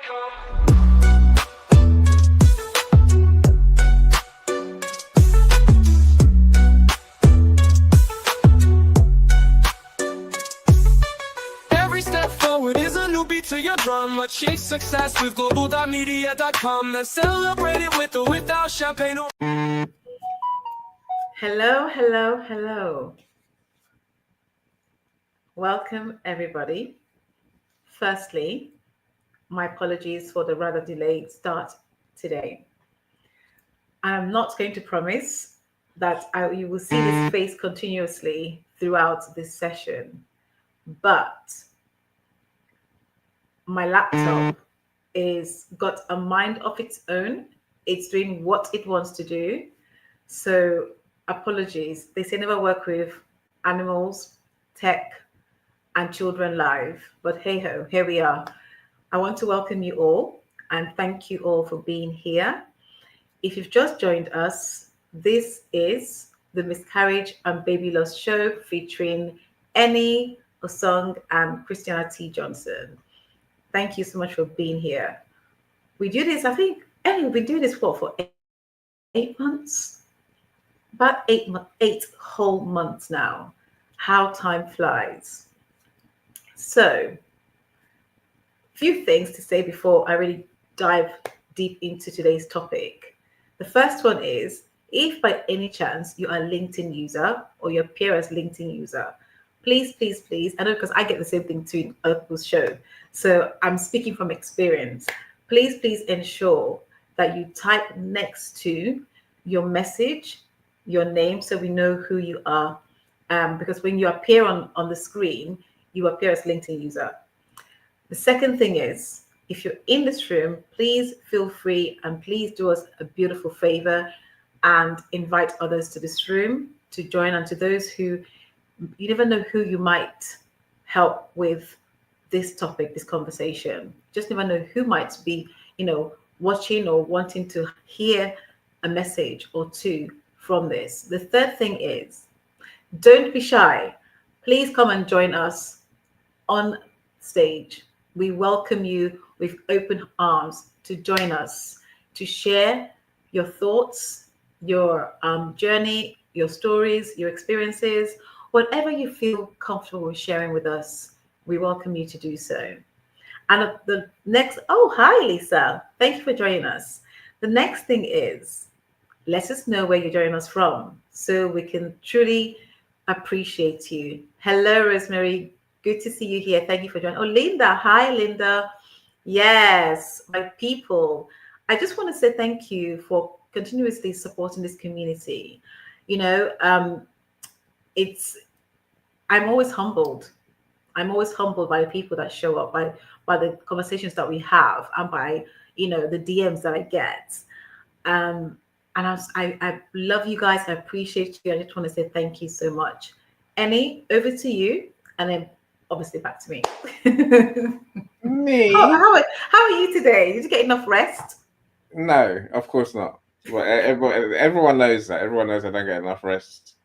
Every step forward is a new beat to your drum. Achieve success with Global.Media.com. Let's celebrate it with or without champagne. Hello, hello, hello. Welcome, everybody. Firstly, my apologies for the rather delayed start today. I'm not going to promise that you will see this face continuously throughout this session, but my laptop is got a mind of its own. It's doing what it wants to do. So apologies. They say never work with animals, tech, and children live. But hey ho, here we are. I want to welcome you all and thank you all for being here. If you've just joined us, this is the Miscarriage and Baby Loss show featuring Annie Osong and Christiana T. Johnson. Thank you so much for being here. We do this, I think, Annie, we've been doing this for 8 months? About 8 whole months now. How time flies. So, few things to say before I really dive deep into today's topic. The first one is, if by any chance you are a LinkedIn user or you appear as LinkedIn user, please, I know because I get the same thing too in other people's show. So I'm speaking from experience. Please ensure that you type next to your message, your name, so we know who you are. Because when you appear on the screen, you appear as LinkedIn user. The second thing is, if you're in this room, please feel free and please do us a beautiful favor and invite others to this room to join, and to those who you never know who you might help with this topic, this conversation. Just never know who might be, watching or wanting to hear a message or two from this. The third thing is, don't be shy. Please come and join us on stage. We welcome you with open arms to join us, to share your thoughts, your journey, your stories, your experiences, whatever you feel comfortable with sharing with us. We welcome you to do so. And the next, oh, hi, Lisa. Thank you for joining us. The next thing is, let us know where you're joining us from so we can truly appreciate you. Hello, Rosemary. Good to see you here. Thank you for joining. Oh, Linda. Hi, Linda. Yes, my people. I just want to say thank you for continuously supporting this community. I'm always humbled. I'm always humbled by the people that show up, by the conversations that we have, and by the DMs that I get. And I love you guys. I appreciate you. I just want to say thank you so much. Annie, over to you, and then obviously back to me. Me? How are you today? Did you get enough rest? No, of course not. But everyone knows that. Everyone knows I don't get enough rest.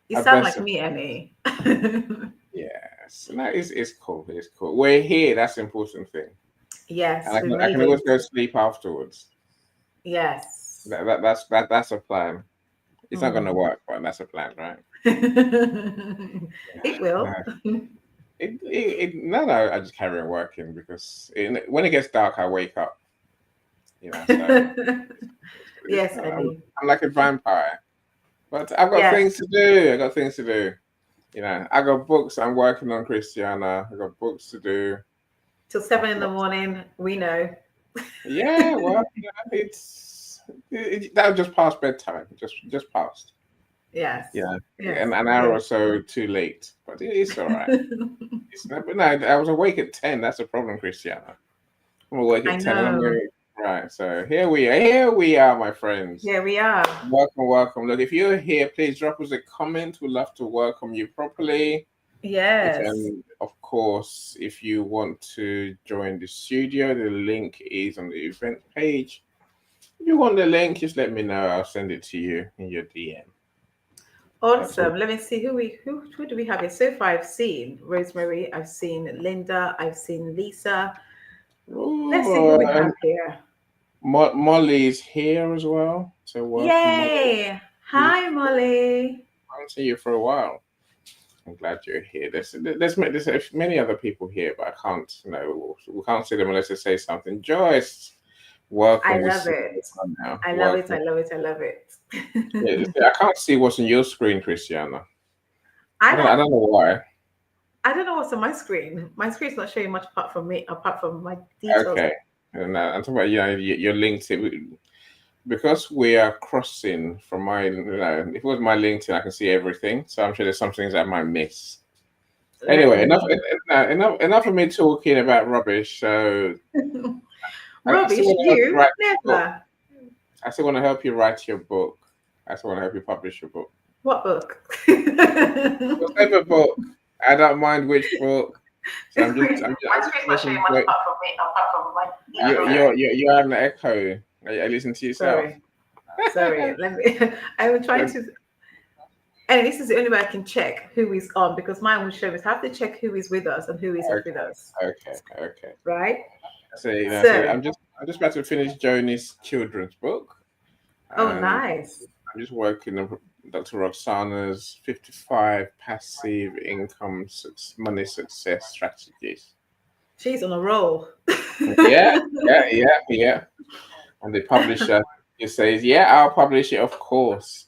You sound like me, Annie. Yes, no, it's cool. It's cool. We're here. That's the important thing. Yes, and I can always go sleep afterwards. Yes, that's a plan. It's not going to work, but that's a plan, right? It will. No, I just carry on working because when it gets dark, I wake up. So Yes, Annie. I'm like a vampire, but I've got things to do. I got books I'm working on, Christiana. I got books to do. Till 7 in the morning, we know. Yeah, well, that was just past bedtime. Just past. Yes. Yeah. Yes. An hour or so too late, but it's all right. But no, I was awake at 10. That's a problem, Christiana. I'm awake at 10. And I'm going, right. So here we are, my friends. Here we are. Welcome. Look, if you're here, please drop us a comment. We'd love to welcome you properly. Yes. And of course, if you want to join the studio, the link is on the event page. If you want the link, just let me know. I'll send it to you in your DM. Awesome. Let me see who do we have here. So far, I've seen Rosemary, I've seen Linda, I've seen Lisa, Let's see who Ooh, we and have here. Molly's here as well. So welcome, Molly. Yay! Hi, Molly. I haven't seen you for a while. I'm glad you're here. There's many other people here, but I can't, we can't see them unless they say something. Joyce, I welcome. We love see it. you now. I love it. Welcome. I love it. I love it. Yeah, I can't see what's on your screen, Christiana. I I don't. don't know why. I don't know what's on my screen. My screen's not showing much apart from me, apart from my details. Okay. And I'm talking about, your LinkedIn. Because we are crossing from my, if it was my LinkedIn, I can see everything. So I'm sure there's some things I might miss. Anyway, enough of me talking about rubbish. So I still Rubbish, want to help you you write your book. never. I still want to help you write your book. I still want to help you publish your book. What book? Whatever book. I don't mind which book. So I'm just My screen's not showing much apart from me, apart from my. you're having an echo. I listen to yourself. Sorry. Let me. I was trying to. And this is the only way I can check who is on because mine will show us. I have to check who is with us and who isn't with us. Okay. Right? So, So I'm just about to finish Joni's children's book. oh, nice. I'm just working on Dr. Roxana's 55 passive income money success strategies. She's on a roll. Yeah. And the publisher says, "Yeah, I'll publish it, of course."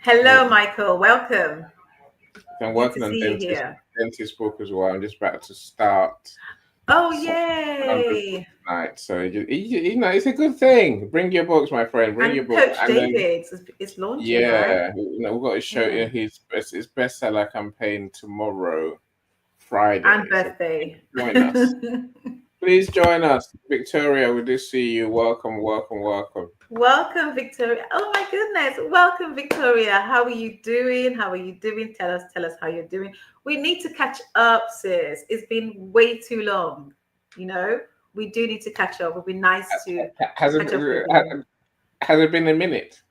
Hello, Michael. Welcome. I'm Good working to on see you here. dentist book as well. I'm just about to start Oh, yay. tonight. So it's a good thing. Bring your books, my friend. Bring And your book. Coach And then, David is launching, right? we've got to show Yeah. his bestseller campaign tomorrow, Friday. And birthday. So join us. Please join us. Victoria, we do see you. Welcome. Welcome, Victoria. Oh my goodness. Welcome, Victoria. How are you doing? Tell us how you're doing. We need to catch up, sis. It's been way too long. We do need to catch up. It would be nice to Has catch up with you. Has it been a minute?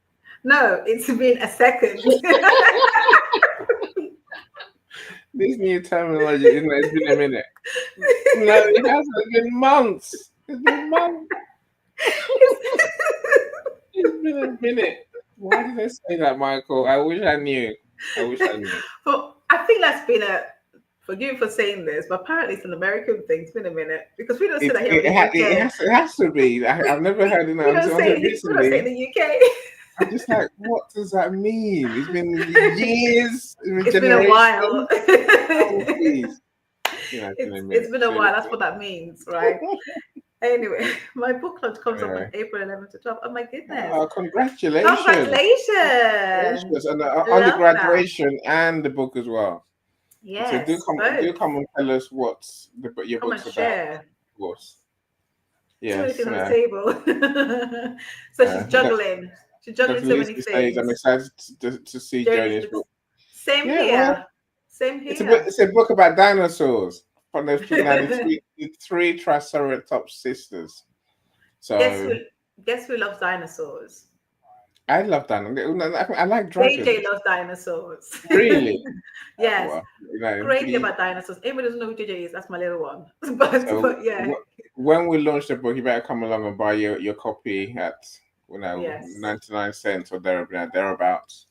No, it's been a second. This new terminology, it's been a minute. No, it hasn't. It's been months. It's been a minute. Why did I say that, Michael? I wish I knew. Well, I think that's been forgive me for saying this, but apparently it's an American thing. It's been a minute because we don't say that here in the UK. It has to be. I've never heard it. We don't say it in the UK. I'm just like, what does that mean? It's been years. It's been a while. Oh, please. It's been a while. That's what that means, right? Anyway, my book launch comes up on April 11th to 12th. Oh my goodness! Oh, congratulations! And on the graduation and the book as well. Yes. So do come and tell us what your book's about. Share. Of course. Yes. On the table. So she's juggling. She's juggling so many things. I'm excited to see Joni's book. Same here. It's a book about dinosaurs from the three Triceratops sisters. So guess who loves dinosaurs? I love dinosaurs. I like dragons. JJ loves dinosaurs. Really? Yes. Crazy about dinosaurs. Anybody doesn't know who JJ is, that's my little one. but yeah. When we launch the book, you better come along and buy your copy at 99 cents or thereabouts.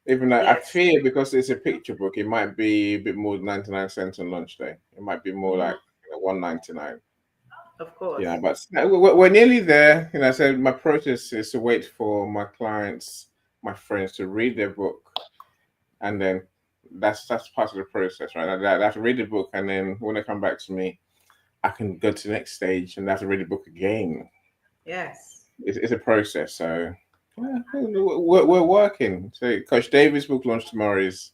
Even though I fear because it's a picture book, it might be a bit more than 99 cents on launch day. It might be more like $1.99. Of course. Yeah, but we're nearly there. So my process is to wait for my clients, my friends to read their book, and then that's part of the process, right? They have to read the book, and then when they come back to me, I can go to the next stage and they have to read the book again. Yes. It's a process, so. Yeah, we're working. So Coach David's book launch tomorrow is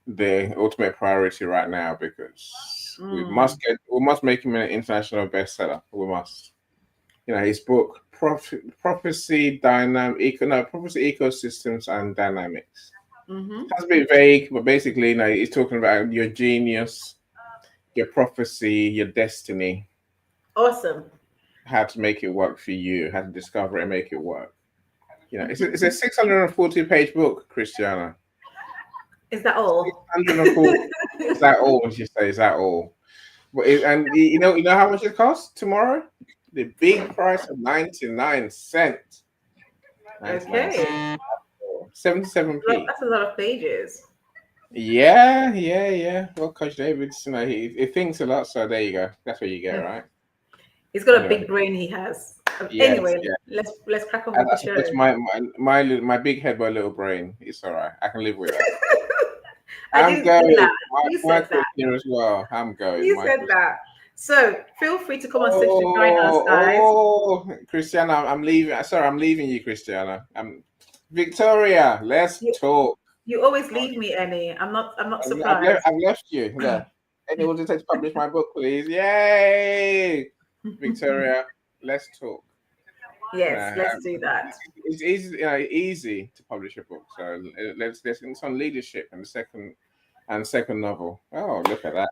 the ultimate priority right now because we must make him an international bestseller. We must. His book Prophecy Ecosystems and Dynamics. That's a bit vague, but basically, he's talking about your genius, your prophecy, your destiny. Awesome. How to make it work for you, how to discover it and make it work. It's a 640-page book, Christiana. Is that all? 640. Is that all? She says, is that all? But and you know how much it costs tomorrow? The big price of 99 cents. 99 Okay. cents. 77p. That's a lot of pages. Yeah. Well, Coach David's, he thinks a lot, so there you go. That's what you get, right? He's got a Anyway, big brain. He has. yes, Anyway, yeah. let's crack on with the That's show. just my big head, but little brain. It's all right. I can live with that. I I'm didn't say going. that. You said Michael's that. here as well. I'm going. You said Michael's. that. So feel free to come on stage to join us, guys. Christiana, I'm leaving. Sorry, I'm leaving you, Christiana. Victoria. Let's You, talk. you always leave me, Annie. I'm not surprised. I've left you. Yeah. Any will just publish my book, please. Yay! Victoria, let's talk. Yes, let's do that. It's easy, easy to publish a book. So let's it's on leadership and second novel. Oh, look at that!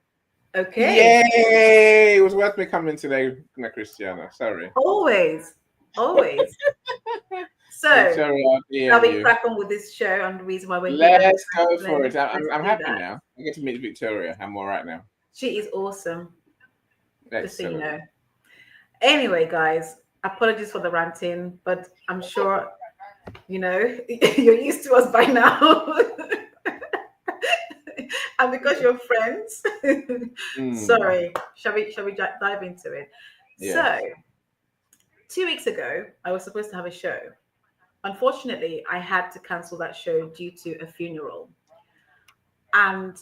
Okay. Yay! It was worth me coming today, Christiana. Sorry. Always. So Victoria, shall we you. crack on with this show and the reason why we're here? Let's go for it. Let's I'm do happy that. now. I get to meet Victoria. I'm all right now. She is awesome. Just so you Excellent. know. Anyway, guys, apologies for the ranting, but I'm sure you're used to us by now. And because you're friends, sorry. Shall we dive into it? Yeah. So 2 weeks ago, I was supposed to have a show. Unfortunately, I had to cancel that show due to a funeral. And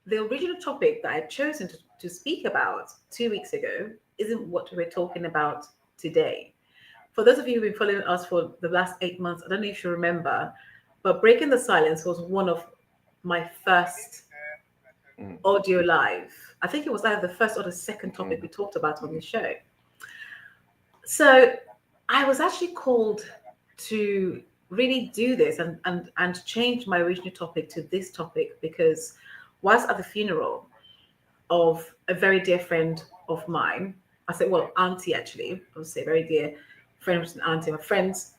the original topic that I'd chosen to speak about 2 weeks ago isn't what we're talking about today. For those of you who've been following us for the last 8 months, I don't know if you remember, but Breaking the Silence was one of my first audio live. I think it was either the first or the second topic we talked about on the show. So I was actually called to really do this and change my original topic to this topic because whilst at the funeral of a very dear friend of mine, I said, well, auntie actually, I would say very dear friend was an auntie. My friend's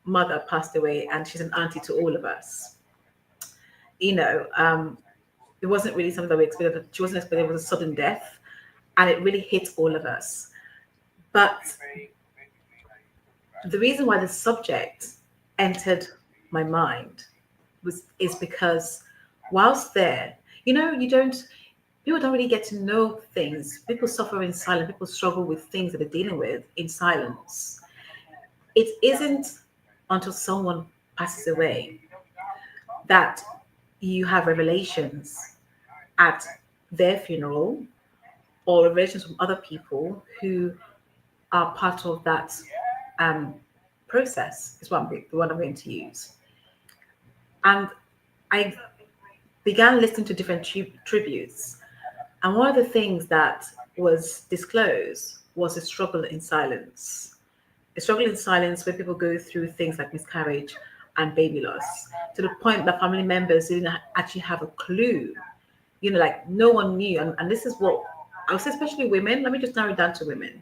mother passed away and she's an auntie to all of us. It wasn't really something that we expected. She wasn't expecting. It was a sudden death and it really hit all of us. But the reason why the subject entered my mind is because whilst there, people don't really get to know things. People suffer in silence. People struggle with things that they're dealing with in silence. It isn't until someone passes away that you have revelations at their funeral or revelations from other people who are part of that process is the one I'm going to use. And I began listening to different tributes. And one of the things that was disclosed was a struggle in silence. A struggle in silence where people go through things like miscarriage and baby loss to the point that family members didn't actually have a clue. Like no one knew. And this is what I would say, especially women. Let me just narrow it down to women.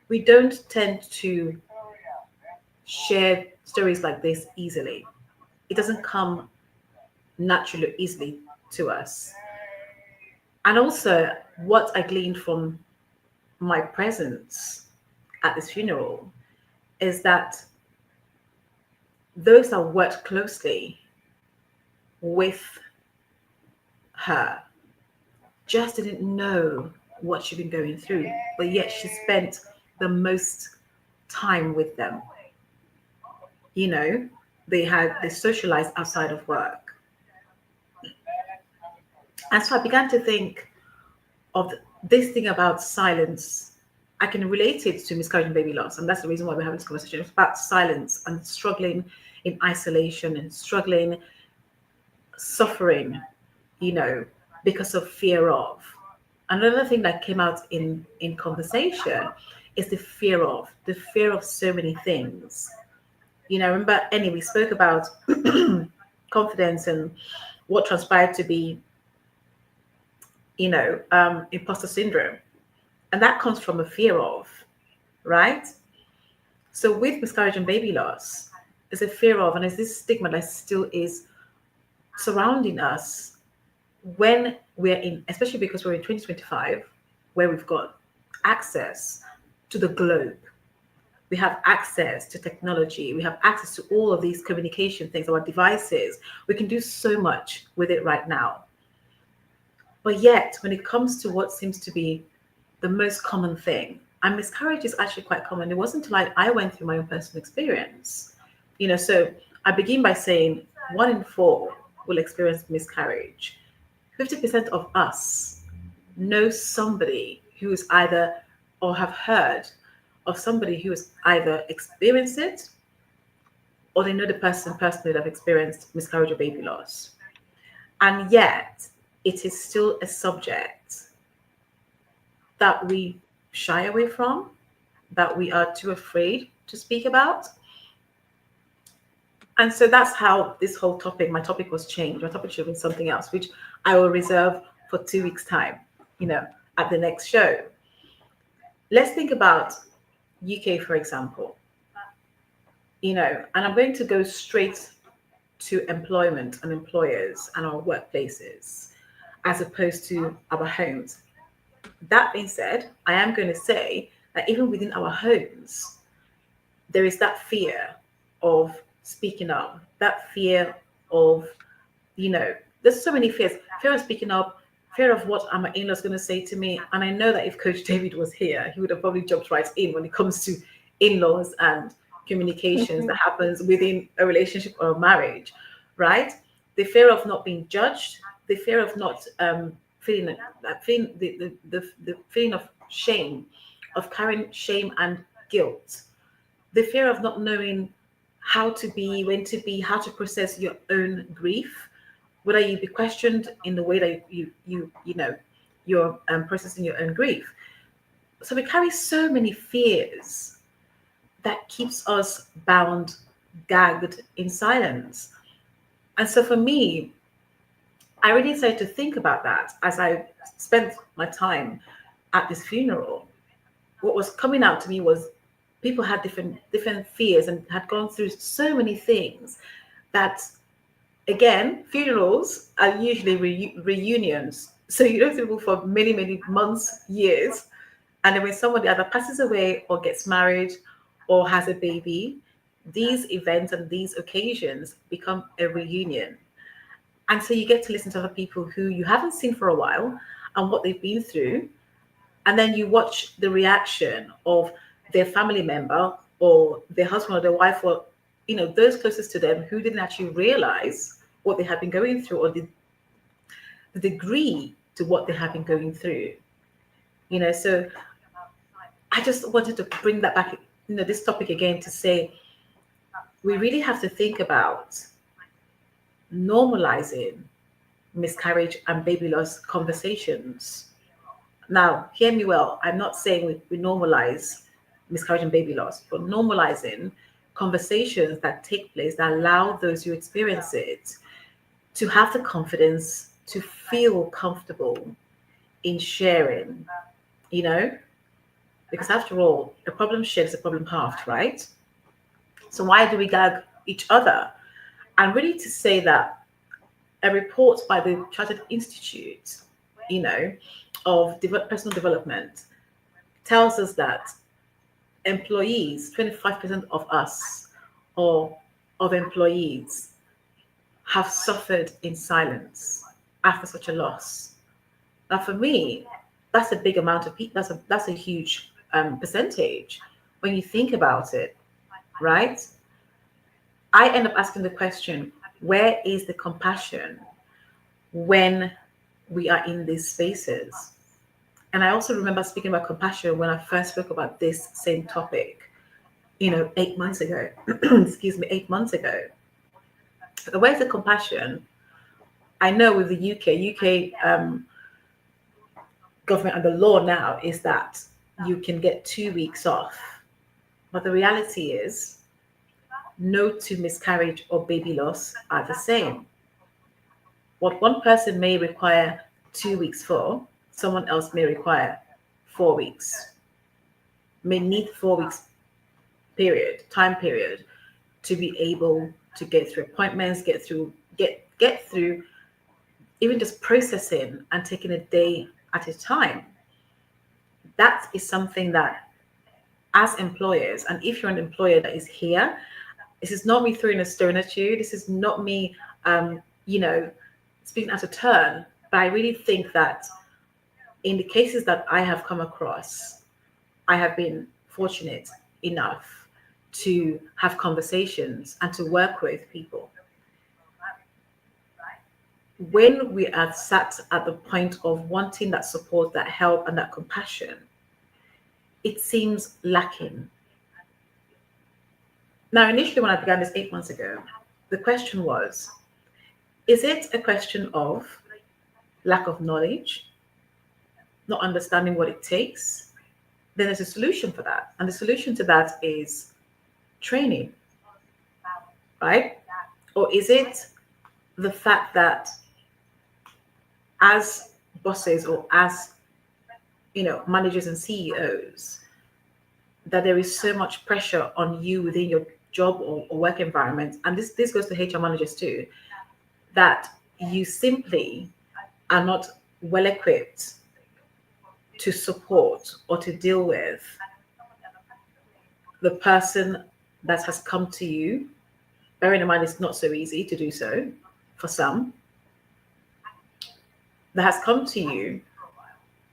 We don't tend to share stories like this easily. It doesn't come naturally easily to us. And also what I gleaned from my presence at this funeral is that those that worked closely with her just didn't know what she'd been going through, but yet she spent the most time with them. They socialized outside of work. And so I began to think of this thing about silence. I can relate it to miscarriage and baby loss. And that's the reason why we're having this conversation. It's about silence and struggling in isolation and suffering, because of fear of. Another thing that came out in conversation is the fear of so many things. Remember, Annie, we spoke about confidence and what transpired to be, imposter syndrome. And that comes from a fear of, right? So with miscarriage and baby loss, there's a fear of, and there's this stigma that still is surrounding us when we're in, especially because we're in 2025, where we've got access to the globe, we have access to technology, we have access to all of these communication things, our devices, we can do so much with it right now. But yet, when it comes to what seems to be the most common thing, and miscarriage is actually quite common. It wasn't until I went through my own personal experience. So I begin by saying 1 in 4 will experience miscarriage. 50% of us know somebody who is either, or have heard of somebody who has either experienced it, or they know the person personally that have experienced miscarriage or baby loss. And yet, it is still a subject that we shy away from, that we are too afraid to speak about. And so that's how this whole topic, my topic was changed. My topic should have been something else, which I will reserve for 2 weeks' time, at the next show. Let's think about UK, for example, and I'm going to go straight to employment and employers and our workplaces, as opposed to our homes. That being said, I am going to say that even within our homes, there is that fear of speaking up, that fear of, there's so many fears. Fear of speaking up, fear of what my in-laws going to say to me. And I know that if Coach David was here, he would have probably jumped right in when it comes to in-laws and communications that happens within a relationship or a marriage, right? The fear of not being judged, the fear of not feeling the feeling of shame, of carrying shame and guilt, the fear of not knowing how to be, when to be, how to process your own grief, whether you be questioned in the way that you're processing your own grief. So we carry so many fears that keeps us bound, gagged in silence. And so for me, I really started to think about that as I spent my time at this funeral. What was coming out to me was people had different fears and had gone through so many things that, again, funerals are usually reunions. So you don't see people for many, many months, years. And then when somebody either passes away or gets married or has a baby, these events and these occasions become a reunion. And so you get to listen to other people who you haven't seen for a while and what they've been through. And then you watch the reaction of their family member or their husband or their wife or, those closest to them who didn't actually realize what they had been going through or the degree to what they have been going through. So I just wanted to bring that back, this topic again, to say we really have to think about normalizing miscarriage and baby loss conversations. Now, hear me well. I'm not saying we normalize miscarriage and baby loss, but normalizing conversations that take place that allow those who experience it to have the confidence to feel comfortable in sharing, because after all, a problem shared is a problem halved, right? So why do we gag each other? And really to say that a report by the Chartered Institute, of personal development tells us that employees, 25% of us or of employees have suffered in silence after such a loss. Now, for me, that's a big amount of people. That's a huge percentage when you think about it, right? I end up asking the question, where is the compassion when we are in these spaces? And I also remember speaking about compassion when I first spoke about this same topic, 8 months ago. Excuse me, 8 months ago. Where's the compassion? I know with the UK government and the law now is that you can get 2 weeks off. But the reality is, no two miscarriage or baby loss are the same. What one person may require 2 weeks for, someone else may require 4 weeks, may need 4 weeks time period to be able to get through appointments, get through even just processing and taking a day at a time, that is something that, as employers, and if you're an employer that is here, this is not me throwing a stone at you. This is not me, speaking out of turn. But I really think that in the cases that I have come across, I have been fortunate enough to have conversations and to work with people. When we are sat at the point of wanting that support, that help, and that compassion, it seems lacking. Now, initially, when I began this 8 months ago, the question was, is it a question of lack of knowledge, not understanding what it takes? Then there's a solution for that. And the solution to that is training, right? Or is it the fact that as bosses or as managers and CEOs, that there is so much pressure on you within your job or work environment, and this goes to HR managers too, that you simply are not well equipped to support or to deal with the person that has come to you. Bearing in mind it's not so easy to do so for some, that has come to you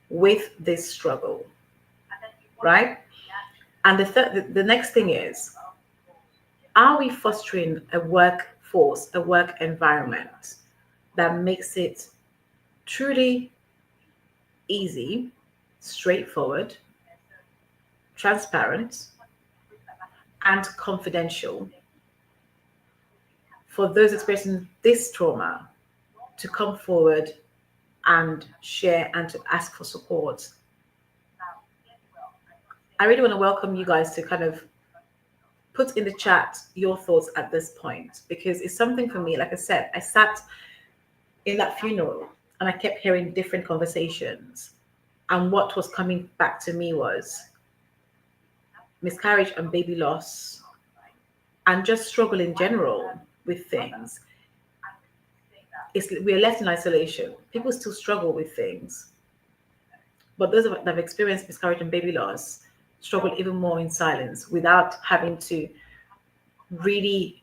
with this struggle, right? And the next thing is, are we fostering a workforce, a work environment that makes it truly easy, straightforward, transparent, and confidential for those experiencing this trauma to come forward and share and to ask for support? I really want to welcome you guys to kind of put in the chat your thoughts at this point, because it's something for me. Like I said, I sat in that funeral and I kept hearing different conversations. And what was coming back to me was miscarriage and baby loss, and just struggle in general with things. We are left in isolation. People still struggle with things. But those that have experienced miscarriage and baby loss struggle even more in silence, without having to really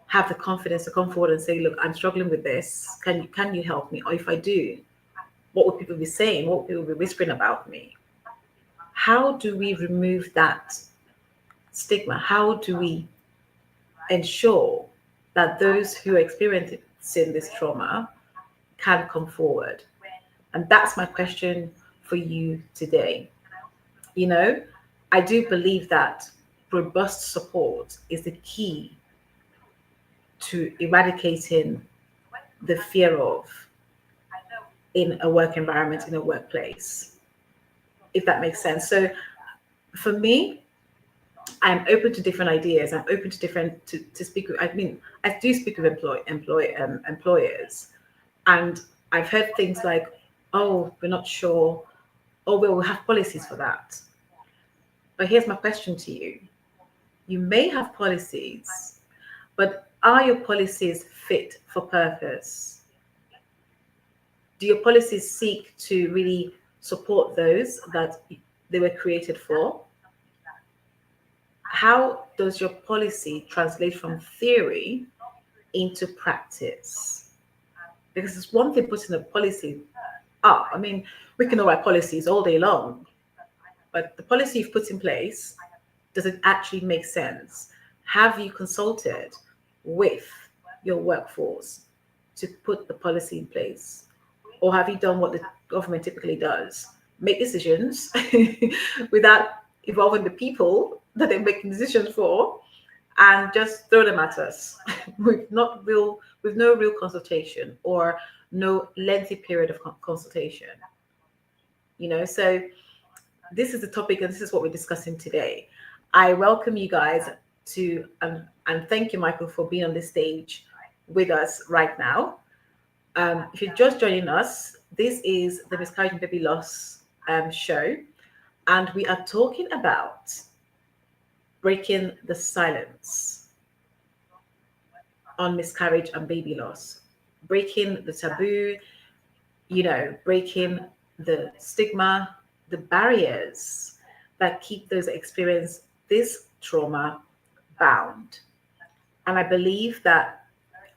have the confidence to come forward and say, look, I'm struggling with this. Can you help me? Or if I do, what would people be saying? What would people be whispering about me? How do we remove that stigma? How do we ensure that those who are experiencing this trauma can come forward? And that's my question for you today. I do believe that robust support is the key to eradicating the fear of in a work environment, in a workplace, if that makes sense. So for me, I'm open to different ideas. I'm open to different to speak with. I do speak with employers, and I've heard things like, "Oh, we're not sure," "Oh, well, we'll have policies for that." But here's my question to you: you may have policies, but are your policies fit for purpose? Do your policies seek to really support those that they were created for? How does your policy translate from theory into practice? Because it's one thing putting a policy up. We can know our policies all day long, but the policy you've put in place, does it actually make sense? Have you consulted with your workforce to put the policy in place? Or have you done what the government typically does? Make decisions without involving the people that they're making decisions for, and just throw them at us with no real consultation or no lengthy period of consultation. So this is the topic, and this is what we're discussing today. I welcome you guys to and thank you, Michael, for being on this stage with us right now. If you're just joining us, this is the Miscarriage and Baby Loss show, and we are talking about breaking the silence on miscarriage and baby loss, breaking the taboo, breaking the stigma, the barriers that keep those that experience this trauma bound. And I believe that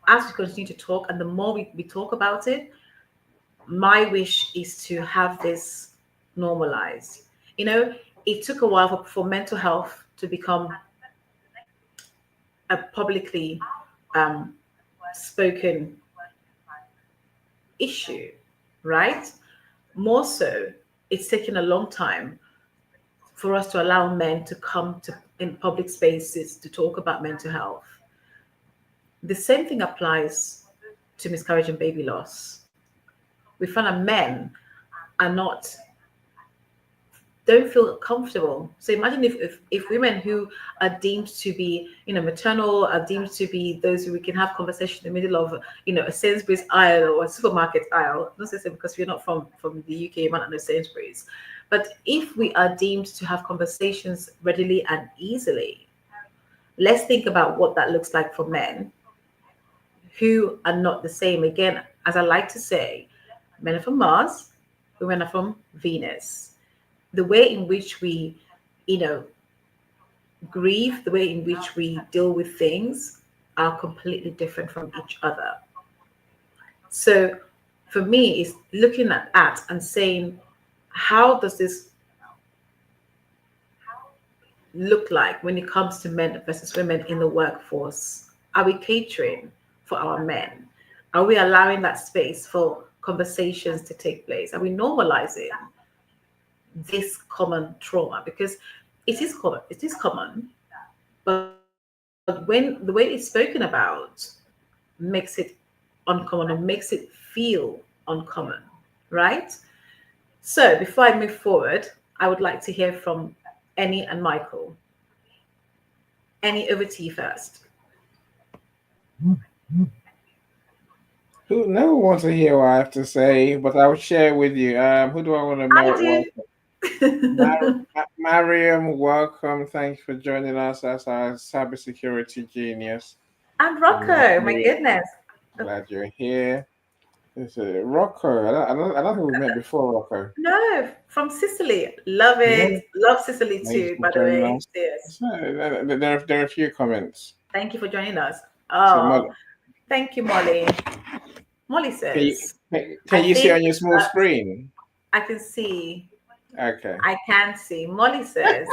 as we continue to talk, and the more we talk about it, my wish is to have this normalized. It took a while for mental health to become a publicly um, spoken issue, right? More so, it's taken a long time for us to allow men to come to in public spaces to talk about mental health. The same thing applies to miscarriage and baby loss. We find that men are not don't feel comfortable. So imagine if women who are deemed to be, maternal, are deemed to be those who we can have conversation in the middle of, a Sainsbury's aisle or a supermarket aisle. Not necessarily because we're not from the UK, you might not know Sainsbury's. But if we are deemed to have conversations readily and easily, let's think about what that looks like for men who are not the same. Again, as I like to say, men are from Mars, women are from Venus. The way in which we, grieve, the way in which we deal with things are completely different from each other. So for me, it's looking at and saying, how does this look like when it comes to men versus women in the workforce? Are we catering for our men? Are we allowing that space for conversations to take place? Are we normalizing this common trauma? Because it is common, but when the way it's spoken about makes it uncommon or makes it feel uncommon, right? So before I move forward, I would like to hear from Annie and Michael. Annie, over to you first. Who never wants to hear what I have to say, but I'll share with you. Who do I want to I welcome? do. Mariam, welcome. Thank you for joining us as our cybersecurity genius. And Rocco, my Really goodness. glad you're here. It's Rocco. I don't think we met before, Rocco. No, from Sicily. Love Yeah, it. Love Sicily thank you too, for by the joining way. us. Yes. So, there are a few comments. Thank you for joining us. So, Oh, thank you, Molly. Molly can you says, can I you see think on your small screen? I can see. Okay. I can see. Molly says,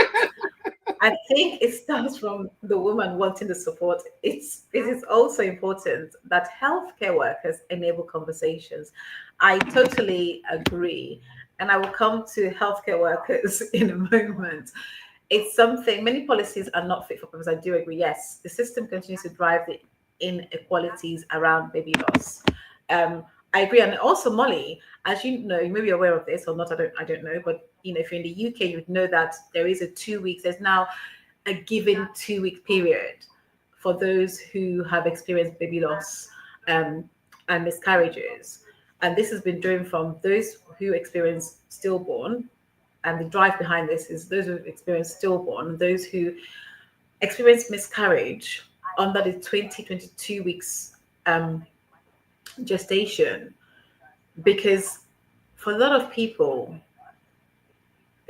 I think it starts from the woman wanting the support. It is also important that healthcare workers enable conversations. I totally agree. And I will come to healthcare workers in a moment. It's something many policies are not fit for purpose. I do agree. Yes, the system continues to drive the inequalities around baby loss. I agree, and also Molly, as you know, you may be aware of this or not. I don't know, but if you're in the UK, you would know that there is a 2 weeks. There's now a given 2 week period for those who have experienced baby loss and miscarriages, and this has been driven from those who experience stillborn. And the drive behind this is those who experience stillborn, those who experience miscarriage under the 22 weeks gestation. Because for a lot of people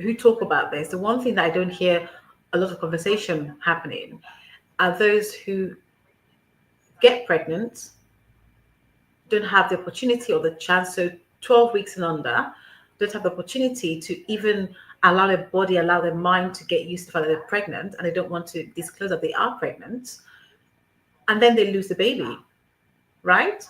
who talk about this, the one thing that I don't hear a lot of conversation happening are those who get pregnant, don't have the opportunity or the chance, so 12 weeks and under, don't have the opportunity to even allow their body, allow their mind to get used to the fact that they're pregnant, and they don't want to disclose that they are pregnant. And then they lose the baby, right?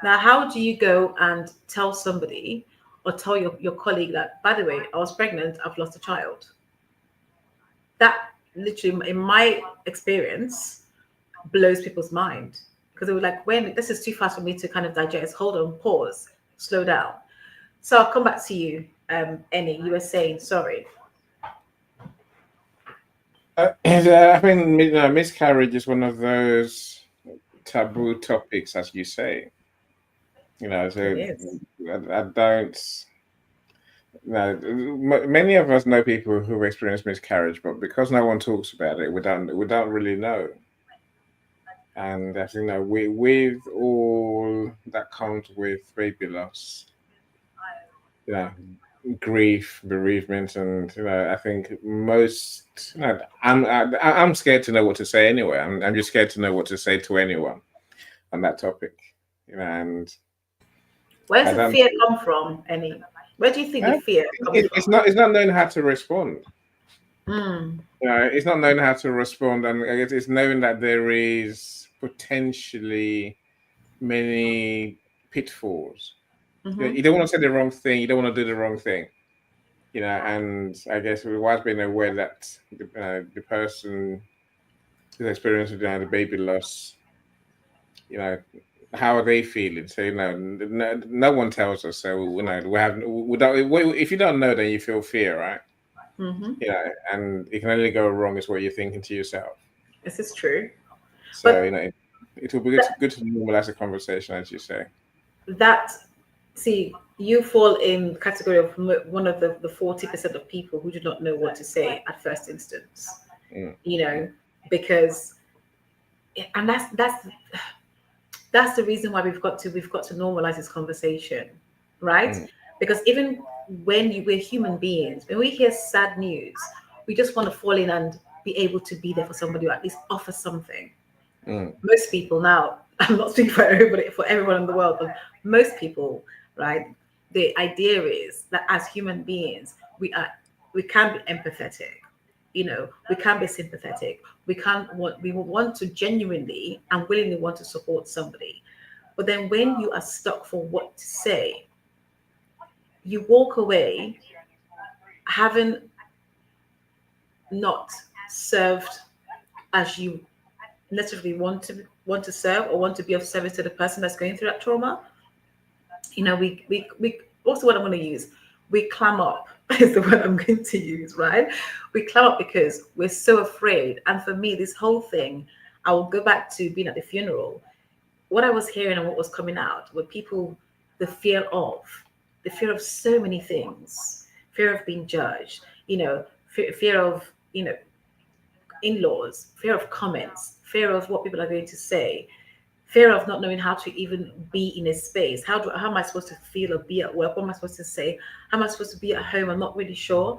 Now, how do you go and tell somebody or tell your colleague that, by the way, I was pregnant, I've lost a child? That literally, in my experience, blows people's mind, because they were like, when this is too fast for me to kind of digest, hold on, pause, slow down. So I'll come back to you, Annie. You were saying, sorry. I think miscarriage is one of those taboo topics, as you say. So It is. I don't. No, many of us know people who've experienced miscarriage, but because no one talks about it, we don't really know. And as with all that comes with baby loss, you know, grief, bereavement, and I think most, I'm scared to know what to say anyway. I'm just scared to know what to say to anyone on that topic, and Where I does the don't. fear come from, Annie? Where do you think the fear comes It's from? not knowing how to respond. Mm, It's not knowing how to respond, and I guess it's knowing that there is potentially many pitfalls. mm-hmm. You don't want to say the wrong thing. You don't want to do the wrong thing. And I guess whilst being aware that the person who's experiencing the baby loss, you know, how are they feeling? So no one tells us. So we don't. If you don't know, then you feel fear, right? Mm-hmm. And it can only go wrong is what you're thinking to yourself. This is true. So But it will be good to normalize the conversation, as you say. that, see, you fall in the category of one of the 40% of people who do not know what to say at first instance, Mm, because, and that's the reason why we've got to normalize this conversation, right? mm, Because even we're human beings, when we hear sad news, we just want to fall in and be able to be there for somebody, or at least offer something. mm, Most people now, I'm not speaking for everybody, for everyone in the world, but most people, right? The idea is that as human beings, we can be empathetic, we can be sympathetic, we will want to genuinely and willingly want to support somebody. But then when you are stuck for what to say, you walk away having not served as you necessarily want to serve, or want to be of service to the person that's going through that trauma. We also, what I'm going to use, we clam up is the word I'm going to use, right? We clam up because we're so afraid. And for me, this whole thing, I will go back to being at the funeral. What I was hearing and what was coming out were people, the fear of so many things, fear of being judged, fear of, in-laws, fear of comments, fear of what people are going to say, fear of not knowing how to even be in a space. How am I supposed to feel or be at work? What am I supposed to say? How am I supposed to be at home? I'm not really sure.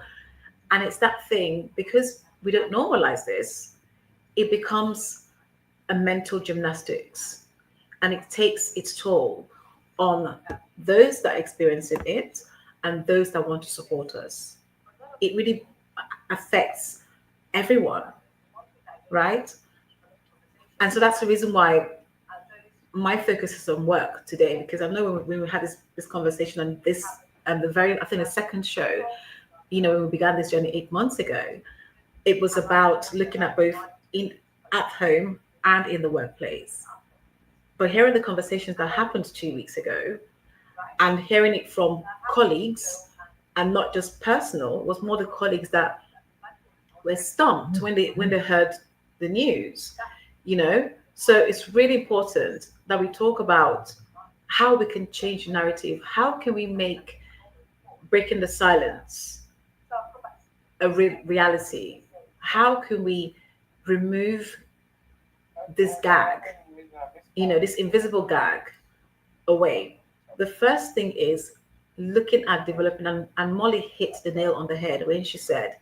And it's that thing, because we don't normalize this, it becomes a mental gymnastics, and it takes its toll on those that are experiencing it and those that want to support us. It really affects everyone, right? And so that's the reason why my focus is on work today, because I know when we had this conversation and this, and I think the second show, when we began this journey 8 months ago, it was about looking at both at home and in the workplace. But hearing the conversations that happened 2 weeks ago, and hearing it from colleagues, and not just personal, was more the colleagues that were stumped when they heard the news, So it's really important that we talk about how we can change the narrative. How can we make breaking the silence a reality? How can we remove this gag, this invisible gag away? The first thing is looking at developing, and Molly hit the nail on the head when she said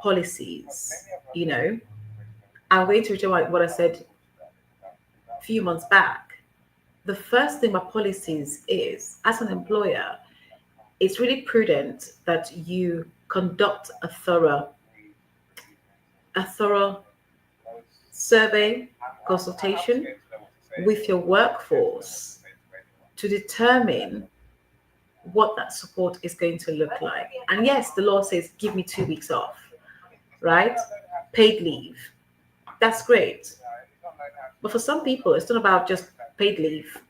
policies. I'm going to return what I said a few months back. The first thing about policies is, as an employer, it's really prudent that you conduct a thorough survey, consultation with your workforce to determine what that support is going to look like. And yes, the law says give me 2 weeks off, right? Paid leave. That's great. But for some people, it's not about just paid leave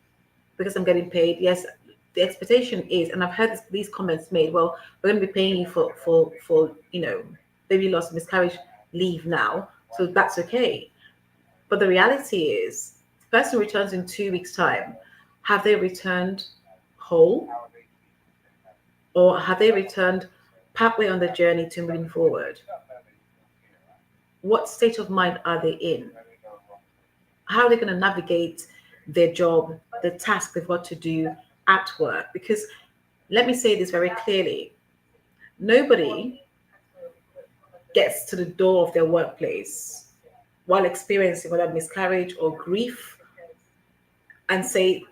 because I'm getting paid. Yes, the expectation is, and I've heard these comments made, well, we're going to be paying you for baby loss, miscarriage leave now, so that's okay. But the reality is, the person returns in 2 weeks' time. Have they returned whole, or have they returned partway on the journey to moving forward? What state of mind are they in? How are they going to navigate their job, the task they've got to do at work? Because Let me say this very clearly. Nobody gets to the door of their workplace while experiencing whether miscarriage or grief and say,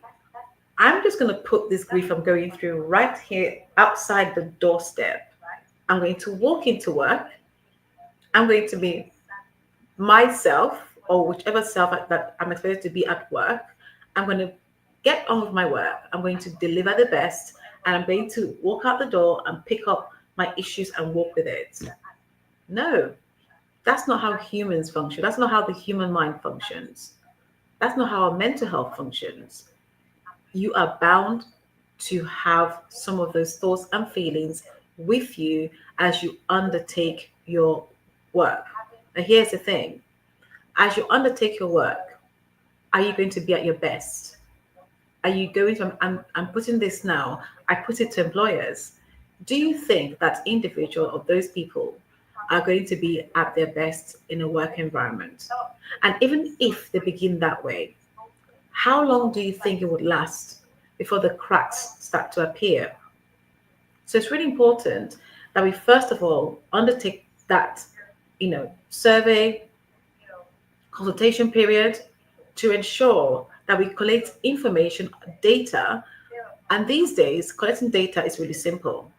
I'm just going to put this grief I'm going through right here outside the doorstep. I'm going to walk into work. I'm going to be myself or whichever self that I'm expected to be at work. I'm going to get on with my work. I'm going to deliver the best, and I'm going to walk out the door and pick up my issues and walk with it. No, that's not how humans function. That's not how the human mind functions. That's not how our mental health functions. You are bound to have some of those thoughts and feelings with you as you undertake your work. Now, here's the thing: as you undertake your work, are you going to be at your best? Are you going to, I'm putting this now, I put it to employers. Do you think that individual or those people are going to be at their best in a work environment? And even if they begin that way, how long do you think it would last before the cracks start to appear? So it's really important that we first of all undertake that, survey, consultation period to ensure that we collect information, data. And these days, collecting data is really simple.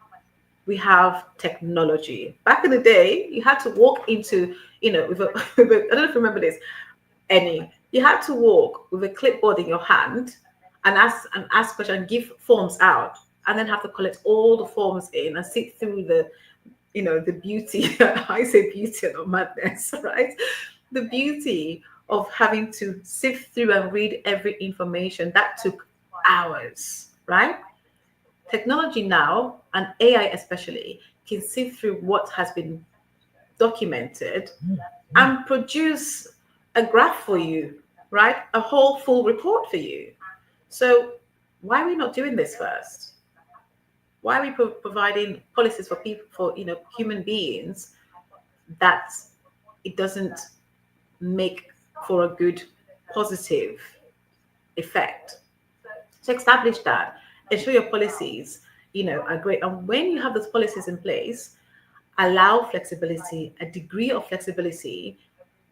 We have technology. Back in the day, you had to walk into, with a, I don't know if you remember this, you had to walk with a clipboard in your hand and ask questions and give forms out, and then have to collect all the forms in and sit through the beauty. I say beauty and not madness, right? The beauty of having to sift through and read every information that took hours, right? Technology now, and AI especially, can sift through what has been documented and produce a graph for you, right? A whole full report for you. So why are we not doing this first? Why are we providing policies for people, for human beings, that it doesn't make for a good positive effect? So establish that, ensure your policies are great, and when you have those policies in place, allow flexibility, a degree of flexibility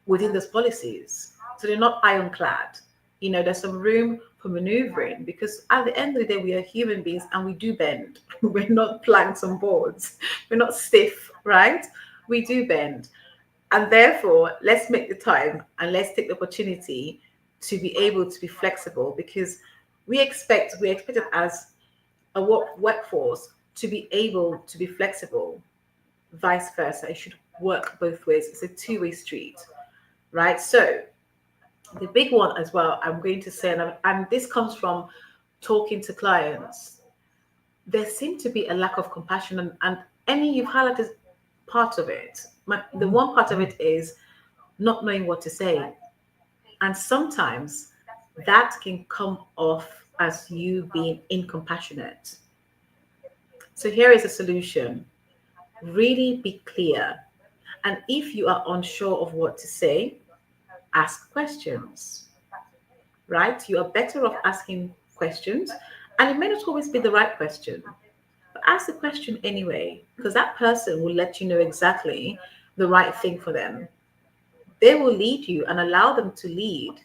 within those policies, so they're not ironclad. There's some room for maneuvering, because at the end of the day, we are human beings and we do bend. We're not planks on boards. We're not stiff, right? We do bend. And therefore, let's make the time and let's take the opportunity to be able to be flexible, because we're expected as a workforce to be able to be flexible. Vice versa, it should work both ways. It's a two-way street, right? So the big one as well, I'm going to say, and this comes from talking to clients, there seems to be a lack of compassion, and any you've highlighted part of it. The one part of it is not knowing what to say, and sometimes that can come off as you being incompassionate. So here is a solution: really be clear, and if you are unsure of what to say, ask questions, right? You are better off asking questions, and it may not always be the right question, but ask the question anyway, because that person will let you know exactly the right thing for them. They will lead you, and allow them to lead.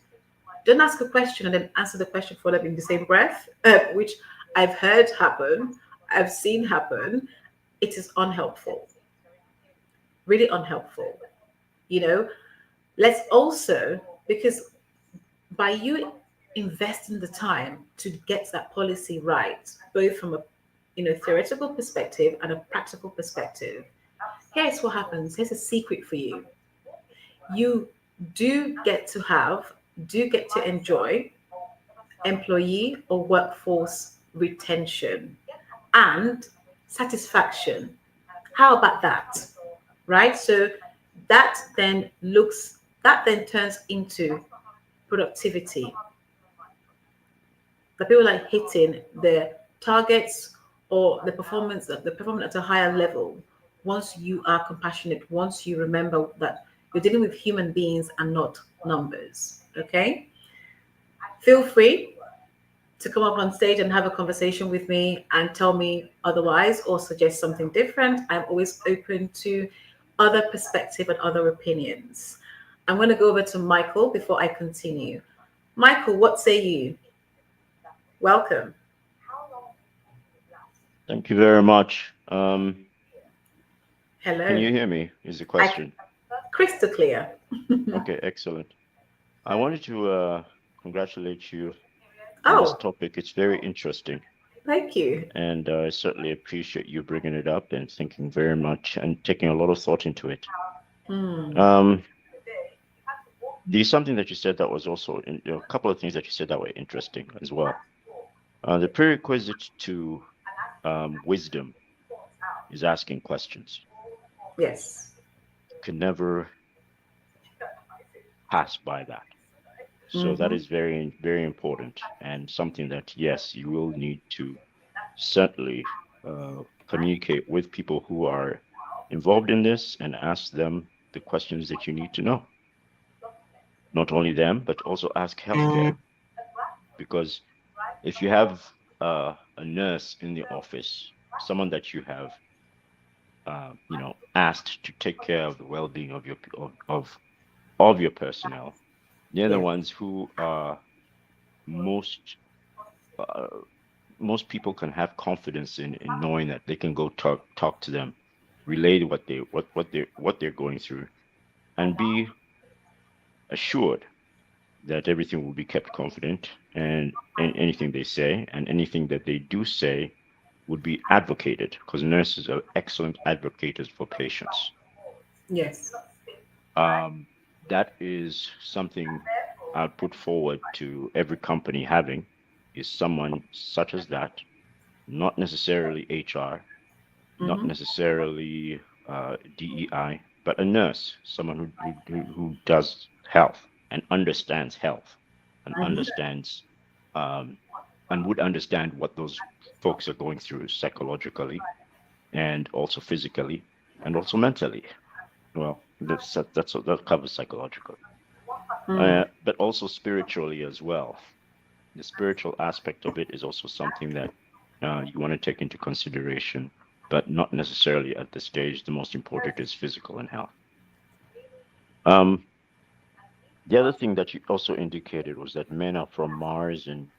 Don't ask a question and then answer the question for them in the same breath, which I've heard happen, I've seen happen. It is unhelpful, really unhelpful. Let's also, because by you investing the time to get that policy right, both from a theoretical perspective and a practical perspective, here's what happens. Here's a secret for you. You do get to enjoy employee or workforce retention and satisfaction. How about that? Right? So that then turns into productivity. The people are hitting their targets or the performance at a higher level once you are compassionate, once you remember that you're dealing with human beings and not numbers. Okay? Feel free to come up on stage and have a conversation with me and tell me otherwise or suggest something different. I'm always open to other perspective and other opinions. I'm going to go over to Michael before I continue. Michael, what say you? Welcome. Thank you very much. Can Hello. you hear me? Is the I question. crystal clear. Okay, excellent. I wanted to congratulate you on this Oh, topic. It's very interesting, thank you. and I certainly appreciate you bringing it up and thinking very much and taking a lot of thought into it. Hmm. Um, there's something that you said that was also a couple of things that you said that were interesting as well. The prerequisite to wisdom is asking questions. Yes. You can never pass by that. So that Mm-hmm. is very, very important and something that, yes, you will need to certainly communicate with people who are involved in this and ask them the questions that you need to know. Not only them, but also ask healthcare. Because if you have a nurse in the office, someone that you have, asked to take care of the well-being of of your personnel, they're the Yes. ones who are most uh, most people can have confidence in knowing that they can go talk to them, relay what they're going through, and be assured that everything will be kept confident and anything they say and anything that they do say would be advocated because nurses are excellent advocates for patients. Yes. Um, that is something I put forward to every company having is someone such as that, not necessarily HR, not Mm-hmm. necessarily DEI, but a nurse, someone who does health and understands health and Mm-hmm. understands um, and would understand what those folks are going through psychologically and also physically and also mentally. Well, that covers psychologically, Mm. but also spiritually as well. The spiritual aspect of it is also something that you want to take into consideration, but not necessarily at this stage. The most important is physical and health. Um, the other thing that you also indicated was that men are from Mars and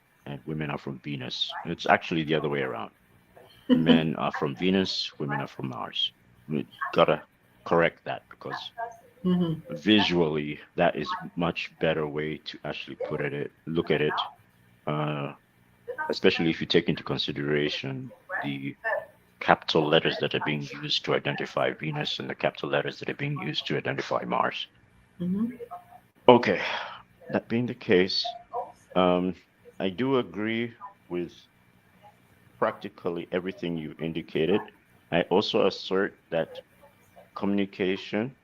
women are from Venus. It's actually the other way around. Men are from Venus, women are from Mars. We gotta correct that because Mm-hmm. visually that is much better way to actually put it look at it. Uh, Especially if you take into consideration the capital letters that are being used to identify Venus and the capital letters that are being used to identify Mars. Mm-hmm. Okay, that being the case, um, I do agree with practically everything you indicated. I also assert that communication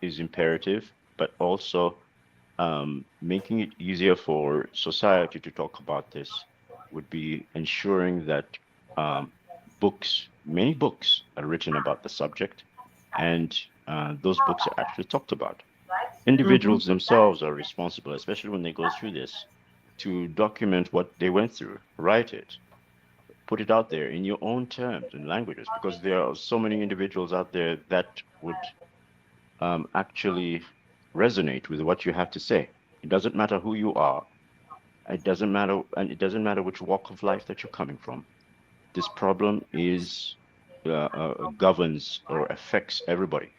is imperative, but also making it easier for society to talk about this would be ensuring that um, many books are written about the subject, and those books are actually talked about. Mm-hmm. Individuals themselves are responsible, especially when they go through this, to document what they went through, write it, put it out there in your own terms and languages, because there are so many individuals out there that would actually resonate with what you have to say. It doesn't matter who you are. It doesn't matter, and it doesn't matter which walk of life that you're coming from. This problem is governs or affects everybody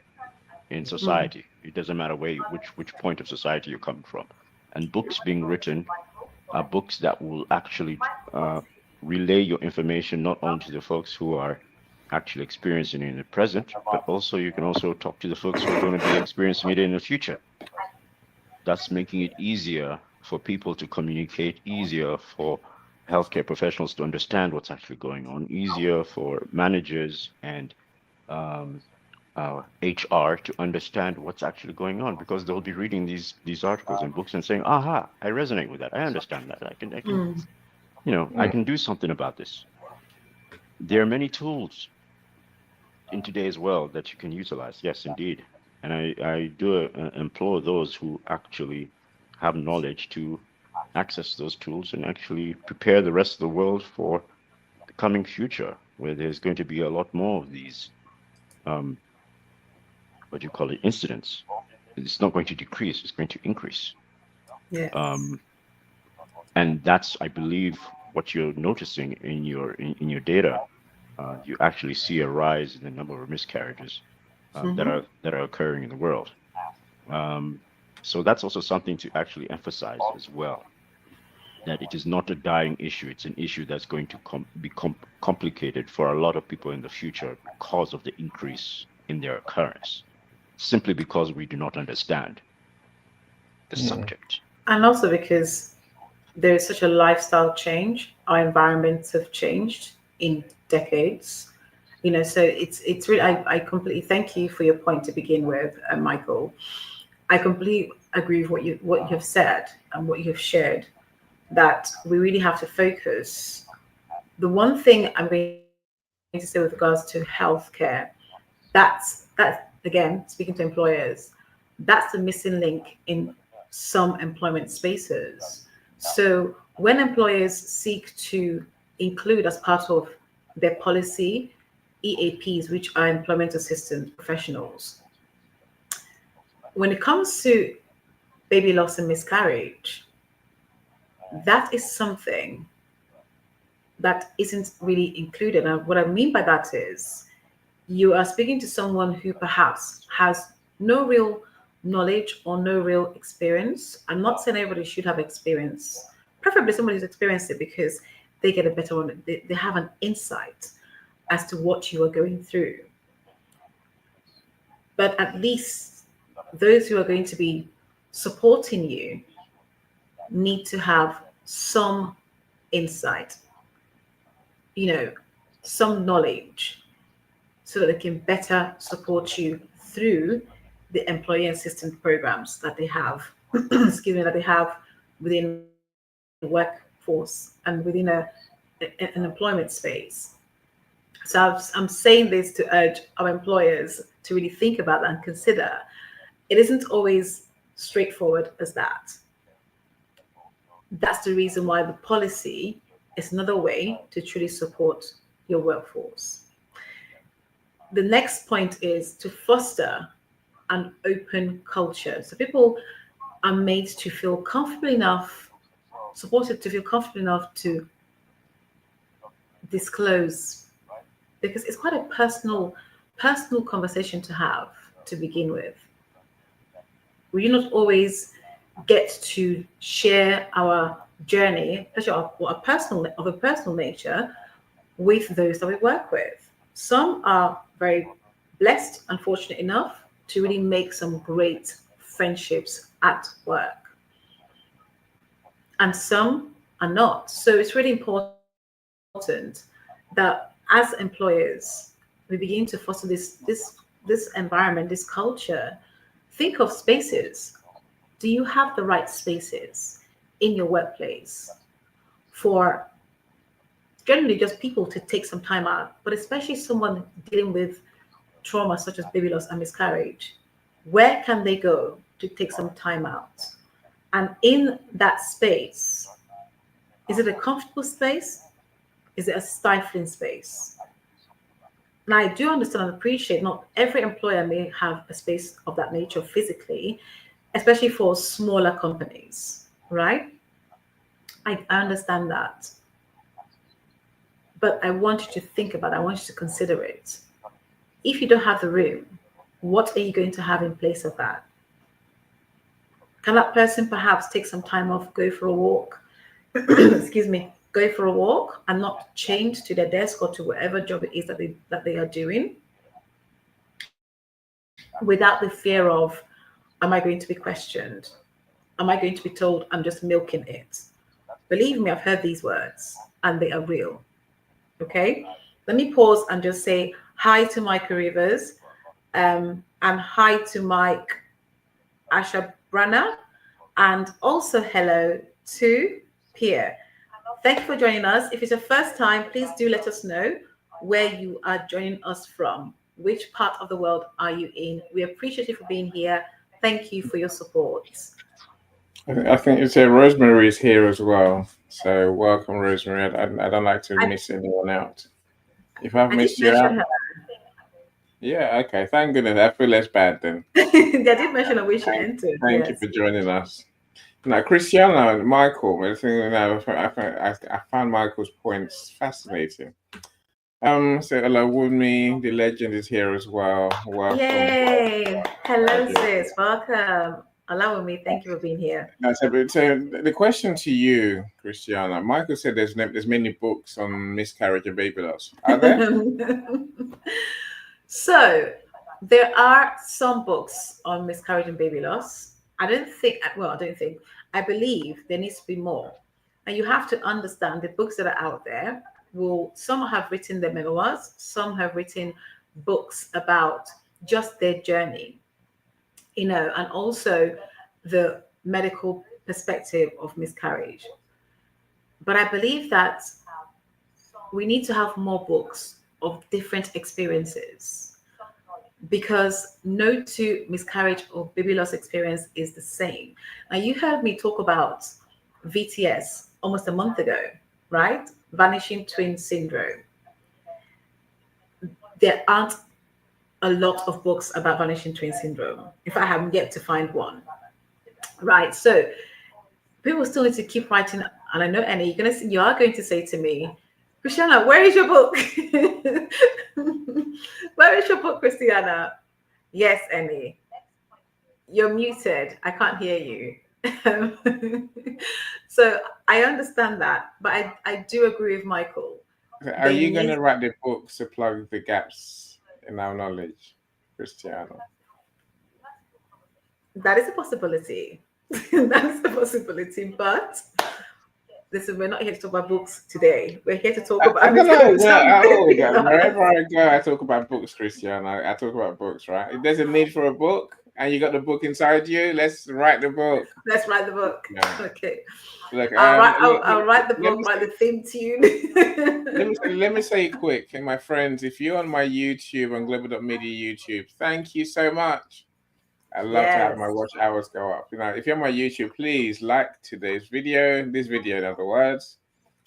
in Mm. society. It doesn't matter which point of society you're coming from. And books being written are books that will actually relay your information not only to the folks who are actually experiencing it in the present, but also you can also talk to the folks who are going to be experiencing it in the future. That's making it easier for people to communicate, easier for healthcare professionals to understand what's actually going on, easier for managers and um, HR to understand what's actually going on because they'll be reading these articles and books and saying, "Aha, I resonate with that. I understand that. Mm. I can do something about this." There are many tools in today's world that you can utilize. Yes, indeed. And I do implore those who actually have knowledge to access those tools and actually prepare the rest of the world for the coming future, where there's going to be a lot more of these, what do you call it, incidents. It's not going to decrease, it's going to increase. Yes. And that's, I believe, what you're noticing in your data. You actually see a rise in the number of miscarriages that are occurring in the world. So that's also something to actually emphasize as well, that it is not a dying issue. It's an issue that's going to be complicated for a lot of people in the future because of the increase in their occurrence, simply because we do not understand the subject. And also because there is such a lifestyle change. Our environments have changed in decades. So it's really, I completely thank you for your point to begin with, Michael. I completely agree with what you have said and what you have shared, that we really have to focus. The one thing I'm going to say with regards to healthcare, that's again, speaking to employers, that's the missing link in some employment spaces. So when employers seek to include as part of their policy EAPs, which are employment assistance professionals, when it comes to baby loss and miscarriage, that is something that isn't really included. And what I mean by that is, you are speaking to someone who perhaps has no real knowledge or no real experience. I'm not saying everybody should have experience, preferably somebody who's experienced it, because they get a better one. They have an insight as to what you are going through. But at least those who are going to be supporting you need to have some insight, some knowledge, so that they can better support you through the employee assistance programs that they have, that they have within the workforce and within an employment space. So I'm saying this to urge our employers to really think about that and consider it isn't always straightforward as that. That's the reason why the policy is another way to truly support your workforce. The next point is to foster an open culture. So people are made to feel comfortable enough, supported to feel comfortable enough to disclose, because it's quite a personal conversation to have to begin with. We do not always get to share our journey, especially of a personal nature, with those that we work with. Some are very blessed and fortunate enough to really make some great friendships at work, and some are not. So it's really important that as employers, we begin to foster this environment, this culture. Think of spaces. Do you have the right spaces in your workplace for generally just people to take some time out, but especially someone dealing with trauma such as baby loss and miscarriage? Where can they go to take some time out? And in that space, is it a comfortable space? Is it a stifling space? Now, I do understand and appreciate not every employer may have a space of that nature physically, especially for smaller companies, right? I understand that. But I want you to think about it. I want you to consider it. If you don't have the room, what are you going to have in place of that? Can that person perhaps take some time off, go for a walk, go for a walk and not change to their desk or to whatever job it is that they are doing, without the fear of, am I going to be questioned? Am I going to be told I'm just milking it? Believe me, I've heard these words and they are real. Okay, let me pause and just say hi to Mike Rivers and hi to Mike Ashabrana, and also hello to Pierre. Thank you for joining us. If it's your first time, please do let us know where you are joining us from. Which part of the world are you in? We appreciate you for being here. Thank you for your support. I think it's Rosemary is here as well. So welcome, Rosemary. I don't like to miss anyone out. If I've I did missed you out, mention her. yeah, okay. Thank goodness. I feel less bad then. I did mention her when she entered. Thank you Yes. for joining us. Now, Christiana and Michael, I think, I found Michael's points fascinating. So Olawumi, the legend, is here as well. Welcome. Yay! Hello, sis. Welcome. Allow me. Thank you for being here. So the question to you, Christiana, Michael said there's many books on miscarriage and baby loss. Are there? So there are some books on miscarriage and baby loss. I believe there needs to be more. And you have to understand the books that are out there some have written their memoirs, some have written books about just their journey, and also the medical perspective of miscarriage. But I believe that we need to have more books of different experiences, because no two miscarriage or baby loss experience is the same. Now, you heard me talk about VTS almost a month ago, right? Vanishing twin syndrome. There aren't a lot of books about vanishing twin syndrome. In fact, I haven't yet to find one. Right. So people still need to keep writing. And I know, Annie, you are going to say to me, Christiana, where is your book? Where is your book, Christiana? Yes, Annie. You're muted. I can't hear you. So I understand that, but I do agree with Michael. Are you going to write the books to plug the gaps in our knowledge, Christiana? That is a possibility. That is a possibility, but we're not here to talk about books today. We're here to talk about. I don't know. Wherever I go, I talk about books, Christiana. I talk about books, right? If there's a need for a book and you got the book inside you, let's write the book. Let's write the book. Yeah. Okay. Look, I'll write the book, write the theme tune. let me say it quick. And my friends, if you're on my YouTube and Global.Media YouTube, thank you so much. I love to have my watch hours go up. If you're on my YouTube, please like this video, in other words,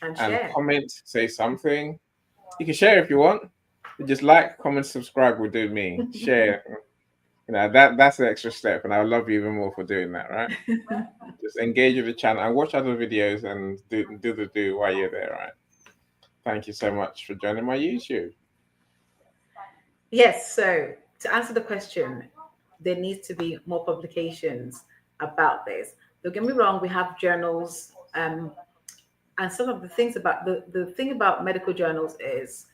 and comment, say something. You can share if you want. Just like, comment, subscribe will do me. Share. That's the extra step, and I love you even more for doing that, right? Just engage with the channel and watch other videos and do while you're there, right? Thank you so much for joining my YouTube. Yes, so to answer the question, there needs to be more publications about this. Don't get me wrong, we have journals, and some of the things about the thing about medical journals is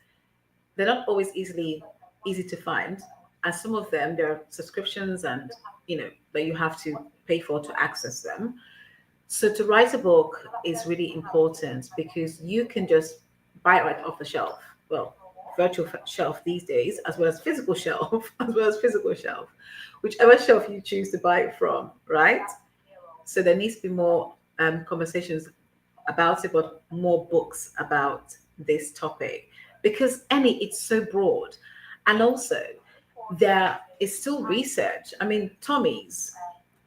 they're not always easy to find. And some of them, there are subscriptions and that you have to pay for to access them. So to write a book is really important, because you can just buy it right off the shelf. Well, virtual shelf these days, as well as physical shelf, whichever shelf you choose to buy it from, right? So there needs to be more conversations about it, but more books about this topic, because it's so broad. And also, there is still research. I mean, Tommy's,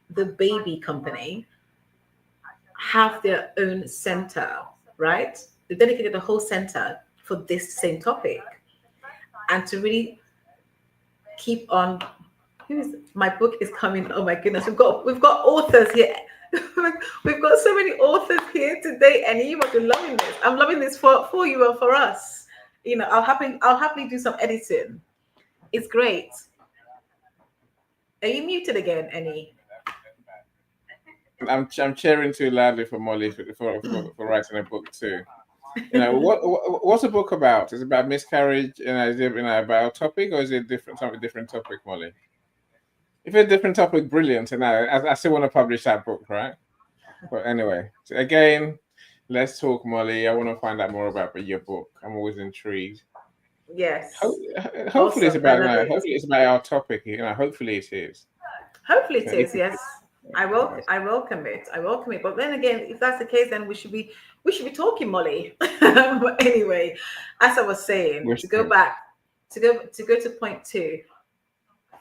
the baby company, have their own center, right? They dedicated a whole center for this same topic. And to really keep on, my book is coming. Oh my goodness, we've got authors here. We've got so many authors here today, and you must be loving this. I'm loving this for you and for us. I'll happily do some editing. It's great. Are you muted again, Annie? I'm cheering too loudly for Molly for writing a book too. What's a book about? Is it about miscarriage? Is it about a topic, or is it different topic, Molly? If it's a different topic, brilliant. And I still want to publish that book, right? But anyway, so again, let's talk, Molly. I want to find out more about your book. I'm always intrigued. Yes. Hopefully it's about hopefully it's about our topic. Hopefully it is. Hopefully it is. Yes. I welcome it. But then again, if that's the case, then we should be talking, Molly. But anyway, as I was saying, to go to point 2,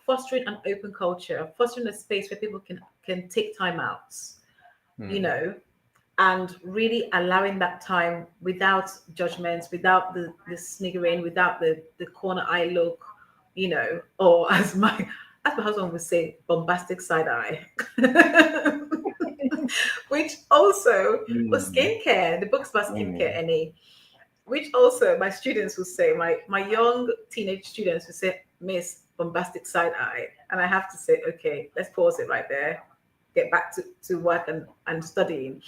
fostering an open culture, fostering a space where people can take time out, you know, and really allowing that time without judgments, without the sniggering, without the corner eye look, you know, or as my husband would say, bombastic side eye. Which also was Mm. skincare. The book's about skincare, Mm. any. Which also my students would say, my young teenage students would say, Miss Bombastic Side Eye. And I have to say, okay, let's pause it right there, get back to work and studying.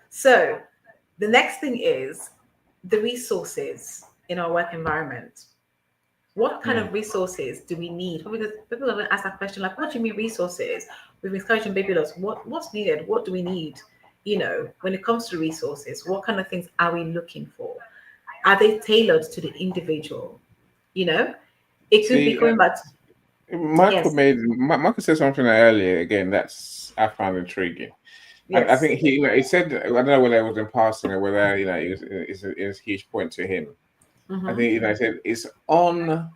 So the next thing is the resources in our work environment. What kind of resources do we need? Because people are going to ask that question, like, what do you mean resources? With Miscarriage and Baby Loss, what's needed? What do we need? You know, when it comes to resources, what kind of things are we looking for? Are they tailored to the individual? You know, it could be See, coming back to, yes, Michael said something earlier again that's I found intriguing. And I yes. think he said, I don't know whether it was in passing or whether it's a huge point to him. I Hmm. think he said it's on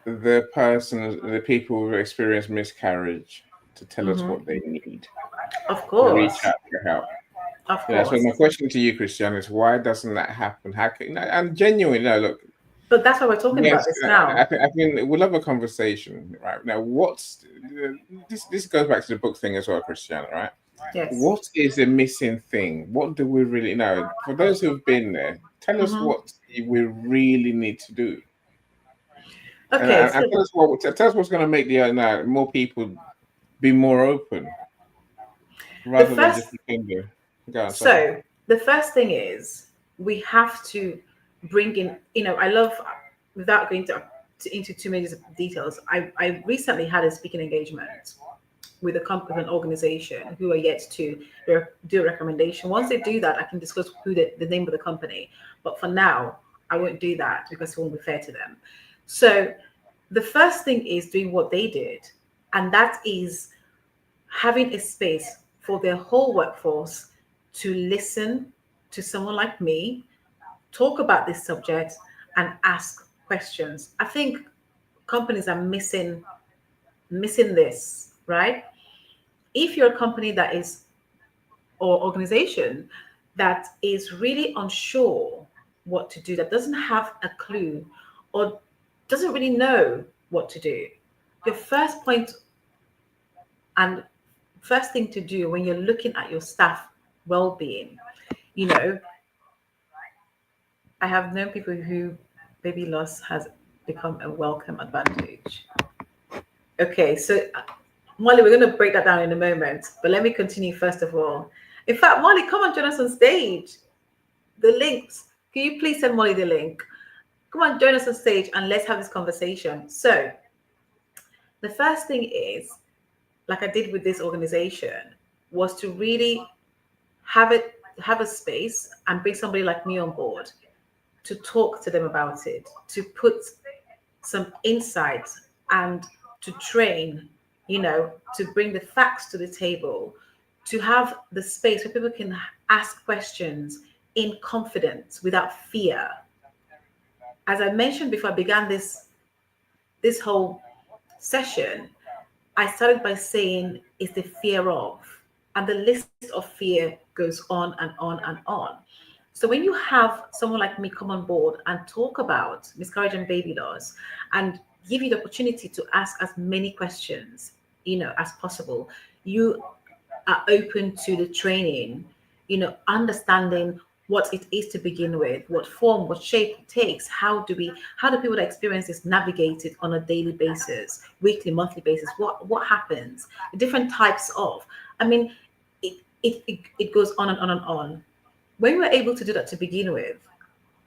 the people who experience miscarriage to tell us Hmm. what they need, Of to reach course, out for help. of So course. my question to you, Christian, is why doesn't that happen? How can, and genuinely, no, look, But that's why we're talking about yes, this now. I think we'll have a conversation right now. What's this? This goes back to the book thing as well, Christian, right? Yes. What is the missing thing? What do we really know? For those who've been there, tell us Hmm. what we really need to do, Okay, and so tell us what's going to make the more people be more open the rather than first just pretend to go on. Sorry. so the first thing is we have to bring in, you know, I love, without going into too many details, I recently had a speaking engagement with a company, with an organization who are yet to do a recommendation. Once they do that, I can disclose who the name of the company. But for now, I won't do that because it won't be fair to them. So the first thing is doing what they did, and that is having a space for their whole workforce to listen to someone like me, talk about this subject, and ask questions. I think companies are missing this, right? If you're a company that is, or organization that is really unsure what to do, that doesn't have a clue or doesn't really know what to do, your first point and first thing to do when you're looking at your staff well-being, you know, I have known people who baby loss has become a welcome advantage. Okay, so Molly, we're going to break that down in a moment, but let me continue first of all. In fact, Molly, come and join us on stage. The links, can you please send Molly the link? Come on, join us on stage and let's have this conversation. So, the first thing is, like I did with this organization, was to really have a space and bring somebody like me on board to talk to them about it, to put some insight and to train, you know, to bring the facts to the table, to have the space where people can ask questions in confidence without fear. As I mentioned before I began this whole session, I started by saying it's the fear of, and the list of fear goes on and on and on. So when you have someone like me come on board and talk about miscarriage and baby loss and give you the opportunity to ask as many questions, you know, as possible, you are open to the training, you know, understanding what it is to begin with, what form, what shape it takes, how do people that experience this navigate it on a daily basis, weekly, monthly basis, what happens, the different types of, I mean, it goes on and on and on. When we're able to do that to begin with,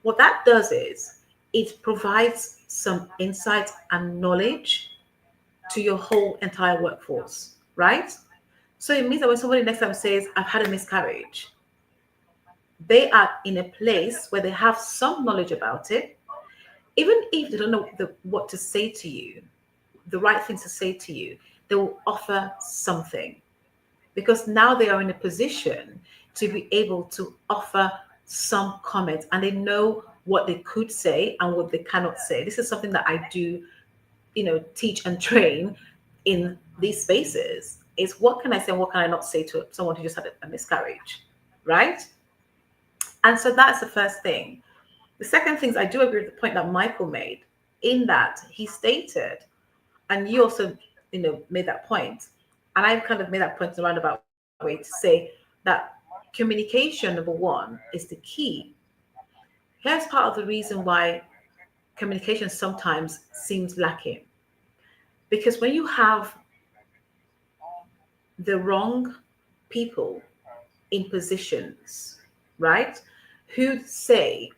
what that does is it provides some insight and knowledge to your whole entire workforce, right? So it means that when somebody next time says, I've had a miscarriage, they are in a place where they have some knowledge about it. Even if they don't know what to say to you, the right things to say to you, they will offer something because now they are in a position to be able to offer some comment and they know what they could say and what they cannot say. This is something that I do, you know, teach and train in these spaces. is what can I say and what can I not say to someone who just had a miscarriage, right? And so that's the first thing. The second thing is I do agree with the point that Michael made, in that he stated, and you also, made that point, and I've kind of made that point in a roundabout way to say that communication, number one, is the key. Here's part of the reason why communication sometimes seems lacking. Because when you have the wrong people in positions, right, who say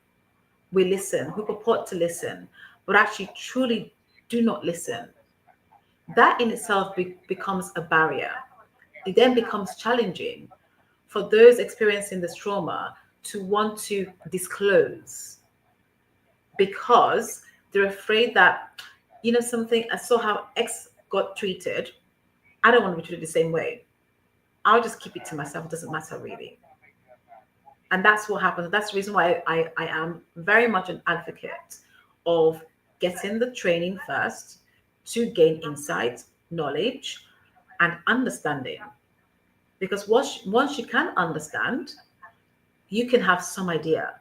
we listen, who purport to listen, but actually truly do not listen, that in itself becomes a barrier. It then becomes challenging for those experiencing this trauma to want to disclose, because they're afraid that, something, I saw how X got treated, I don't want to be treated the same way. I'll just keep it to myself. It doesn't matter really. And that's what happens. That's the reason why I am very much an advocate of getting the training first to gain insight, knowledge, and understanding. Because once you can understand, you can have some idea.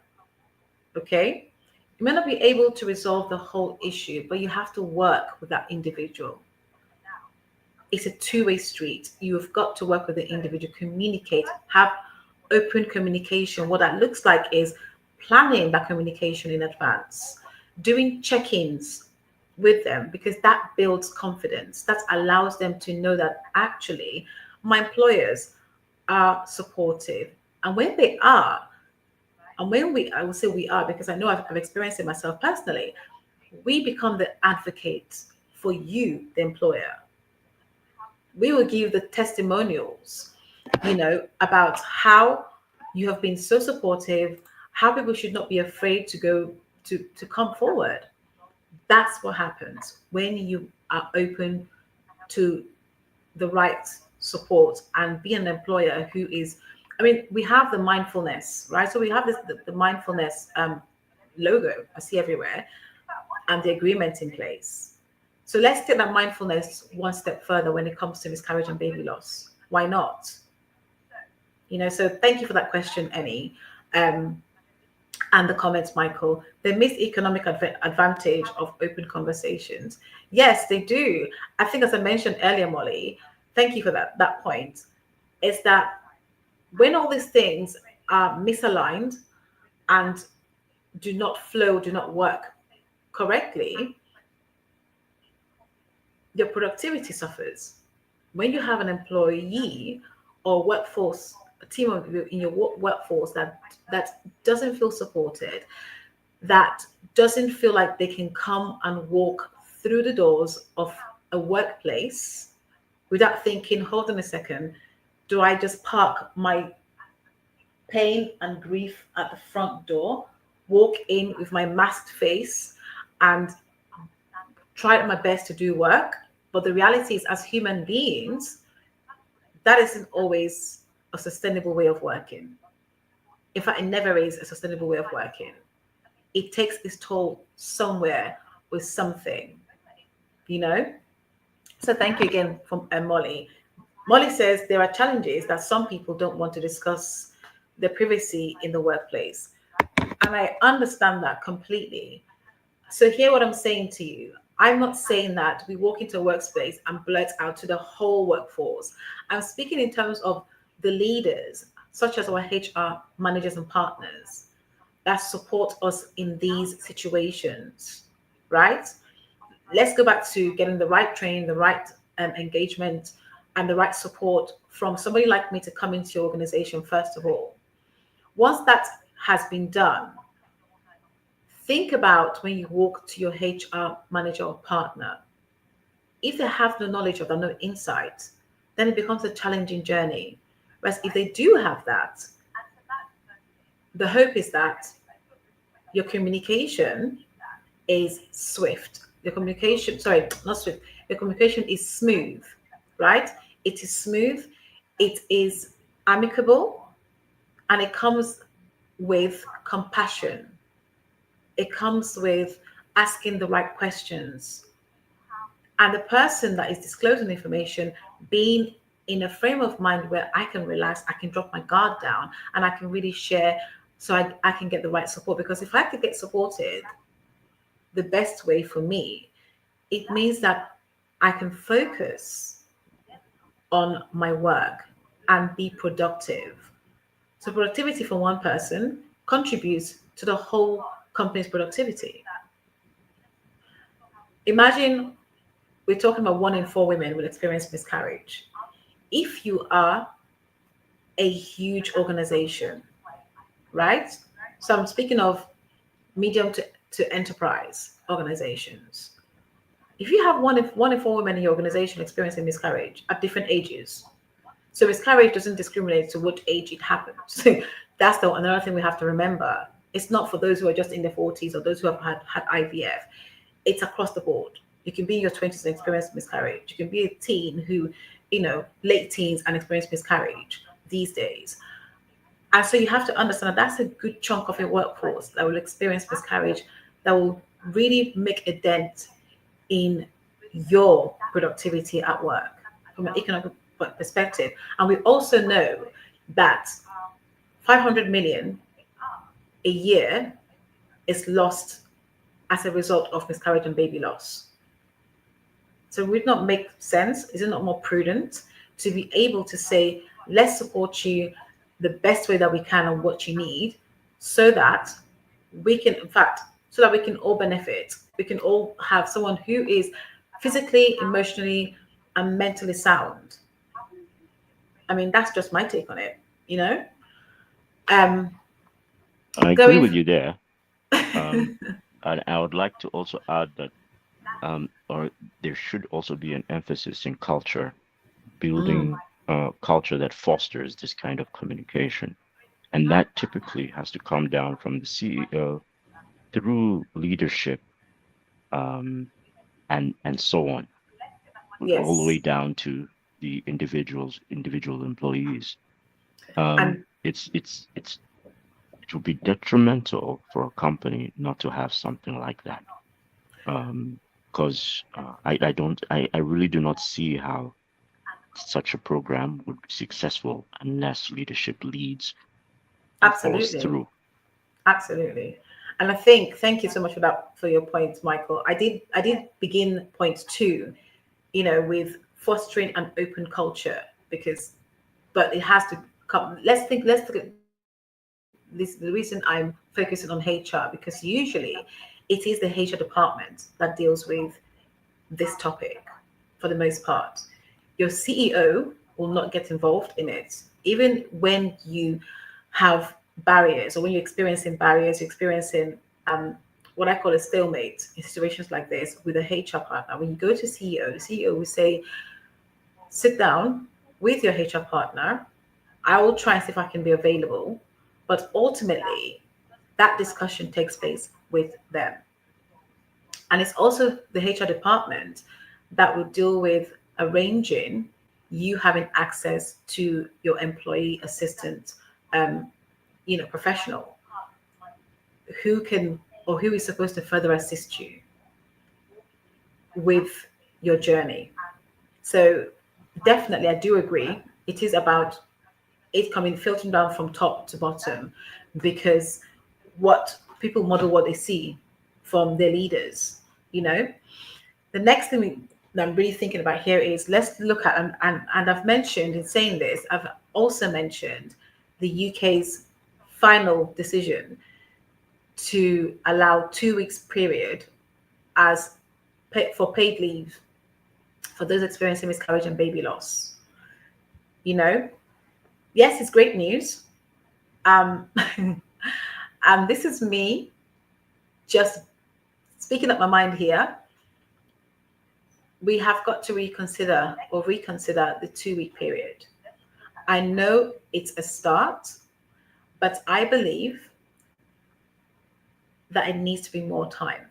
Okay? You may not be able to resolve the whole issue, but you have to work with that individual. It's a two-way street. You've got to work with the individual, communicate, have open communication. What that looks like is planning that communication in advance, doing check-ins with them, because that builds confidence. That allows them to know that actually my employers are supportive. And when they are, and when I will say we are, because I know I've experienced it myself personally, we become the advocate for you, the employer. We will give the testimonials, about how you have been so supportive, how people should not be afraid to go to come forward. That's what happens when you are open to the right support and be an employer who is, we have the mindfulness, right? So we have the mindfulness logo I see everywhere, and the agreement in place. So let's take that mindfulness one step further when it comes to miscarriage and baby loss. Why not? So thank you for that question, Emmy, and the comments, Michael. The missed economic advantage of open conversations. Yes, they do. I think, as I mentioned earlier, Molly, thank you for that point, is that when all these things are misaligned and do not flow, do not work correctly, your productivity suffers. When you have an employee or workforce, a team in your workforce that doesn't feel supported, that doesn't feel like they can come and walk through the doors of a workplace without thinking, hold on a second, do I just park my pain and grief at the front door, walk in with my masked face, and try my best to do work? But the reality is, as human beings, that isn't always a sustainable way of working. In fact, it never is a sustainable way of working. It takes its toll somewhere with something, So thank you again from Molly. Molly says there are challenges that some people don't want to discuss their privacy in the workplace. And I understand that completely. So hear what I'm saying to you. I'm not saying that we walk into a workspace and blurt out to the whole workforce. I'm speaking in terms of the leaders, such as our HR managers and partners, that support us in these situations, right? Let's go back to getting the right training, the right engagement, and the right support from somebody like me to come into your organization, first of all. Once that has been done, think about when you walk to your HR manager or partner. If they have no knowledge of that, no insight, then it becomes a challenging journey. Whereas if they do have that, the hope is that your communication is swift. Your communication, sorry, not swift. Your communication is smooth, right? It is smooth, it is amicable, and it comes with compassion. It comes with asking the right questions. And the person that is disclosing information being in a frame of mind where I can relax, I can drop my guard down, and I can really share so I can get the right support. Because if I could get supported the best way for me, it means that I can focus on my work and be productive. So productivity for one person contributes to the whole company's productivity. Imagine we're talking about 1 in 4 women will experience miscarriage. If you are a huge organization, right? So I'm speaking of medium to enterprise organizations. If you have 1 in 4 women in your organization experiencing miscarriage at different ages, so miscarriage doesn't discriminate to what age it happens. That's another thing we have to remember. It's not for those who are just in their 40s or those who have had IVF. It's across the board. You can be in your 20s and experience miscarriage. You can be a teen who, late teens and experience miscarriage these days. And so you have to understand that that's a good chunk of your workforce that will experience miscarriage, that will really make a dent in your productivity at work from an economic perspective. And we also know that 500 million a year is lost as a result of miscarriage and baby loss. So would it not make sense? Is it not more prudent to be able to say, let's support you the best way that we can on what you need, so that we can, in fact, so that we can all benefit. We can all have someone who is physically, emotionally, and mentally sound. I mean, that's just my take on it, I agree with you there. And I would like to also add that or there should also be an emphasis in culture, building culture that fosters this kind of communication. And that typically has to come down from the CEO through leadership and so on, Yes. all the way down to the individual employees. And It would be detrimental for a company not to have something like that. Because I really do not see how such a program would be successful unless leadership leads and follows through. Absolutely. And I think, thank you so much for your point, Michael. I did begin point 2, with fostering an open culture, but it has to come. Let's look at this. The reason I'm focusing on HR, because usually it is the HR department that deals with this topic for the most part. Your CEO will not get involved in it. Even when you have barriers, or when you're experiencing barriers, you're experiencing what I call a stalemate in situations like this with a HR partner. When you go to CEO, the CEO will say, sit down with your HR partner. I will try and see if I can be available. But ultimately, that discussion takes place with them. And it's also the HR department that will deal with arranging you having access to your employee assistant, professional who is supposed to further assist you with your journey. So definitely, I do agree. It is about it filtering down from top to bottom, because what people model what they see from their leaders. The next thing that I'm really thinking about here is, let's look at, and I've mentioned in saying this, I've also mentioned the UK's final decision to allow 2 weeks period for paid leave for those experiencing miscarriage and baby loss. Yes, it's great news. And this is me just speaking up my mind here. We have got to reconsider the 2-week period. I know it's a start, but I believe that it needs to be more time.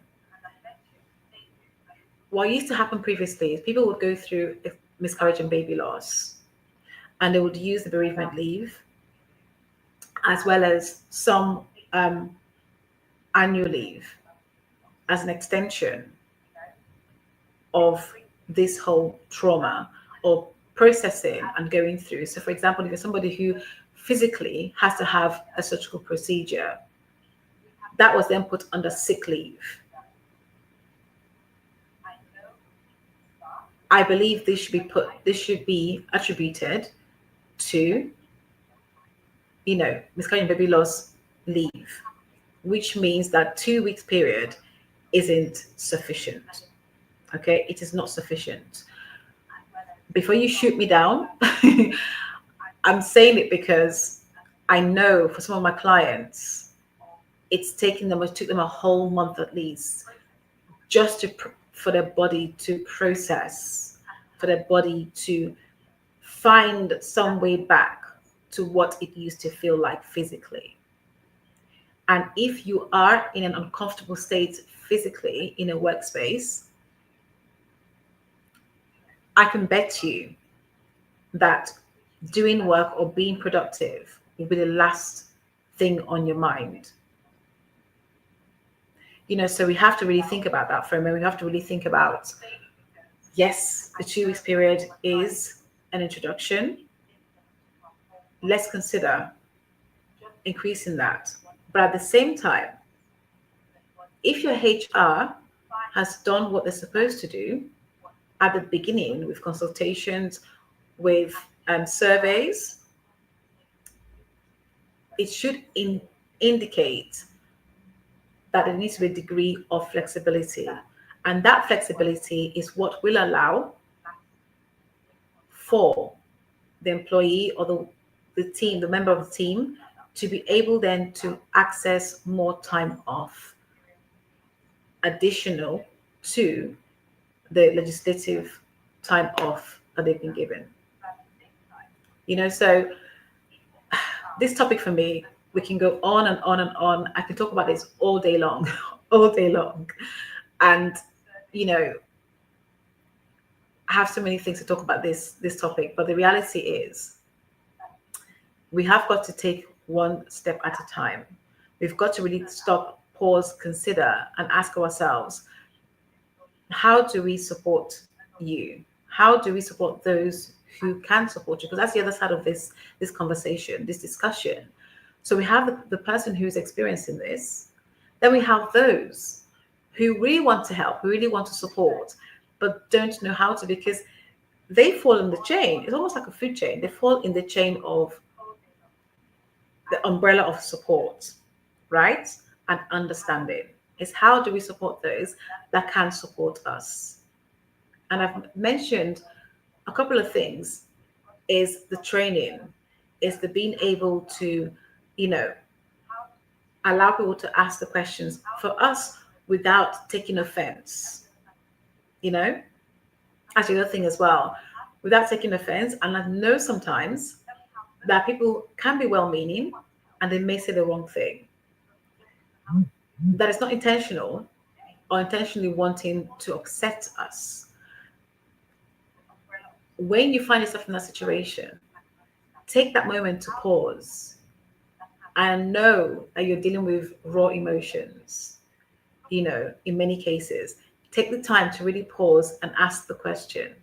What used to happen previously is people would go through miscarriage and baby loss, and they would use the bereavement leave, as well as some annual leave as an extension of this whole trauma, or processing and going through. So, for example, if you're somebody who physically has to have a surgical procedure, that was then put under sick leave. I believe this should be attributed to, miscarriage and baby loss leave, which means that 2 weeks period isn't sufficient. Okay, it is not sufficient. Before you shoot me down, I'm saying it because I know for some of my clients, it took them a whole month at least just for their body to process, for their body to find some way back to what it used to feel like physically. And if you are in an uncomfortable state physically in a workspace, I can bet you that doing work or being productive will be the last thing on your mind. So we have to really think about that for a moment. We have to really think about, yes, the 2 weeks period is an introduction. Let's consider increasing that. But at the same time, if your HR has done what they're supposed to do at the beginning with consultations, with surveys, it should indicate that there needs to be a degree of flexibility. And that flexibility is what will allow for the employee or the team, the member of the team, to be able then to access more time off additional to the legislative time off that they've been given. So this topic for me, we can go on and on and on. I can talk about this all day long, all day long. And, I have so many things to talk about this topic, but the reality is we have got to take one step at a time. We've got to really stop, pause, consider, and ask ourselves, how do we support you? How do we support those who can support you? Because that's the other side of this conversation, this discussion. So we have the person who's experiencing this. Then we have those who really want to help, who really want to support, but don't know how to, because they fall in the chain. It's almost like a food chain. They fall in the chain of the umbrella of support, right? And understanding. It's how do we support those that can support us? And I've mentioned a couple of things. Is the training, is the being able to, allow people to ask the questions for us without taking offense. That's the other thing as well, without taking offense. And I know sometimes that people can be well-meaning and they may say the wrong thing. That is not intentional or intentionally wanting to upset us. When you find yourself in that situation, take that moment to pause and know that you're dealing with raw emotions. In many cases, take the time to really pause and ask the question,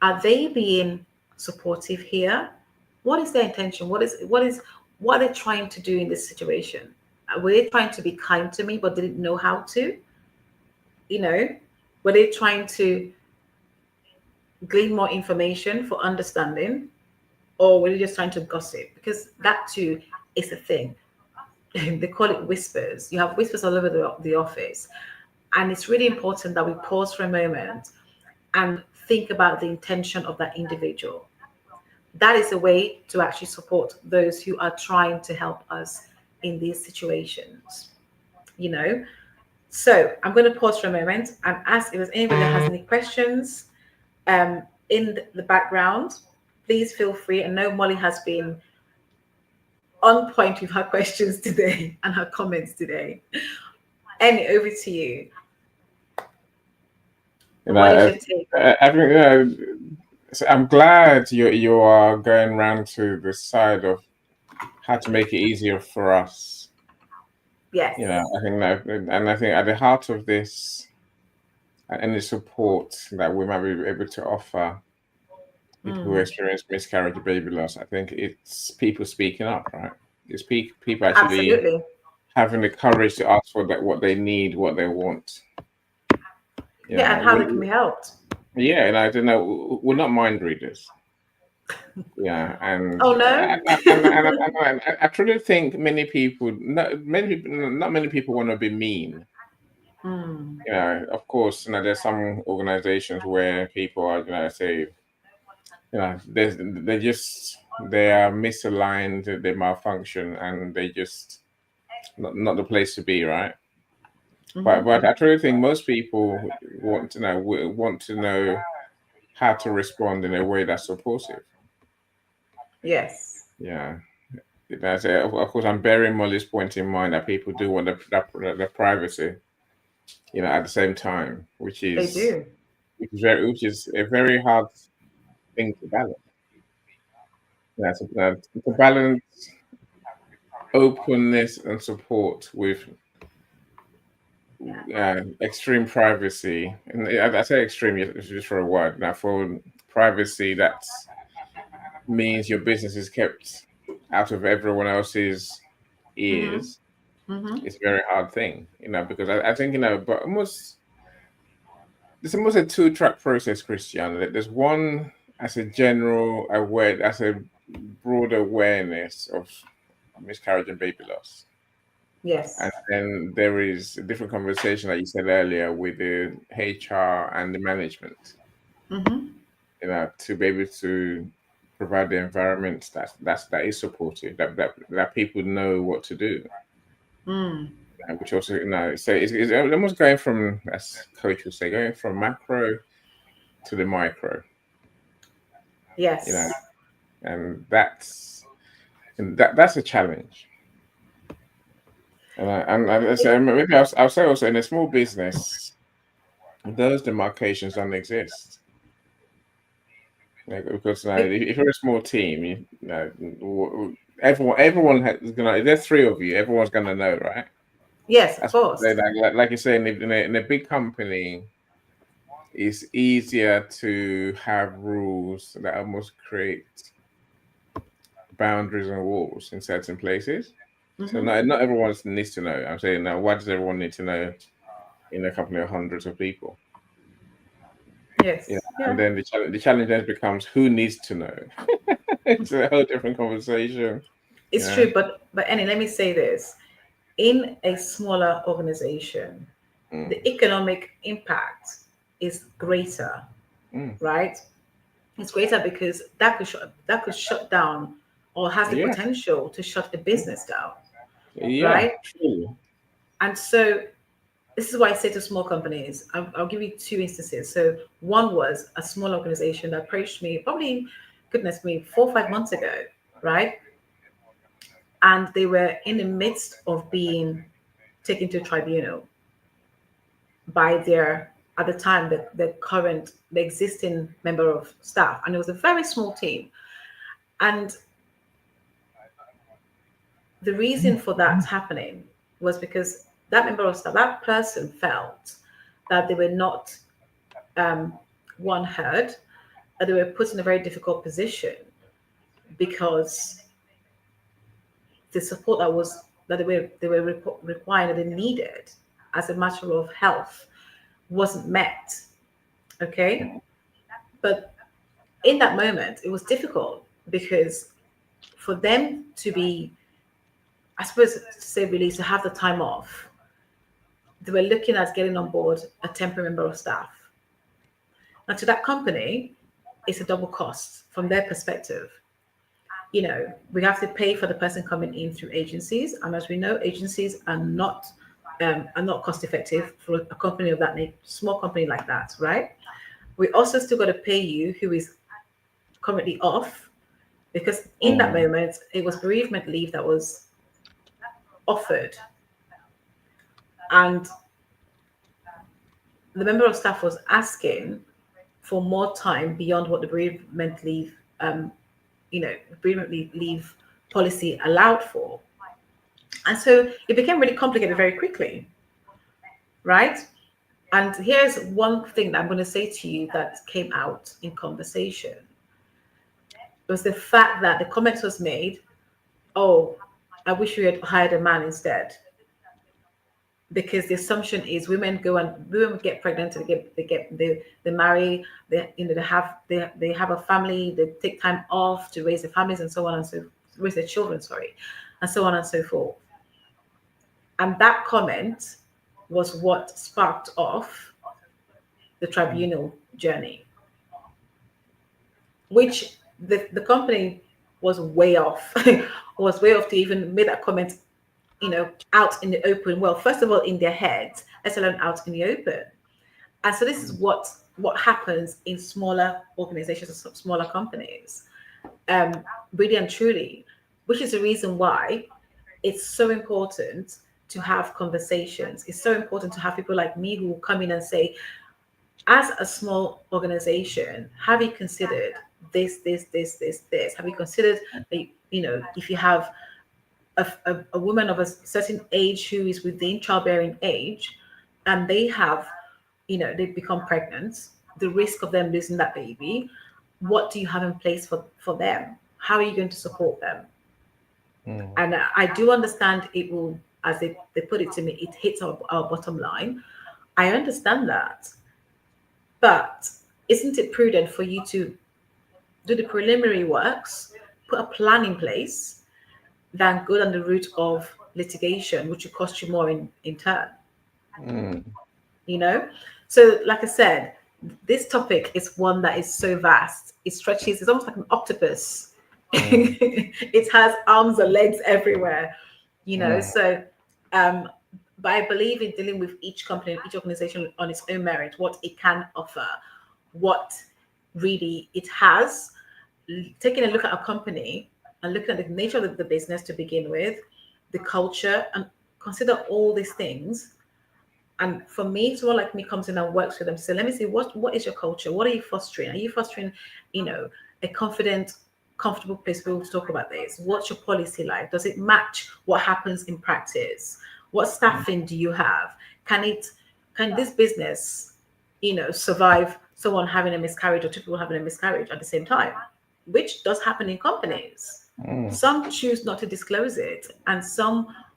are they being supportive here? What is their intention? What are they trying to do in this situation? Were they trying to be kind to me but didn't know how to? Were they trying to glean more information for understanding, or were they just trying to gossip? Because that too is a thing. They call it whispers. You have whispers all over the office. And it's really important that we pause for a moment and think about the intention of that individual. That is a way to actually support those who are trying to help us in these situations. So I'm going to pause for a moment and ask if there's anybody that has any questions in the background. Please feel free. And know Molly has been on point with her questions today and her comments today. Annie, over to you. What is your take? So I'm glad you are going around to the side of how to make it easier for us. Yes. I think that, and I think at the heart of this, and any support that we might be able to offer, people who experience miscarriage and baby loss. I think it's people speaking up, right? It's people actually Absolutely. having the courage to ask for that, what they need, what they want. Yeah, and how they can be helped. Yeah, and I don't know. We're not mind readers. Yeah, and Oh no. I truly think not many people want to be mean. Of course, there's some organizations where people are, say, they are misaligned, they malfunction, and they just not the place to be, right? But I truly think most people want to know how to respond in a way that's supportive. Yes. Yeah. Of course, I'm bearing Molly's point in mind that people do want the privacy, at the same time, which They is do. which is a very hard thing to balance. Yeah, to balance openness and support with extreme privacy, and I say extreme just for a word. Now, for privacy, that means your business is kept out of everyone else's ears. It's a very hard thing, because I think, but it's almost a two-track process, Christian. There's one as a general as a broad awareness of miscarriage and baby loss. Yes. And then there is a different conversation that you said earlier with the HR and the management, to be able to provide the environment that is supportive, that people know what to do. Which also, so it's almost going from, as coach would say, going from macro to the micro. Yes. And that's a challenge. And so maybe I'll say also, in a small business, those demarcations don't exist. Because if you're a small team, everyone is gonna. If there's three of you, everyone's gonna know, right? Yes, of course. Like you say, in a big company, it's easier to have rules that almost create boundaries and walls in certain places. So not everyone needs to know. I'm saying, now, why does everyone need to know in a company of hundreds of people? Yes. And then the challenge then becomes, who needs to know? It's a whole different conversation. It's true, but Annie, let me say this: in a smaller organization, the economic impact is greater, right? It's greater because that could shut down, or has the potential to shut a business down, right? True. And so this is why I say to small companies, I'll give you two instances. So one was a small organization that approached me probably, goodness me, 4 or 5 months ago, right? And they were in the midst of being taken to tribunal by at the time, the existing member of staff. And it was a very small team. And the reason for that happening was because that member of staff, that person felt that they were not heard, that they were put in a very difficult position because the support that they were required, that they needed as a matter of health, wasn't met. Okay, but in that moment, it was difficult because for them to be, I suppose, to say released, to have the time off, they were looking at getting on board a temporary member of staff. Now, to that company, it's a double cost from their perspective. We have to pay for the person coming in through agencies, and as we know, agencies are not cost effective for a company of that nature, small company like that, right? We also still got to pay you, who is currently off, because in that moment it was bereavement leave that was offered, and the member of staff was asking for more time beyond what the bereavement leave policy allowed for. And so it became really complicated very quickly, right? And here's one thing that I'm going to say to you that came out in conversation. It was the fact that the comment was made, oh, I wish we had hired a man instead. Because the assumption is women get pregnant, they marry, they have a family, they take time off to raise their families and so on and so raise their children, sorry, and so on and so forth. And that comment was what sparked off the tribunal journey, which the company was way off, was way off to even make that comment, out in the open. Well, first of all, in their heads, let alone out in the open. And so this is what happens in smaller organizations, smaller companies, really and truly, which is the reason why it's so important to have conversations. It's so important to have people like me who will come in and say, as a small organization, have you considered this? Have you considered that, if you have a woman of a certain age who is within childbearing age and they have, they become pregnant, the risk of them losing that baby, what do you have in place for them? How are you going to support them? And I do understand it will, as they put it to me, it hits our bottom line. I understand that. But isn't it prudent for you to do the preliminary works, put a plan in place, than go down the route of litigation, which will cost you more in turn? So like I said, this topic is one that is so vast. It stretches, it's almost like an octopus. It has arms and legs everywhere, so but I believe in dealing with each company, each organization on its own merit, what it can offer, what really it has. Taking a look at a company and looking at the nature of the business to begin with, the culture, and consider all these things. And for me, someone like me comes in and works with them. So let me see, what is your culture? What are you fostering? Are you fostering, a confident, comfortable place where we'll talk about this? What's your policy like? Does it match what happens in practice? What staffing do you have? Can this business, survive someone having a miscarriage or two people having a miscarriage at the same time? Which does happen in companies. Some choose not to disclose it, and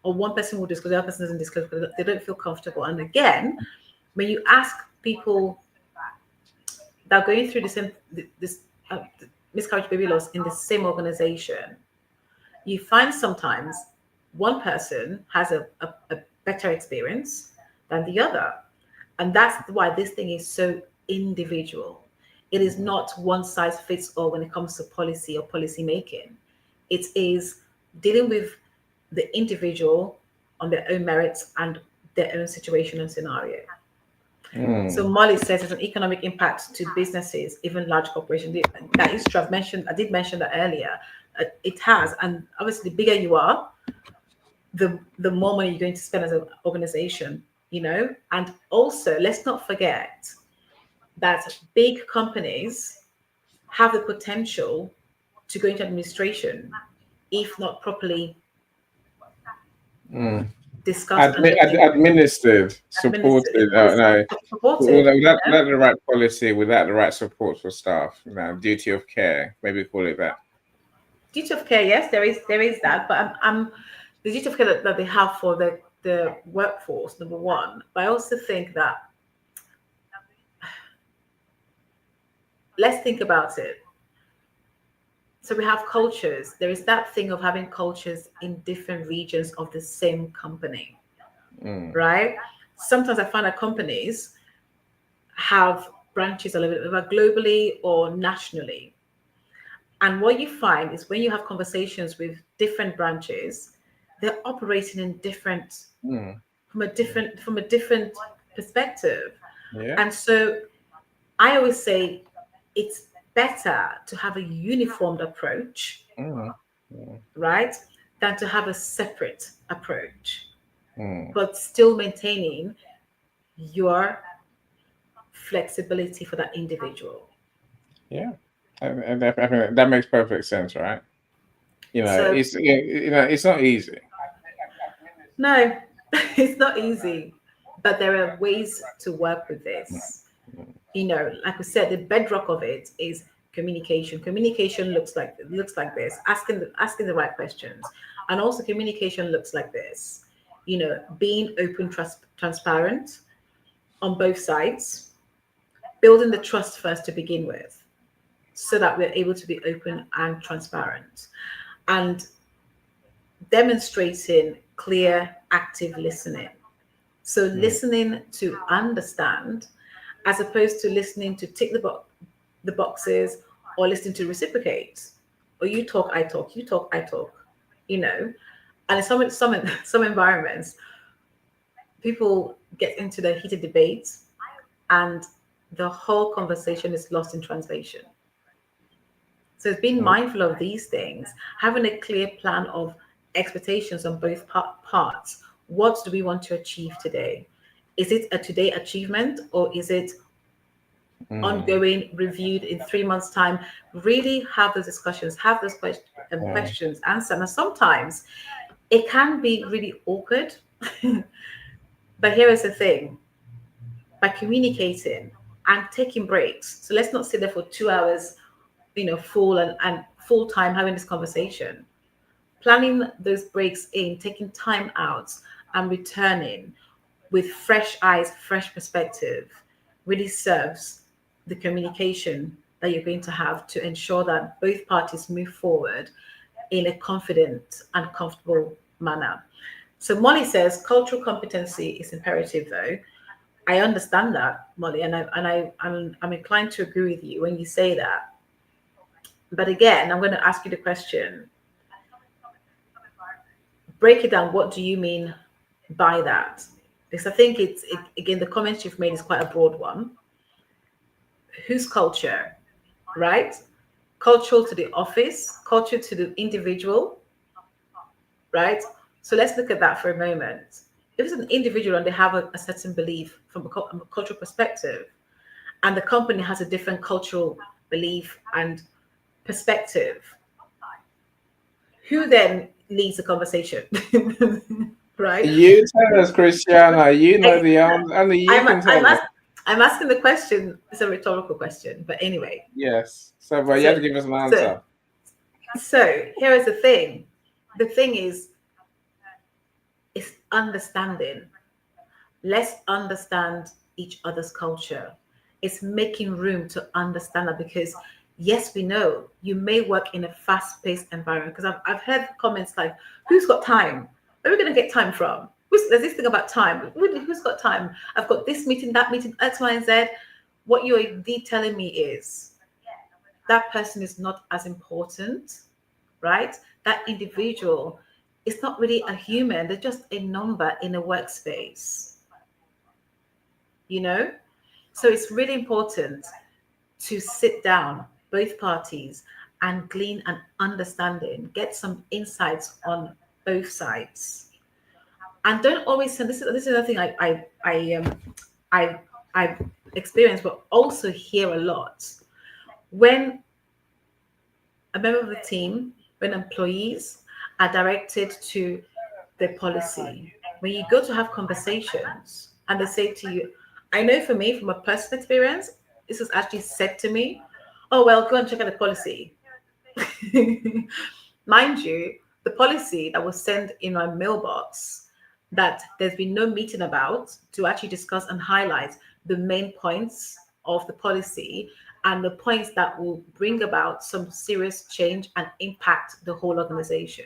one person will disclose, the other person doesn't disclose because they don't feel comfortable. And again, when you ask people that are going through this miscarriage baby loss in the same organization, you find sometimes one person has a better experience than the other. And that's why this thing is so individual. It is not one size fits all when it comes to policy or policy making. It is dealing with the individual on their own merits and their own situation and scenario. So Molly says there's an economic impact to businesses, even large corporations. That is true. I did mention that earlier. It has, and obviously the bigger you are, the more money you're going to spend as an organization, And also, let's not forget that big companies have the potential to go into administration if not properly discussed and administered, supported. Without the right policy, without the right support for staff, duty of care, maybe call it that. Duty of care, yes, there is that, but the duty of care that they have for the workforce, number one. But I also think that, let's think about it. So we have cultures. There is that thing of having cultures in different regions of the same company, right? Sometimes I find that companies have branches a little bit globally or nationally. And what you find is when you have conversations with different branches, they're operating in different, from a different perspective. Yeah. And so I always say it's better to have a uniformed approach, right, than to have a separate approach, but still maintaining your flexibility for that individual. Yeah, and that makes perfect sense, right? It's not easy. No, it's not easy, but there are ways to work with this. Like we said, the bedrock of it is communication. Communication looks like this, asking the right questions. And also communication looks like this, being open, transparent on both sides, building the trust first to begin with, so that we're able to be open and transparent, and demonstrating clear, active listening. So listening to understand, as opposed to listening to tick the boxes, or listening to reciprocate, or you talk, I talk, you talk, I talk, And in some environments, people get into the heated debates, and the whole conversation is lost in translation. So it's being mindful of these things, having a clear plan of expectations on both parts. What do we want to achieve today? Is it a today achievement, or is it ongoing, reviewed in 3 months' time? Really have those discussions, have those questions answered. And sometimes it can be really awkward. But here is the thing: by communicating and taking breaks. So let's not sit there for 2 hours, full and full time having this conversation. Planning those breaks in, taking time out and returning with fresh eyes, fresh perspective, really serves the communication that you're going to have to ensure that both parties move forward in a confident and comfortable manner. So Molly says cultural competency is imperative, though. I understand that, Molly, and I'm inclined to agree with you when you say that. But again, I'm going to ask you the question. Break it down. What do you mean by that? Because I think again, the comments you've made is quite a broad one. Whose culture, right? Cultural to the office, culture to the individual, right? So let's look at that for a moment. If it's an individual and they have a certain belief from a cultural perspective, and the company has a different cultural belief and perspective, who then leads the conversation? Right? You tell us, Christiana. You know the answer. Only you can tell us. I'm asking the question. It's a rhetorical question, but anyway. Yes. So, but you have to give us an answer. So here is the thing. The thing is, it's understanding. Let's understand each other's culture. It's making room to understand that, because yes, we know you may work in a fast-paced environment, because I've heard comments like, who's got time? Where are we going to get time from? There's this thing about time. Who's got time? I've got this meeting, that meeting, X, Y, and Z. What you're indeed telling me is that person is not as important, right? That individual is not really a human. They're just a number in a workspace. So it's really important to sit down, both parties, and glean an understanding, get some insights on both sides. And don't always send this is another thing I've experienced, but also hear a lot. When a member of the team, when employees are directed to the policy, when you go to have conversations and they say to you, I know for me, from a personal experience, this was actually said to me, oh, well, go and check out the policy. Mind you, the policy that was sent in my mailbox, that there's been no meeting about to actually discuss and highlight the main points of the policy and the points that will bring about some serious change and impact the whole organization.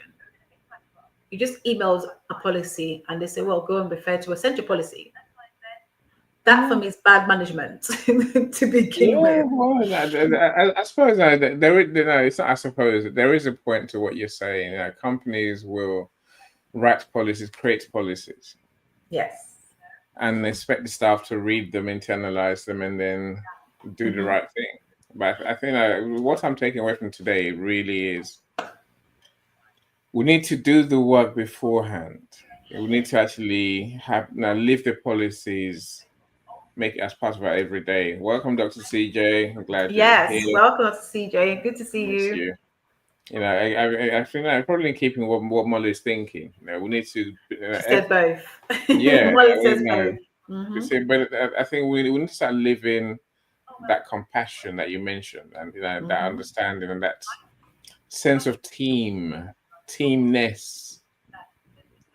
You just emailed a policy and they say, well, go and refer to a central policy. That for me is bad management to begin with. Well, I suppose there is, it's not, I suppose there is a point to what you're saying. Companies will write policies, create policies. Yes. And expect the staff to read them, internalize them, and then do the right thing. But I think what I'm taking away from today really is we need to do the work beforehand. We need to actually live the policies, make it as part of our everyday. Welcome, Dr. CJ. I'm glad you're here. Welcome, Dr. CJ. Good to see you. I think I'm probably keeping what Molly's thinking. We need to. Said both. Yeah, Molly says both. But I think we need to start living that compassion that you mentioned, and that understanding and that sense of teamness.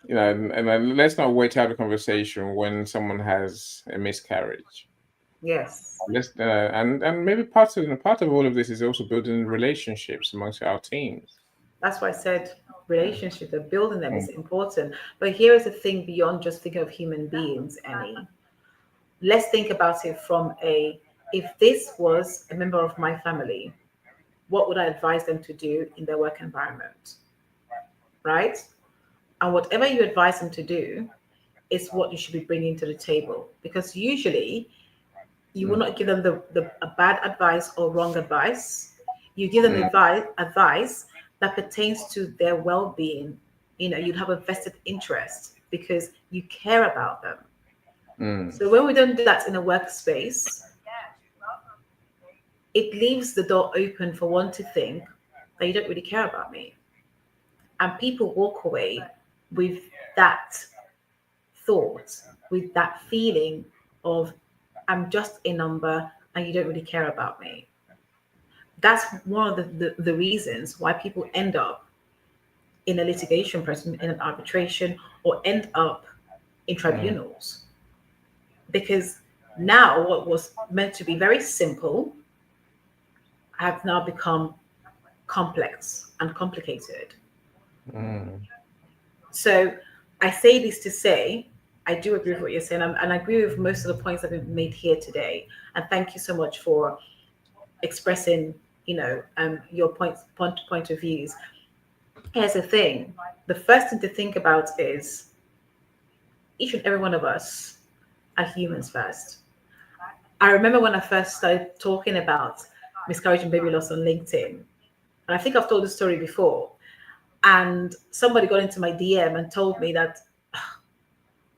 And let's not wait to have a conversation when someone has a miscarriage. Yes. And maybe part of all of this is also building relationships amongst our teams. That's why I said relationships and building them is important. But here is the thing beyond just thinking of human beings, Annie. Let's think about it from if this was a member of my family, what would I advise them to do in their work environment? Right? And whatever you advise them to do is what you should be bringing to the table. Because usually you will not give them a bad advice or wrong advice. You give them advice that pertains to their well-being. You'd have a vested interest because you care about them. So when we don't do that in a workspace, it leaves the door open for one to think that you don't really care about me. And people walk away with that thought, with that feeling of, I'm just a number and you don't really care about me. That's one of the reasons why people end up in a litigation process, in an arbitration, or end up in tribunals. Because now what was meant to be very simple have now become complex and complicated. So I say this to say, I do agree with what you're saying, and I agree with most of the points that have been made here today. And thank you so much for expressing, your point of views. Here's the thing: the first thing to think about is each and every one of us are humans first. I remember when I first started talking about miscarriage and baby loss on LinkedIn, and I think I've told this story before. And somebody got into my DM and told me that,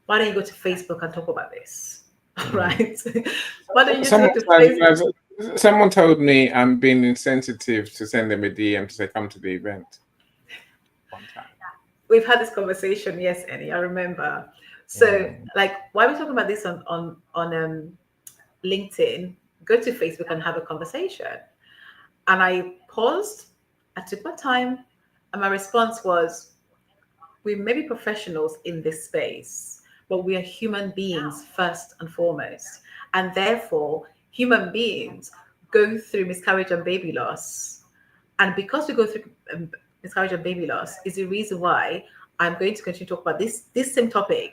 why don't you go to Facebook and talk about this? Right? Why don't you just go to Facebook? Someone told me I'm being insensitive to send them a DM to say, come to the event. One time. We've had this conversation, yes, Annie, I remember. So, why are we talking about this on LinkedIn? Go to Facebook and have a conversation. And I paused, I took my time, and my response was, we may be professionals in this space, but we are human beings first and foremost. And therefore, human beings go through miscarriage and baby loss. And because we go through miscarriage and baby loss is the reason why I'm going to continue to talk about this same topic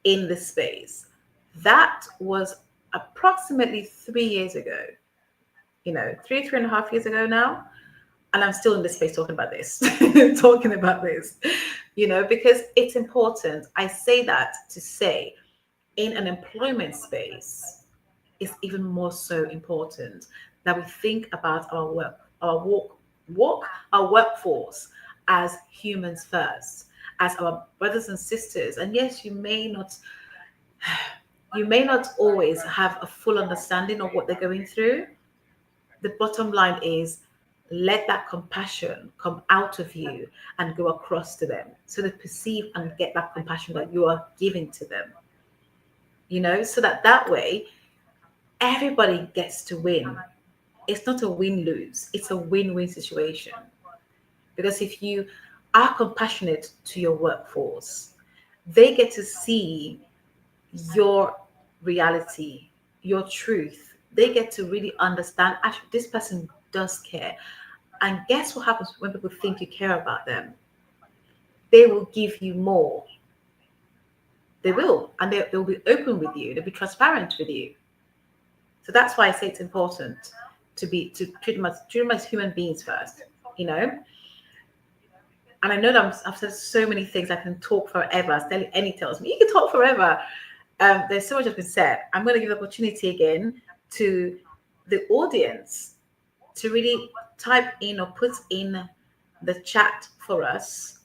in this space. That was approximately 3 years ago, 3.5 years ago now. And I'm still in this space talking about this, because it's important. I say that to say in an employment space, it's even more so important that we think about our workforce as humans first, as our brothers and sisters. And yes, you may not always have a full understanding of what they're going through. The bottom line is, let that compassion come out of you and go across to them, so they perceive and get that compassion that you are giving to them, so that way everybody gets to win. It's not a win-lose, it's a win-win situation. Because if you are compassionate to your workforce, they get to see your reality, your truth. They get to really understand, actually, this person does care. And guess what happens when people think you care about them? They will give you more. They will. And they'll be open with you. They'll be transparent with you. So that's why I say it's important to treat them as human beings first, And I know that I've said so many things. I can talk forever. As Annie tells me, you can talk forever. There's so much that's been said. I'm going to give the opportunity again to the audience to really type in or put in the chat for us,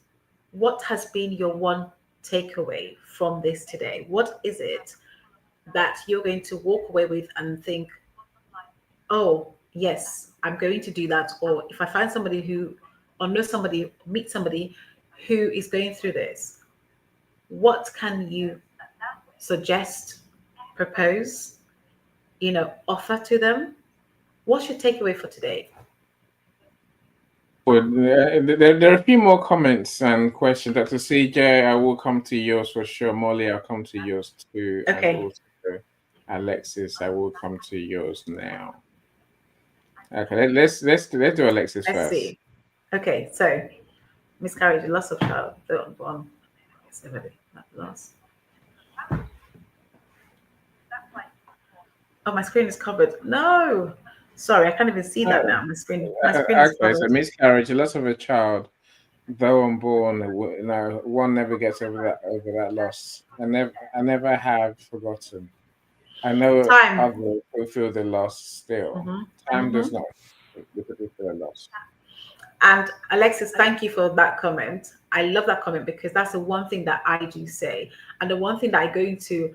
what has been your one takeaway from this today? What is it that you're going to walk away with and think, oh, yes, I'm going to do that? Or if I find somebody meet somebody who is going through this, what can you suggest, propose, offer to them? What's your takeaway for today? Well, there are a few more comments and questions. Dr. CJ, I will come to yours for sure. Molly, I'll come to yours too. And Okay. also Alexis, I will come to yours now. Okay, let's do Alexis Let's first. see. Okay, so miscarriage, loss of child, the unborn, loss. Oh, my screen is covered. No, sorry, I can't even see that now. My screen is Okay, covered. so miscarriage, loss of a child, though unborn, one never gets over that loss. I never have forgotten. I know Time. others who feel the loss still. Time does not feel the loss. And Alexis, thank you for that comment. I love that comment because that's the one thing that I do say, and the one thing that I go into,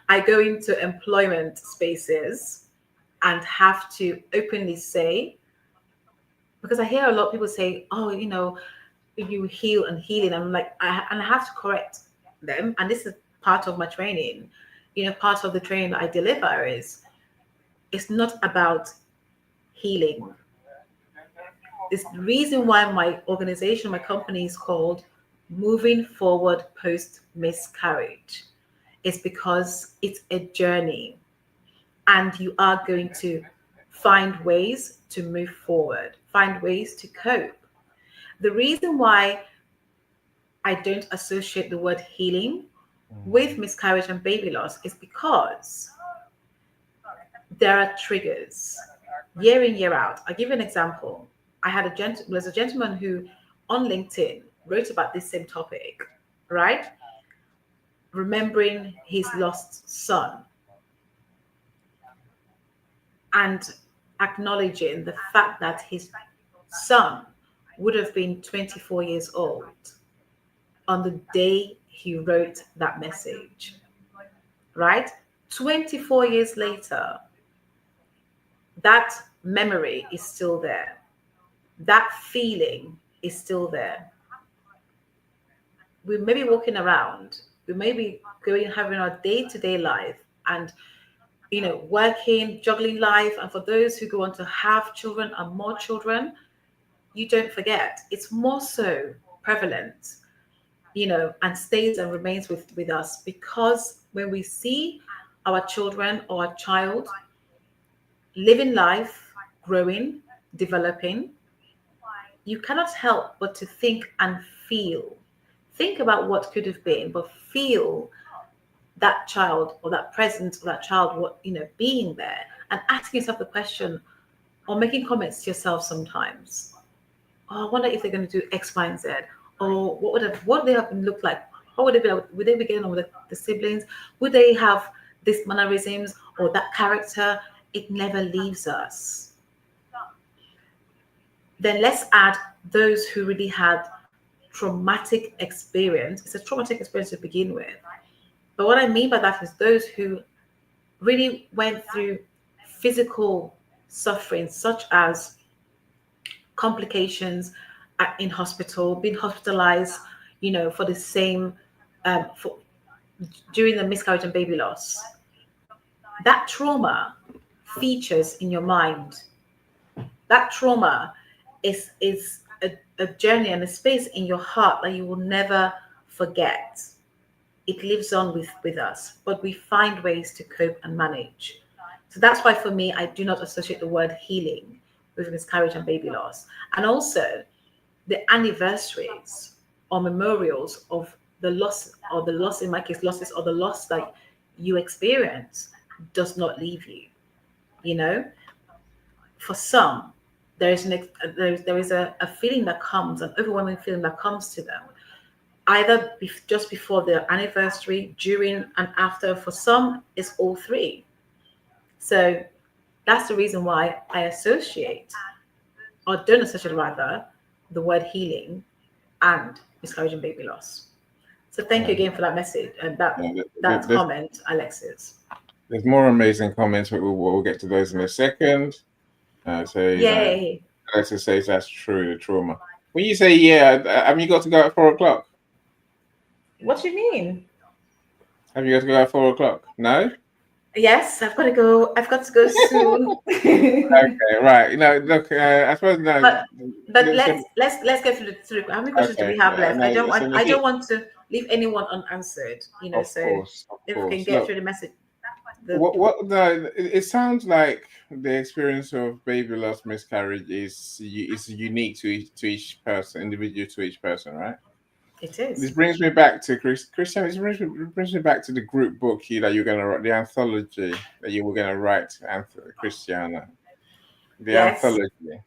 I go into employment spaces and have to openly say, because I hear a lot of people say, "Oh, you heal and healing." I'm like, and I have to correct them, and this is part of my training. Part of the training that I deliver is it's not about healing. It's the reason why my organization, my company is called Moving Forward Post Miscarriage. It's because it's a journey and you are going to find ways to move forward, find ways to cope. The reason why I don't associate the word healing with miscarriage and baby loss is because there are triggers year in, year out. I'll give you an example. There's a gentleman who on LinkedIn wrote about this same topic, right? Remembering his lost son and acknowledging the fact that his son would have been 24 years old on the day he wrote that message, right? 24 years later, that memory is still there. That feeling is still there. We may be walking around, we may be having our day-to-day life and working, juggling life. And for those who go on to have children and more children, you don't forget. It's more so prevalent, and stays and remains with us, because when we see our children or our child living life, growing, developing, you cannot help but to think and feel. Think about what could have been, but feel that child or that presence of that child, being there, and asking yourself the question or making comments to yourself sometimes. Oh, I wonder if they're going to do X, Y, and Z, or what would they have looked like? How would they be? Would they be getting on with the siblings? Would they have this mannerisms or that character? It never leaves us. Then let's add those who really had traumatic experience. It's a traumatic experience to begin with. But what I mean by that is those who really went through physical suffering, such as complications in hospital, being hospitalized, for the same, during the miscarriage and baby loss. That trauma features in your mind. That trauma is a journey and a space in your heart that you will never forget. It lives on with us, but we find ways to cope and manage. So that's why for me, I do not associate the word healing with miscarriage and baby loss. And also the anniversaries or memorials of the loss, or the loss, in my case, losses, or the loss that you experience does not leave you. For some, there is a feeling that comes, an overwhelming feeling that comes to them, either just before the anniversary, during, and after. For some, it's all three. So that's the reason why I associate, or don't associate rather, the word healing and miscarriage and baby loss. So thank you again for that message and that comment, Alexis. There's more amazing comments, but we'll get to those in a second. Yay. Alexis says that's true, the trauma. When you say have you got to go at 4 o'clock? What do you mean? Have you got to go at 4 o'clock? No? Yes, I've got to go. I've got to go soon. Okay, right. Look, I suppose no. but but Listen, let's get through. How many questions do okay, we have left? I no. don't want Listen, I don't want to leave anyone unanswered. of So course, of if we can course. get Look, through the message, what no, it sounds like the experience of baby loss, miscarriage is unique to each person, individual to each person, right? it This is. brings me back to Christian. This brings me back to the group book here that you're gonna write, the anthology that you were gonna write, Christiana, the Yes. anthology.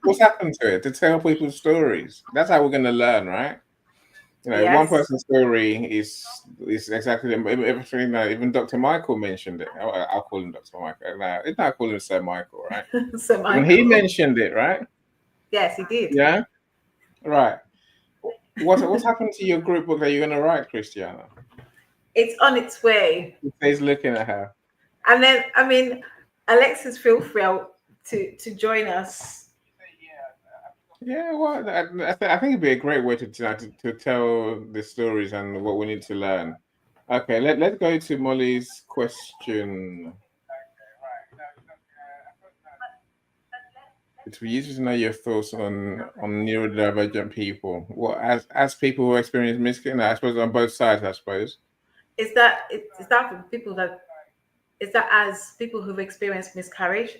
What's happened to it? To tell people stories. That's how we're gonna learn, right? One Yes. person's story is exactly everything. Even Dr. Michael mentioned it. I'll call him Dr. Michael. No, it's not calling him Sir Michael, right? So Even he Michael. mentioned it, right? Yes, he did. Yeah, right. What's happened to your group book that you're gonna write, Christiana? It's on its way. He's looking at her. And then Alexis, feel free to join us. Yeah, well, I think it'd be a great way to tell the stories and what we need to learn. Okay, let's go to Molly's question. It would be useful to know your thoughts on neurodivergent people. What as people who experience miscarriage, I suppose on both sides, I suppose. Is that for people that is that as people who've experienced miscarriage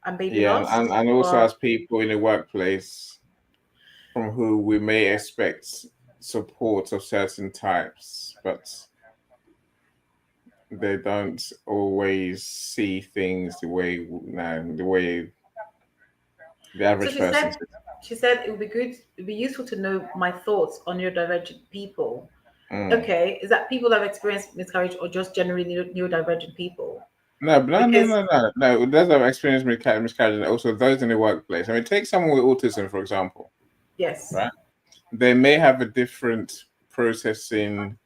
and baby Yeah, loss? and also Or as people in the workplace from who we may expect support of certain types, but they don't always see things the way the so average person sees. she said it would be good, it'd be useful to know my thoughts on neurodivergent people. Mm. Okay, is that people that have experienced miscarriage or just generally neurodivergent people? No, but Because no. Those that have experienced miscarriage, and also those in the workplace. I mean, take someone with autism, for example, yes, right? They may have a different processing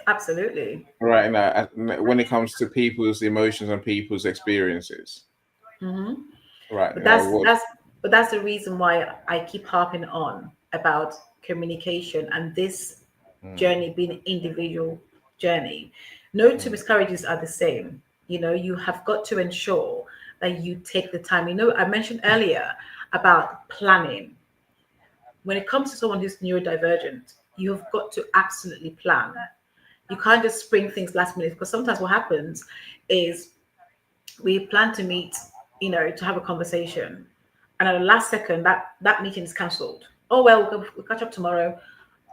absolutely. right now when it comes to people's emotions and people's experiences, Hmm. right? But What? that's the reason why I keep harping on about communication and this Mm, journey being an individual journey. No two mm, miscarriages are the same. You have got to ensure that you take the time. I mentioned earlier about planning. When it comes to someone who's neurodivergent, you've got to absolutely plan. You can't just spring things last minute, because sometimes what happens is we plan to meet, to have a conversation, and at the last second that meeting is cancelled. Oh well, we'll catch up tomorrow.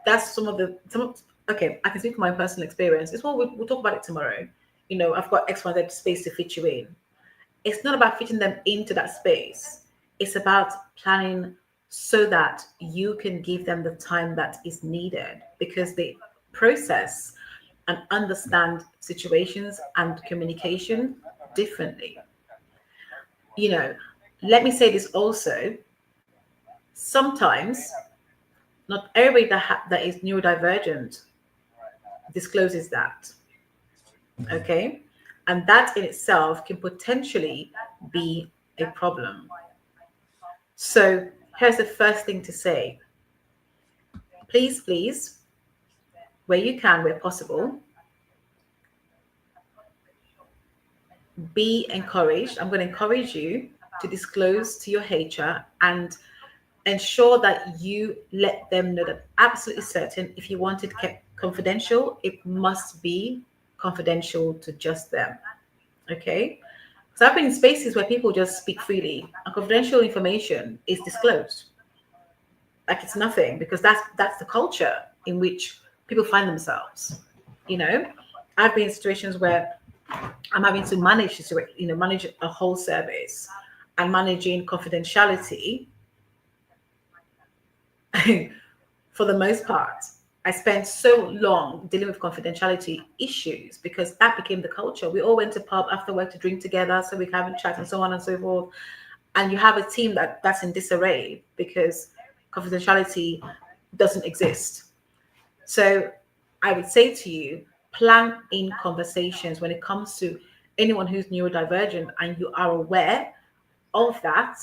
That's okay, I can speak from my personal experience. It's well, we'll talk about it tomorrow. I've got X, Y, Z space to fit you in. It's not about fitting them into that space. It's about planning so that you can give them the time that is needed, because they process and understand situations and communication differently. you know Let me say this also. Sometimes not everybody that is neurodivergent discloses that. Okay, and that in itself can potentially be a problem. So here's the first thing to say. Please, where you can, where possible, be encouraged. I'm going to encourage you to disclose to your HR and ensure that you let them know that absolutely certain, if you want it kept confidential, it must be confidential to just them. Okay? So I've been in spaces where people just speak freely and confidential information is disclosed. Like it's nothing, because that's the culture in which people find themselves. You know, I've been in situations where I'm having to manage a whole service and managing confidentiality. For the most part, I spent so long dealing with confidentiality issues because that became the culture. We all went to pub after work to drink together so we can have a chat and so on and so forth. And you have a team that's in disarray because confidentiality doesn't exist. So I would say to you, plan in conversations when it comes to anyone who's neurodivergent and you are aware of that.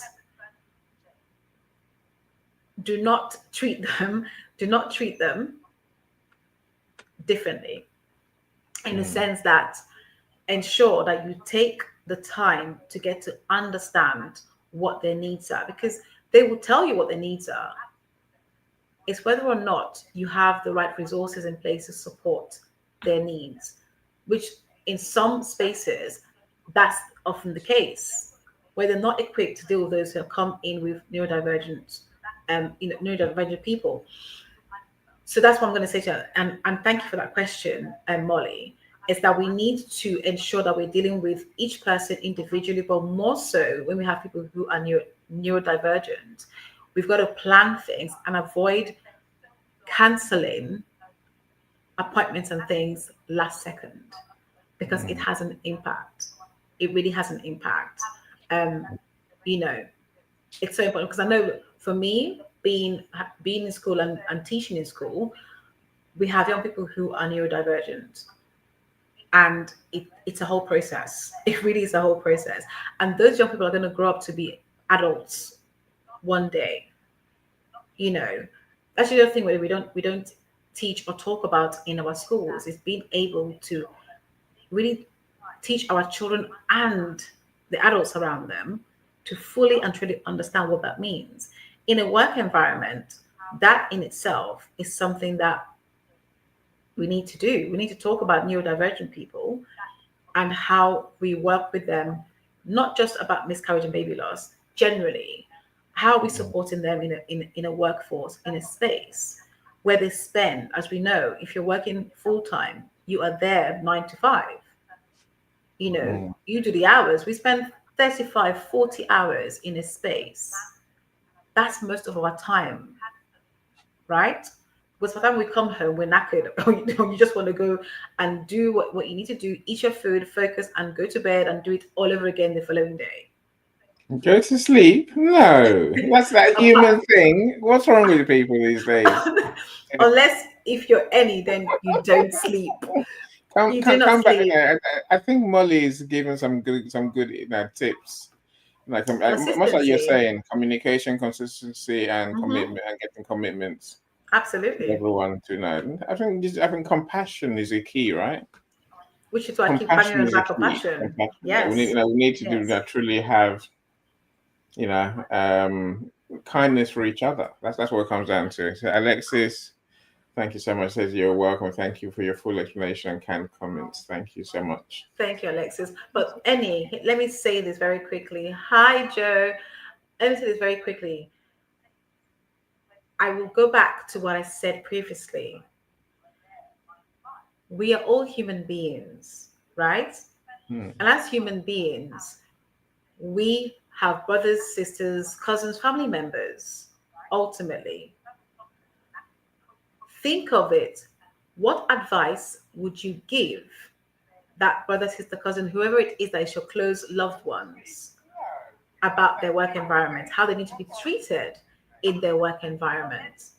Do not treat them, do not treat them differently, in the mm, sense that ensure that you take the time to get to understand what their needs are, because they will tell you what their needs are. It's whether or not you have the right resources in place to support their needs, which in some spaces, that's often the case, where they're not equipped to deal with those who have come in with neurodivergent, neurodivergent people. So that's what I'm going to say to her. And thank you for that question, Molly, is that we need to ensure that we're dealing with each person individually, but more so when we have people who are neurodivergent. We've got to plan things and avoid canceling appointments and things last second, because it has an impact. It really has an impact. You know, it's so important, because I know for me, being in school and teaching in school, we have young people who are neurodivergent, and it's a whole process. It really is a whole process, and those young people are going to grow up to be adults one day. You know, that's the other thing where we don't teach or talk about in our schools, is being able to really teach our children and the adults around them to fully and truly understand what that means. In a work environment, that in itself is something that we need to do. We need to talk about neurodivergent people and how we work with them, not just about miscarriage and baby loss, generally, how are we supporting them in a workforce, in a space where they spend, as we know, if you're working full time, you are there 9 to 5. You know, you do the hours. We spend 35, 40 hours in a space. That's most of our time, right? Because by the time we come home, we're knackered, or you just want to go and do what you need to do, eat your food, focus, and go to bed and do it all over again the following day. Go to sleep? No, that's that human thing. What's wrong with people these days? Unless if you're any, then you don't sleep. You do not Come back. sleep. I think Molly is giving some good tips. Like much like you're Consistency. saying, communication, consistency, and commitment, and getting commitments. Absolutely. Everyone to know. I think compassion is a key, right? Which is why I keep banging Compassion on is a about key. compassion. Compassion. Yes. We need to do Yes. that. Truly have, kindness for each other. That's what it comes down to. So Alexis, thank you so much. Says you're welcome. Thank you for your full explanation and canned comments. Thank you so much. Thank you, Alexis. But let me say this very quickly. Hi, Joe. Let me say this very quickly. I will go back to what I said previously. We are all human beings, right? And as human beings, we have brothers, sisters, cousins, family members, ultimately. Think of it. What advice would you give that brother, sister, cousin, whoever it is that is your close loved ones, about their work environment, how they need to be treated in their work environment?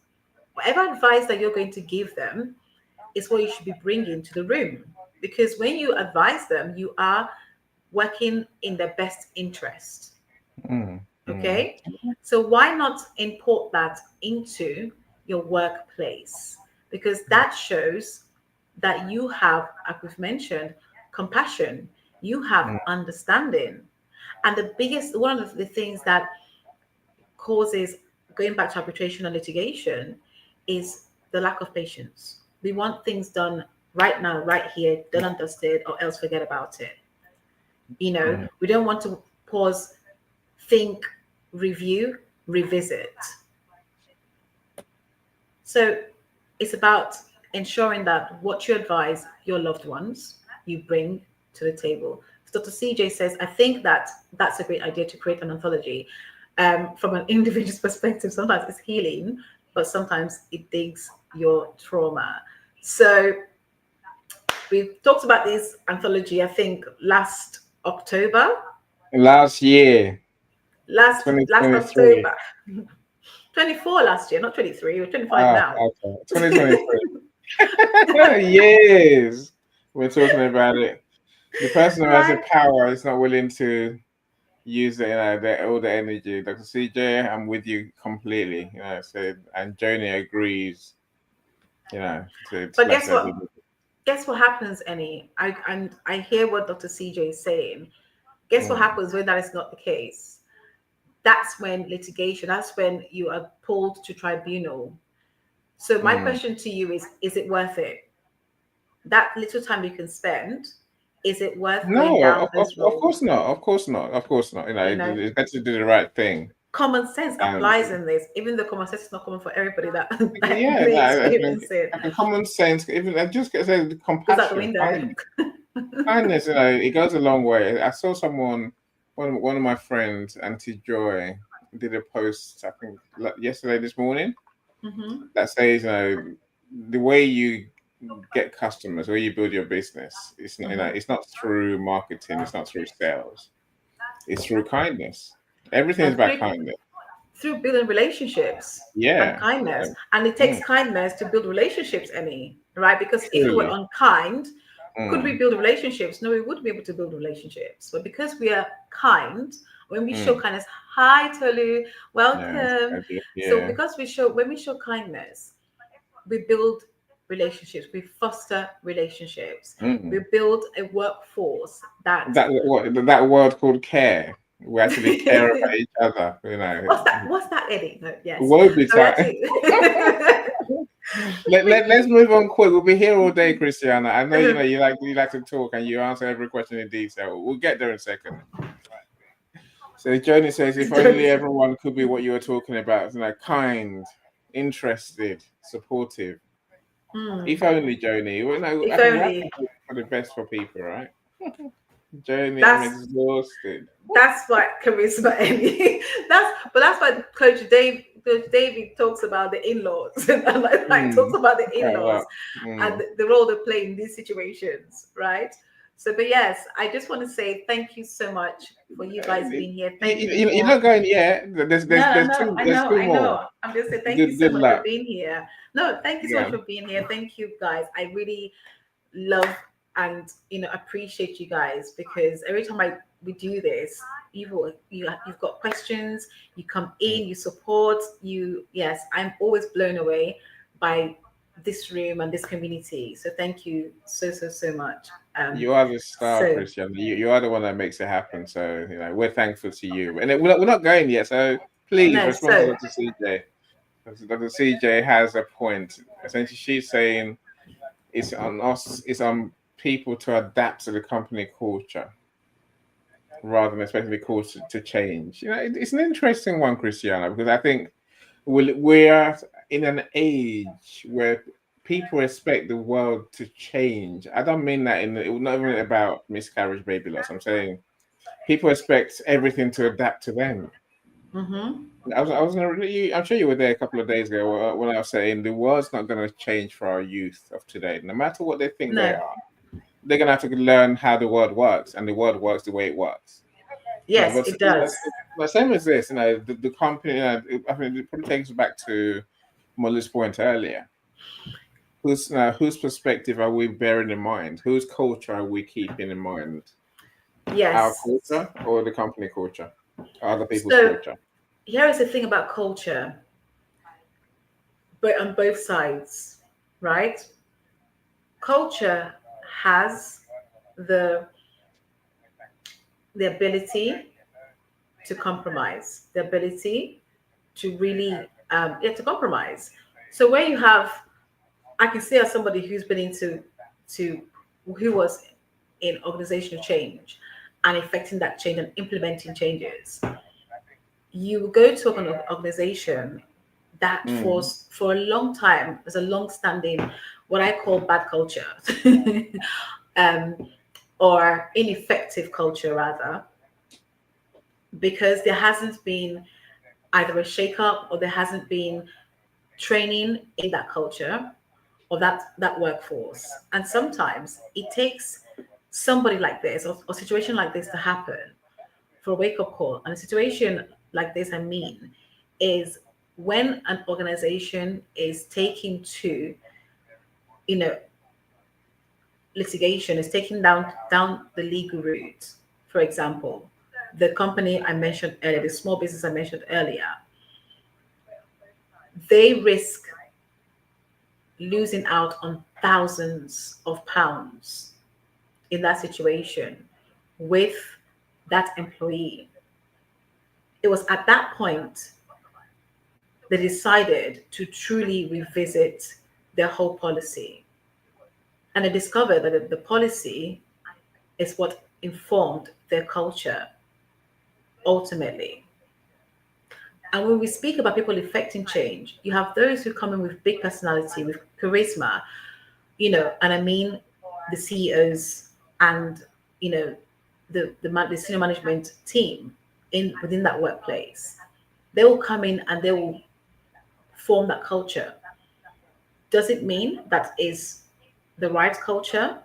Whatever advice that you're going to give them is what you should be bringing to the room. Because when you advise them, you are working in their best interest. Okay? So why not import that into your workplace? Because that shows that you have, as we've mentioned, compassion, you have understanding. And one of the things that causes, going back to arbitration and litigation, is the lack of patience. We want things done right now, right here, done and dusted, or else forget about it. We don't want to pause, think, review, revisit. So it's about ensuring that what you advise your loved ones, you bring to the table. Dr. CJ says, I think that's a great idea to create an anthology. From an individual's perspective, sometimes it's healing, but sometimes it digs your trauma. So we talked about this anthology, I think, last October. Last year. Last October. 24 last year, not 23. We're 25 now. Okay. 2023. Yes. We're talking about it. The person who has the power is not willing to use all the energy. Dr. CJ, I'm with you completely. So, and Joni agrees. But guess what? guess what happens, Annie? I hear what Dr. CJ is saying. Guess what happens when that is not the case? That's when litigation, that's when you are pulled to tribunal. So my question to you is it worth it? That little time you can spend, is it worth going No, down this of road? course not. Of course not. Of course not. You know, It's better to do the right thing. common sense And applies in this, even though common sense is not common for everybody that, that yeah, may I think experience it. like a common sense, even I just get the Goes out the compassion, window. kindness, it goes a long way. I saw someone, one of my friends, Auntie Joy, did a post, I think yesterday, this morning, that says, the way you get customers, the way you build your business, it's not, it's not through marketing, it's not through sales, it's through kindness. Everything is And about kindness. through building relationships and Yeah. kindness. And it takes kindness to build relationships, Annie, right? Because if we were unkind, could we build relationships? No, we wouldn't be able to build relationships. But because we are kind, when we show kindness, hi Tolu, welcome. Yeah. So because when we show kindness, we build relationships, we foster relationships, we build a workforce that word called care. We actually care about each other, What's that, Eddie? No, yes. Won't be time. Let's move on quick. We'll be here all day, Christiana. I know you like to talk and you answer every question in detail. We'll get there in a second. So Joni says, if only everyone could be what you were talking about, kind, interested, supportive. If only, Joni. I think we're for the best for people, right? Joni, I'm exhausted. That's what charisma, Emmy. That's what Coach David talks about the in-laws, and talks about the in-laws and the role they play in these situations, right? So, but yes, I just want to say thank you so much for you guys being here. Thank you. You're not going yet. There's two more. I'm just saying thank you so much for being here. No, thank you so much for being here. Thank you, guys. I really love and appreciate you guys, because every time we do this, you've got questions, you come in, you support, yes, I'm always blown away by this room and this community. So thank you so much. You are the star, Christian. You are the one that makes it happen. So we're thankful to you. And we're not going yet. So please respond to Dr. CJ. Dr. CJ has a point. Essentially, she's saying it's on us. It's on people to adapt to the company culture rather than expecting the culture to change. It's an interesting one, Christiana, because I think we're in an age where people expect the world to change. I don't mean that not even about miscarriage, baby loss. I'm saying people expect everything to adapt to them. I'm sure you were there a couple of days ago when I was saying the world's not going to change for our youth of today. No matter what they think they are, they're going to have to learn how the world works, and the world works the way it works. Yes, it does. But same as this, the company. I mean, it probably takes us back to Molly's point earlier. Whose perspective are we bearing in mind? Whose culture are we keeping in mind? Yes, our culture or the company culture, or other people's culture. Here is the thing about culture, but on both sides, right? Culture has the ability to compromise, the ability to really to compromise. So where you have, I can see as somebody who's been who was in organizational change and effecting that change and implementing changes. You go to an organization that for a long time is a long-standing, what I call bad culture, or ineffective culture rather, because there hasn't been either a shake-up or there hasn't been training in that culture or that workforce. And sometimes it takes somebody like this or a situation like this to happen for a wake-up call. And a situation like this, is when an organization is taking to, litigation, is taking down the legal route. For example, the company I mentioned earlier, the small business I mentioned earlier, they risk losing out on thousands of pounds in that situation with that employee. It was at that point they decided to truly revisit their whole policy. And they discovered that the policy is what informed their culture ultimately. And when we speak about people effecting change, you have those who come in with big personality, with charisma, and I mean the CEOs and the senior management team within that workplace. They will come in and they will form that culture. Does it mean that is the right culture?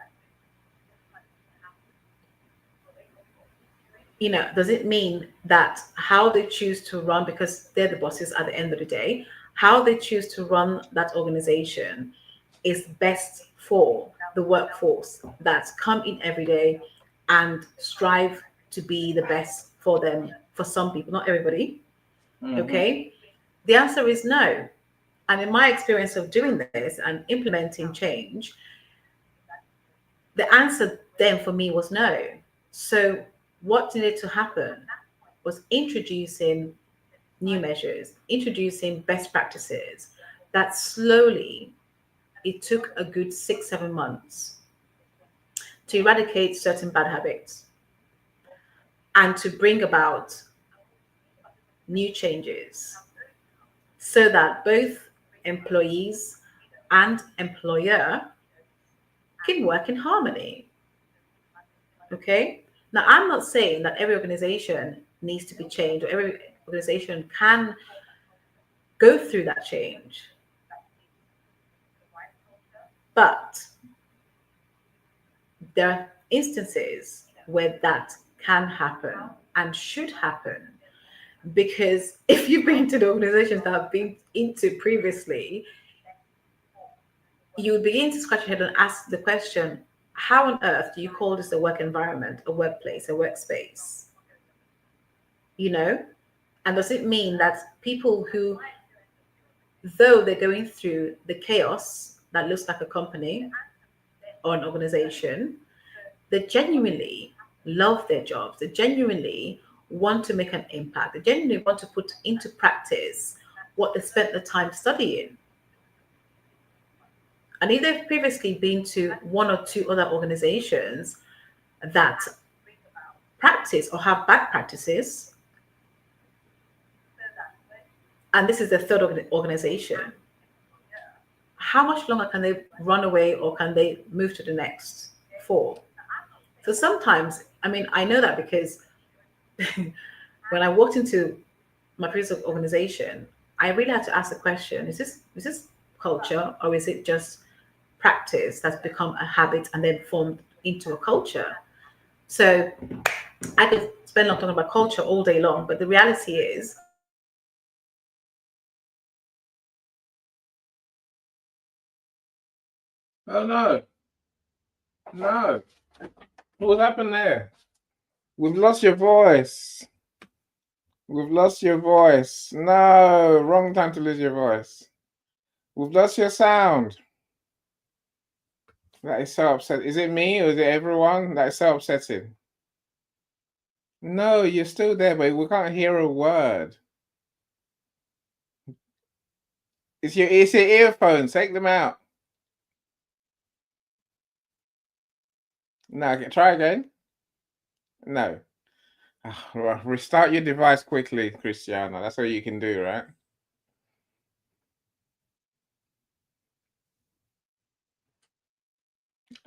Does it mean that how they choose to run, because they're the bosses at the end of the day, how they choose to run that organization is best for the workforce that come in every day and strive to be the best for them, for some people, not everybody. Okay. The answer is no. And in my experience of doing this and implementing change, the answer then for me was no. So what needed to happen was introducing new measures, introducing best practices that slowly, it took a good 6-7 months to eradicate certain bad habits and to bring about new changes so that both employees and employer can work in harmony. Okay? Now, I'm not saying that every organization needs to be changed or every organization can go through that change. But there are instances where that can happen and should happen. Because if you've been to the organizations that I've been into previously, you would begin to scratch your head and ask the question, how on earth do you call this a work environment, a workplace, a workspace? And does it mean that people who, though they're going through the chaos that looks like a company or an organization, they genuinely love their jobs, they genuinely want to make an impact, they genuinely want to put into practice what they spent the time studying? And if they've previously been to one or two other organizations that practice or have bad practices, and this is the third organization, how much longer can they run away or can they move to the next for? So sometimes, I know that because when I walked into my previous organization, I really had to ask the question, is this culture or is it just practice that's become a habit and then formed into a culture? So I could spend a lot talking about culture all day long, but the reality is Oh no. No. What happened there? We've lost your voice. We've lost your voice. No, wrong time to lose your voice. We've lost your sound. That is so upsetting. Is it me or is it everyone? That is so upsetting. No, you're still there, but we can't hear a word. It's your earphones. Take them out. No, try again. No. Restart your device quickly, Christiana. That's all you can do, right?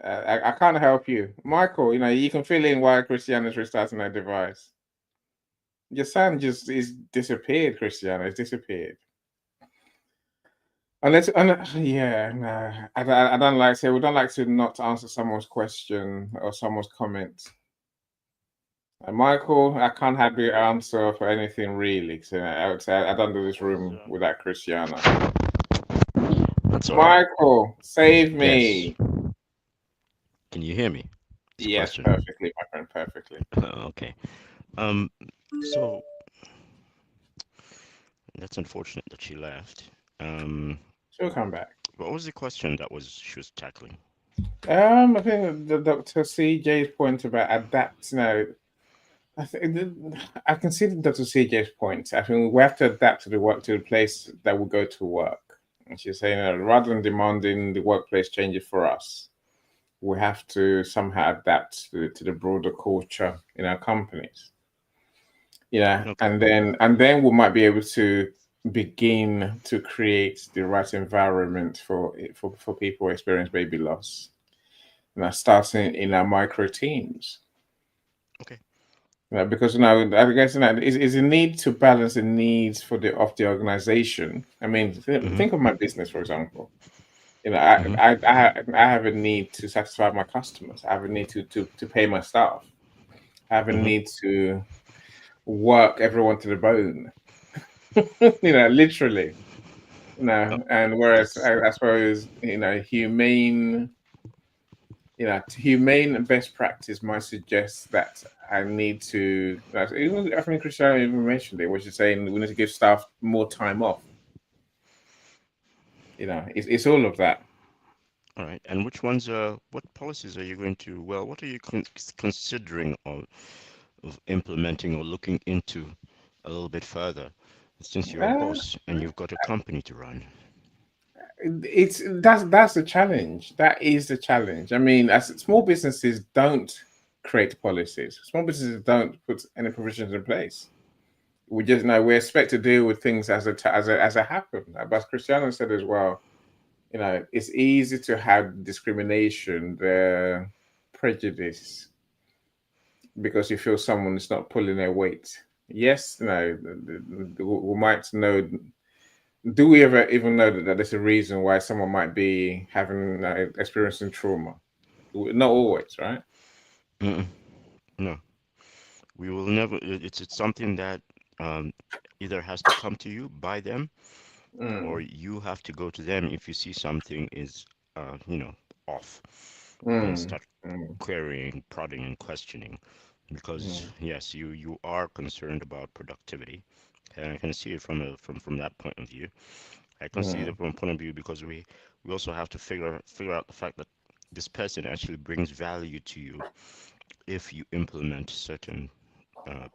I can't help you. Michael, you can fill in why Christiana's restarting her device. Your sound just is disappeared, Christiana. It's disappeared. Unless, yeah, no, I don't like to. We don't like to not answer someone's question or someone's comment. And Michael, I can't have the answer for anything really. So I would say I don't do this room without Christiana. That's all right. Michael, save me. Yes. Can you hear me? Yes, perfectly, my friend, perfectly. Okay. So that's unfortunate that she left. She'll come back. What was the question that was she was tackling? I think the Dr. CJ's point about adapt. I think I can see the Dr. CJ's point. I think we have to adapt to the place that we go to work. And she's saying rather than demanding the workplace changes for us, we have to somehow adapt to the broader culture in our companies. Yeah, Okay. and then we might be able to begin to create the right environment for people who experience baby loss. And that starts in our micro teams. Okay. Because I guess is a need to balance the needs for the of the organization. I mean, Mm-hmm. think of my business, for example. Mm-hmm. I have a need to satisfy my customers. I have a need to pay my staff. I have a Mm-hmm. need to work everyone to the bone. Literally. Oh, And whereas this. I suppose humane best practice might suggest that I need to. Even I think Christianity even mentioned it, which is saying we need to give staff more time off. It's all of that. All right. And which ones? What policies are you going to? Well, what are you considering of implementing or looking into a little bit further, since you're a Uh, boss and you've got a company to run? it's that's the challenge. That is the challenge. I mean, as small businesses don't create policies. Small businesses don't put any provisions in place. We just know we expect to deal with things as it happen. But as Cristiano said as well, it's easy to have discrimination, the prejudice, because you feel someone is not pulling their weight. Yes, we might know. Do we ever even know that there's a reason why someone might be having experiencing trauma? Not always, right? Mm-mm. No, we will never. It's something that um, either has to come to you by them, or Mm, you have to go to them if you see something is, you know, off, and mm, start mm, querying, prodding, and questioning. Because mm, yes, you are concerned about productivity, and I can see it from that point of view. I can see it mm. from a point of view because we also have to figure out the fact that this person actually brings value to you if you implement certain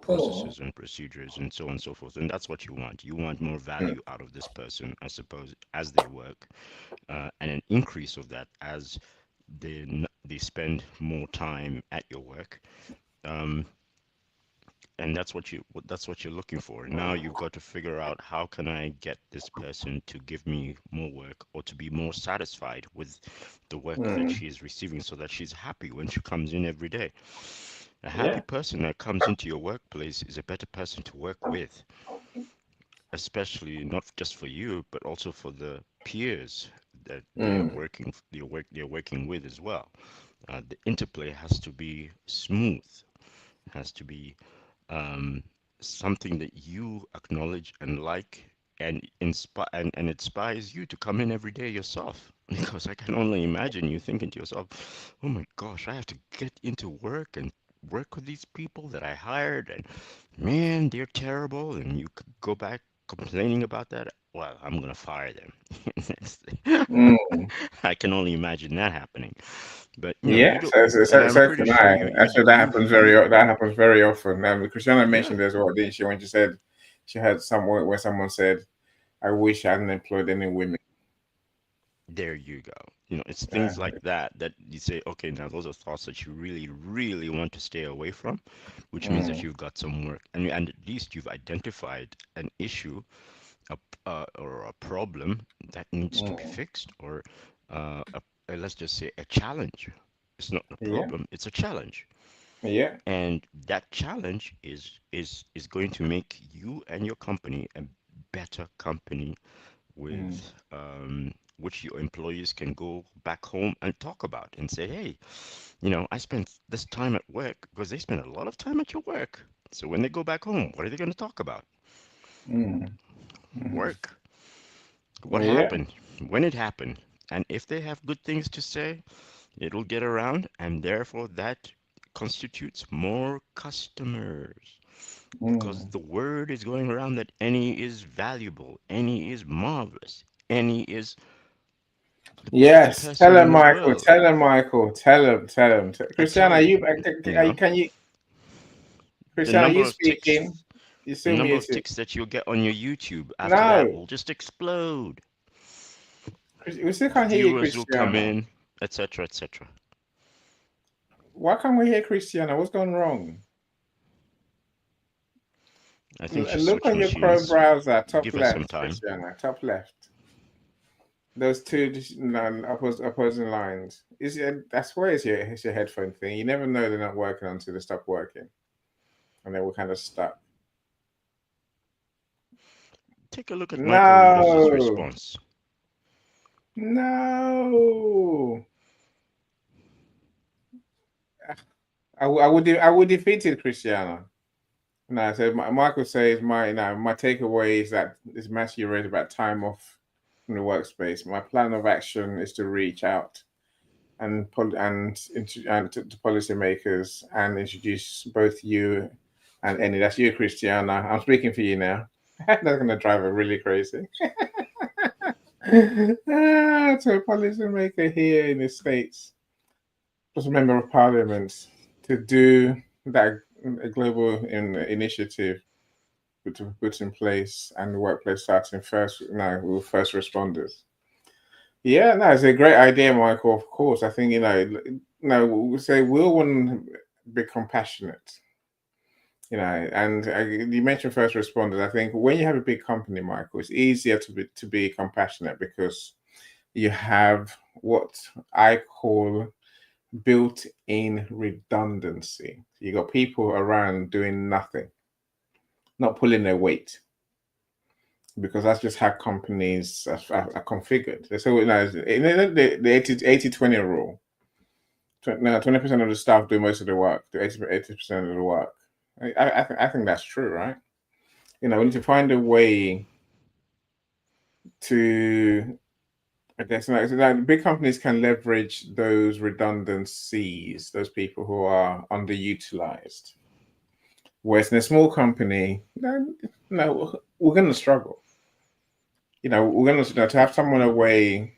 Oh. processes and procedures and so on and so forth. And that's what you want. You want more Mm, value out of this person, I suppose, as they work, and an increase of that as they spend more time at your work. Um, and that's what you're looking for. Now you've got to figure out how can I get this person to give me more work or to be more satisfied with the work that mm. she is receiving so that she's happy when she comes in every day. A happy Yeah. person that comes into your workplace is a better person to work with, especially not just for you, but also for the peers that Mm, they're working with as well. The interplay has to be smooth, has to be um, something that you acknowledge and like, and and inspires you to come in every day yourself. Because I can only imagine you thinking to yourself, "Oh my gosh, I have to get into work and work with these people that I hired, and man, they're terrible." And you could go back complaining about that. Well, I'm gonna fire them. mm. I can only imagine that happening. But you Yeah, don't, and so I'm pretty can sure I. Actually, you that happens very often. Christiana yeah. mentioned as well, didn't she, when she said she had somewhere where someone said, "I wish I hadn't employed any women." There you go. It's things Uh, like that that you say, okay, now those are thoughts that you really, really want to stay away from, which means that mm, you've got some work, and at least you've identified an issue, or a problem that needs to be mm. fixed, or let's just say a challenge. It's not a Yeah, problem; it's a challenge, yeah, and that challenge is going to make you and your company a better company with mm, which your employees can go back home and talk about and say, hey, I spent this time at work because they spend a lot of time at your work. So when they go back home, what are they going to talk about? mm, mm. Work. What Yeah, happened? When it happened? And if they have good things to say, it'll get around, and therefore that constitutes more customers because mm, the word is going around that any is valuable, any is marvelous, any is Positive Yes, tell him, pessimism as Michael. well. Tell him, Michael. Tell him. Tell him. I tell Christiana, you you know, can you? the Christiana, number you of ticks, speaking? You the still number of muted? ticks that you'll get on your YouTube after that No, will just explode. we still can't hear you, Viewers will come Christiana. in, etc., etc. Why can't we hear Christiana? What's gone wrong? I think she Look switched on your Chrome machines. browser, top Give us some left, time. Christiana, top left. Those two opposing lines. That's why it's your headphone thing. You never know they're not working until they stop working, and then we're kind of stuck. Take a look at Michael Rios' No, response. no. I would defeat it, Christiana. No, so Michael says my takeaway is that this message you read about time off from the workspace. My plan of action is to reach out and to policymakers and introduce both you and Annie. That's you, Christiana. I'm speaking for you now. That's going to drive her really crazy. To a policymaker here in the States, just a member of parliament, to do that a global initiative to put in place and the workplace starting first now with first responders. Yeah, no, it's a great idea, Michael. Of course, I think we say we'll want to be compassionate, and you mentioned first responders. I think when you have a big company, Michael, it's easier to be compassionate because you have what I call built-in redundancy. You got people around doing nothing, not pulling their weight, because that's just how companies are configured. So the 80-20 rule, 20% of the staff do most of the work, do 80% of the work. I think that's true, right? We need to find a way to, I guess, big companies can leverage those redundancies, those people who are underutilized. Whereas in a small company, no, we're going to struggle. We're going to have someone away,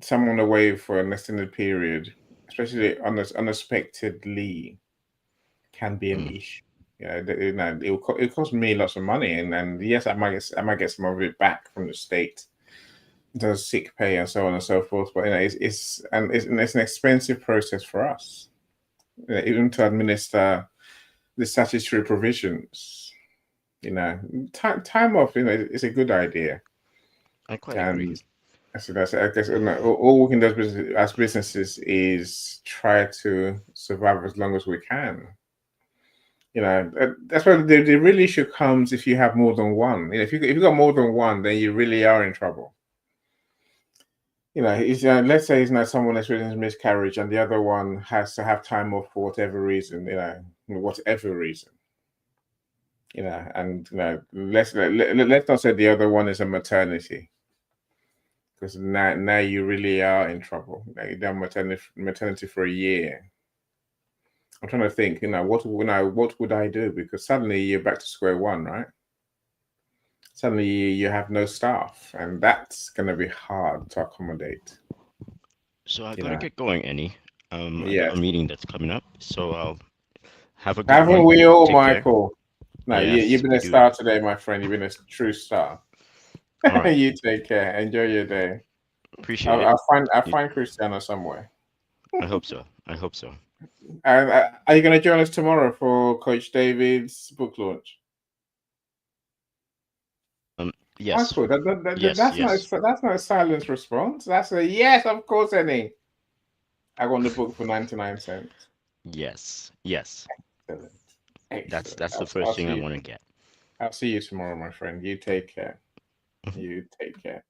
someone away for an extended period, especially unexpectedly, can be an issue. It cost me lots of money, and yes, I might get some of it back from the state, does sick pay and so on and so forth. But it's an expensive process for us, even to administer the statutory provisions. Time off, it's a good idea. I quite agree. So I guess all we can do as businesses is try to survive as long as we can. That's why the real issue comes if you have more than one. If you got more than one, then you really are in trouble. Let's say it's not someone experiencing miscarriage and the other one has to have time off for whatever reason. Whatever reason. Let's not say the other one is a maternity, because now you really are in trouble. You've done maternity for a year. I'm trying to think, what would I do? Because suddenly you're back to square one, right? Suddenly you have no staff, and that's going to be hard to accommodate. So I gotta get going, Annie. I Yeah. got a meeting that's coming up, so I'll have a good Haven't one. we all, Take care. Michael? No, Yes, you've been we a do. star today, my friend. You've been a true star. All right. You take care. Enjoy your day. Appreciate it. I'll You- find Christiana somewhere. I hope so. I hope so. Are you going to join us tomorrow for Coach David's book launch? Yes. Michael, Yes, that's not a silence response. That's a yes, of course, Annie. I want the book for 99 cents. Yes. Excellent. That's the first thing I want to get. I'll see you tomorrow, my friend. You take care. You take care.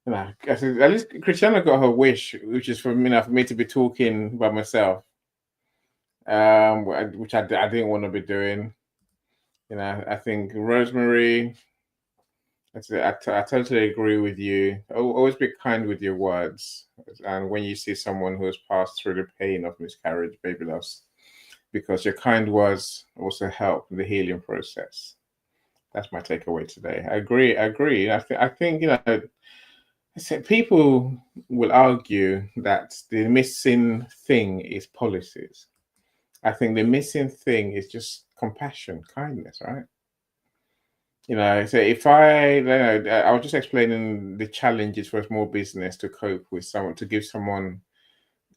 At least Christiana got her wish, which is for me to be talking by myself, which I didn't want to be doing. I think Rosemary. I totally agree with you. Always be kind with your words, and when you see someone who has passed through the pain of miscarriage, baby loss, because your kind words also help the healing process. That's my takeaway today. I agree. I think So people will argue that the missing thing is policies. I think the missing thing is just compassion, kindness, right? So if I was just explaining the challenges for a small business to cope with someone, to give someone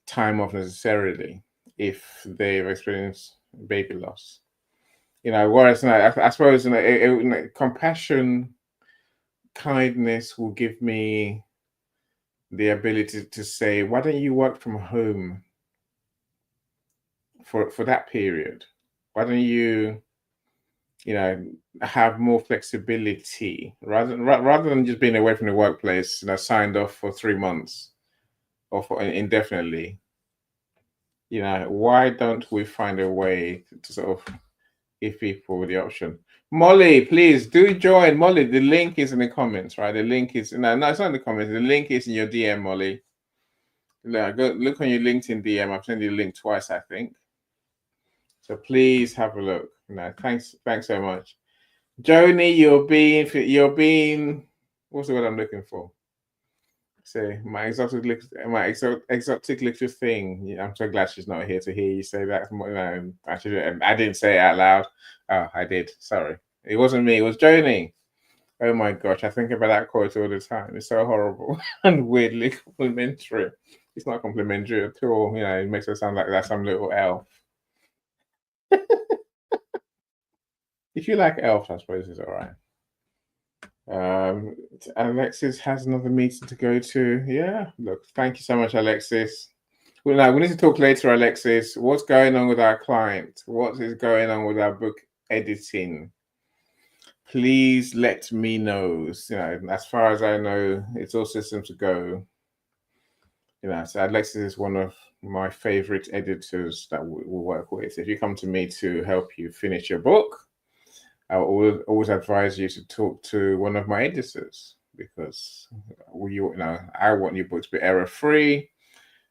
time off necessarily if they've experienced baby loss. Whereas I suppose compassion, kindness will give me the ability to say, why don't you work from home for that period? Why don't you have more flexibility rather than just being away from the workplace, signed off for 3 months or for indefinitely. Why don't we find a way to sort of give people the option? Molly, please do join. Molly, the link is in the comments, right? The link is no, it's not in the comments. The link is in your DM, Molly. Go look on your LinkedIn DM. I've sent you the link twice, I think. So please have a look. Thanks so much. Joni, you're being what's the word I'm looking for? Say my exotic little thing. Yeah, I'm so glad she's not here to hear you say that. I didn't say it out loud. Oh, I did. Sorry. It wasn't me, it was Joni. Oh my gosh, I think about that quote all the time. It's so horrible and weirdly complimentary. It's not complimentary at all. It makes it sound like that's some little elf. If you like elf, I suppose it's all right. Alexis has another meeting to go to. Yeah, look, thank you so much, Alexis. Well, we need to talk later, Alexis. What's going on with our client? What is going on with our book editing? Please let me know. As far as I know, it's all systems to go. So Alexis is one of my favorite editors that we work with. If you come to me to help you finish your book, I will always advise you to talk to one of my editors because I want your book to be error-free,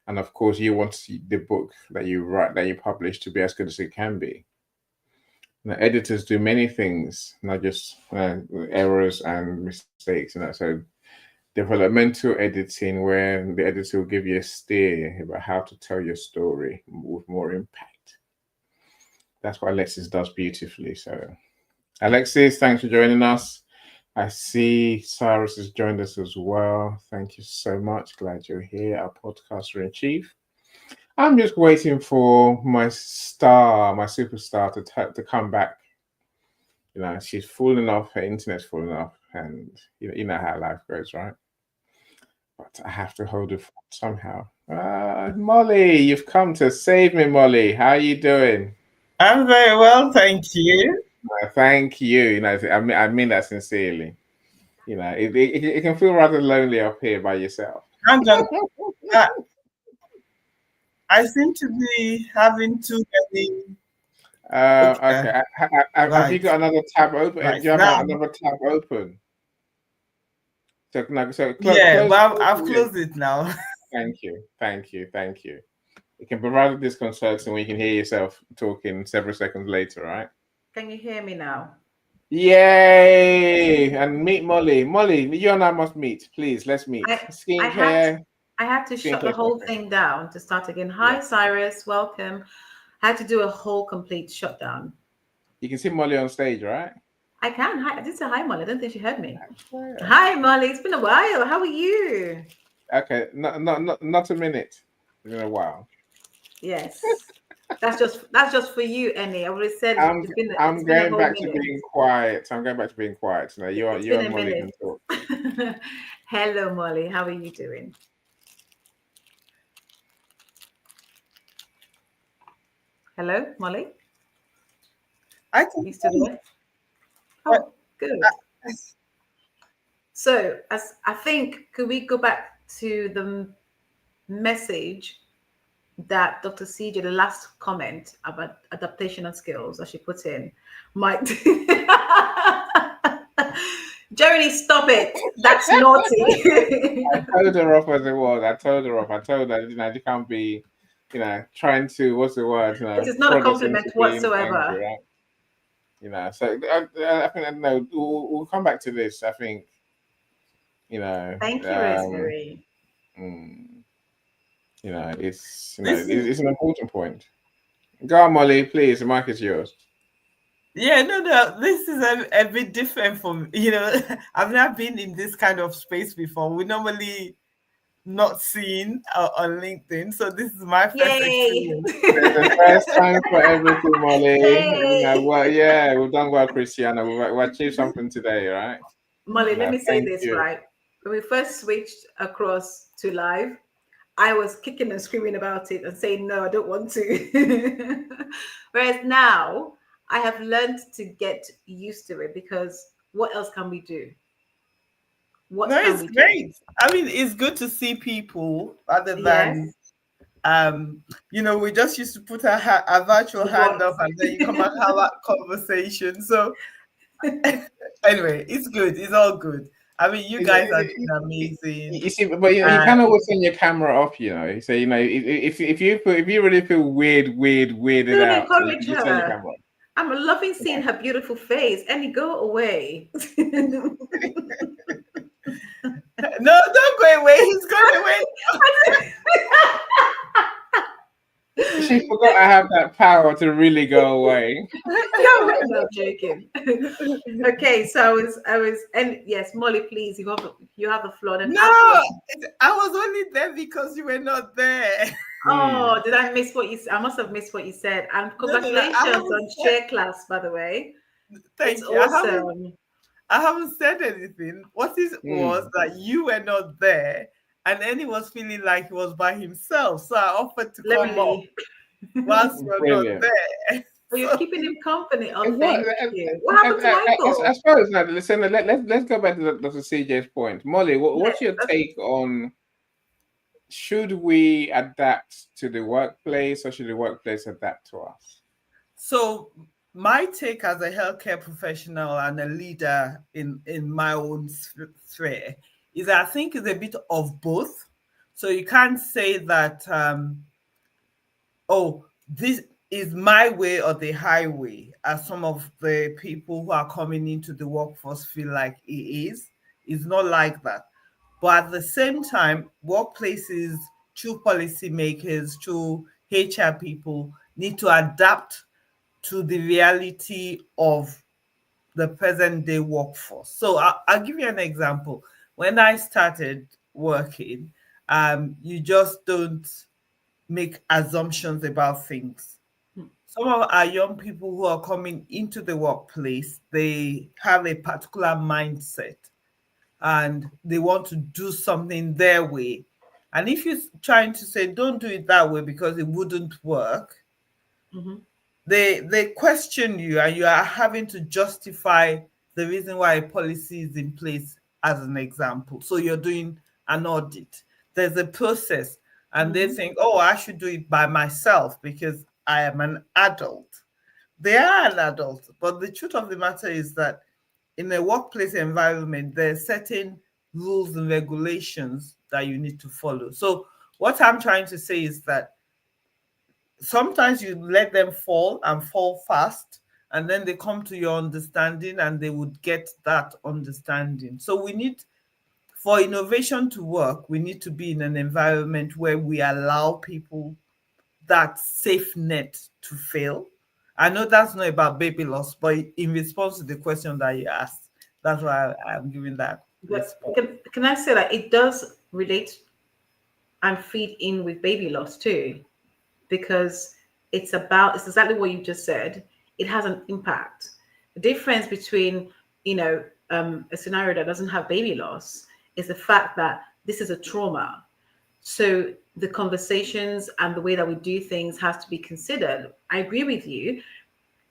and of course, you want the book that you write, that you publish, to be as good as it can be. Now, editors do many things, not just errors and mistakes. So, developmental editing, where the editor will give you a steer about how to tell your story with more impact. That's what Alexis does beautifully. So. Alexis, thanks for joining us. I see Cyrus has joined us as well. Thank you so much. Glad you're here, our podcaster in chief. I'm just waiting for my superstar to come back. She's falling off, her internet's falling off, and you know how life goes, right? But I have to hold it somehow. Molly, you've come to save me, Molly. How are you doing? I'm very well, thank you. Thank you. I mean that sincerely. It can feel rather lonely up here by yourself. I seem to be having too many. Okay. Have you got another tab open? Right. Do you have another tab open? So yeah, but I've closed it now. Thank you. It can be rather disconcerting when you can hear yourself talking several seconds later, right? Can you hear me now? Yay! And meet Molly. Molly, you and I must meet. Please, let's meet. I had to shut the whole thing down to start again. Hi, Cyrus. Welcome. I had to do a whole complete shutdown. You can see Molly on stage, right? I can. Hi. I did say hi, Molly. I don't think she heard me. Hi, Molly. It's been a while. How are you? Okay. Not a minute. It's been a while. Yes. That's just for you, Annie. I would have said I'm going back to being quiet. Now you and Molly can talk. Hello, Molly. How are you doing? Hello, Molly. I can. You still there? Oh, good. So, as I think, could we go back to the message that Dr. CJ, the last comment about adaptation and skills that she put in, might Joni, stop it. That's naughty. I told her off as it was. I told her, you can't be, trying to, what's the word? It is not a compliment whatsoever. Angry, right? So I think, no, we'll come back to this. I think, Thank you, Rosemary. mm, it's This is it's an important point. Go on, Molly, please. The mic is yours. Yeah, no. This is a bit different from I've never been in this kind of space before. We normally not seen on LinkedIn, so this is my first Yay! experience. There's a first time for everything, Molly. Yay! Well, yeah, we've done well, Christiana. We've achieved something today, right? Molly, let me say Thank this, you. right? When we first switched across to live, I was kicking and screaming about it and saying, no, I don't want to. Whereas now I have learned to get used to it, because what else can we do? No, What can it's we do? great. I mean, it's good to see people rather than Yes. we just used to put a virtual hand up and then you come and have a conversation. So anyway, it's good. It's all good. I mean, you guys are doing amazing. You see, but you can't always turn your camera off. So if you really feel weirded Don't out, so you encourage can just turn your her. camera off. I'm loving seeing her beautiful face. Annie, go away. No, don't go away. He's going away. She forgot I have that power to really go away. No, I'm joking. Okay, so I was, and yes, Molly, please, you have the floor. And No, I was only there because you were not there. Oh, did I miss what you said? I must have missed what you said. And No, congratulations on share class, by the way. Thank It's you. awesome. I haven't said anything. What is was that you were not there, and then he was feeling like he was by himself. So I offered to Let me come up leave. whilst you're not Brilliant. there. Oh, you're keeping him company. Oh, And thank you. What happened to I Michael? suppose now, listen, let's go back to Dr. CJ's point. Molly, what's your Yes. take on, should we adapt to the workplace, or should the workplace adapt to us? So my take as a healthcare professional and a leader in my own sphere is that I think it's a bit of both. So you can't say that this is my way or the highway, as some of the people who are coming into the workforce feel like it is. It's not like that. But at the same time, workplaces, through policymakers, through HR people, need to adapt to the reality of the present day workforce. So I'll give you an example. When I started working, you just don't make assumptions about things. Some of our young people who are coming into the workplace, they have a particular mindset and they want to do something their way. And if you're trying to say, don't do it that way because it wouldn't work, Mm-hmm. they question you and you are having to justify the reason why a policy is in place, as an example. So you're doing an audit. There's a process and they think, oh, I should do it by myself because I am an adult. They are an adult, but the truth of the matter is that in a workplace environment, there are certain rules and regulations that you need to follow. So what I'm trying to say is that sometimes you let them fall and fall fast, and then they come to your understanding and they would get that understanding. So we need, for innovation to work, we need to be in an environment where we allow people that safe net to fail. I know that's not about baby loss, but in response to the question that you asked, that's why I'm giving that But response. can I say that it does relate and feed in with baby loss too? Because it's exactly what you just said. It has an impact. The difference between, a scenario that doesn't have baby loss is the fact that this is a trauma. So the conversations and the way that we do things has to be considered. I agree with you.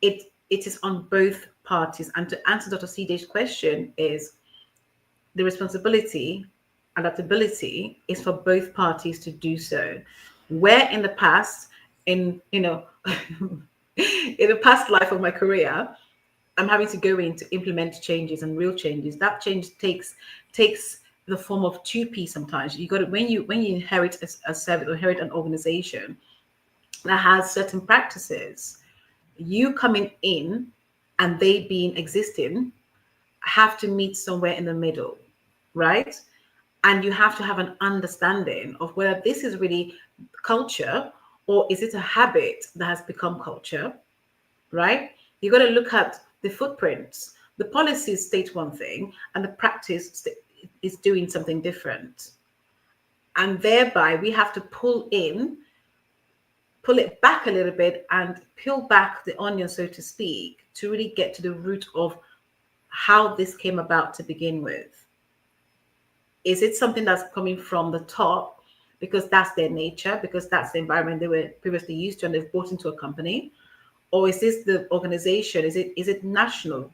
It is on both parties. And to answer Dr. CJ's question, is the responsibility, adaptability is for both parties to do so. Where in the past, in in the past life of my career, I'm having to go in to implement changes and real changes. That change takes the form of 2P. Sometimes you got to, when you inherit a service or inherit an organization that has certain practices, you coming in and they being existing have to meet somewhere in the middle, right? And you have to have an understanding of whether this is really culture or is it a habit that has become culture, right? You got to look at the footprints. The policies state one thing and the practice is doing something different. And thereby we have to pull it back a little bit and peel back the onion, so to speak, to really get to the root of how this came about to begin with. Is it something that's coming from the top because that's their nature, because that's the environment they were previously used to and they've brought into a company? Or is this the organization? Is it national?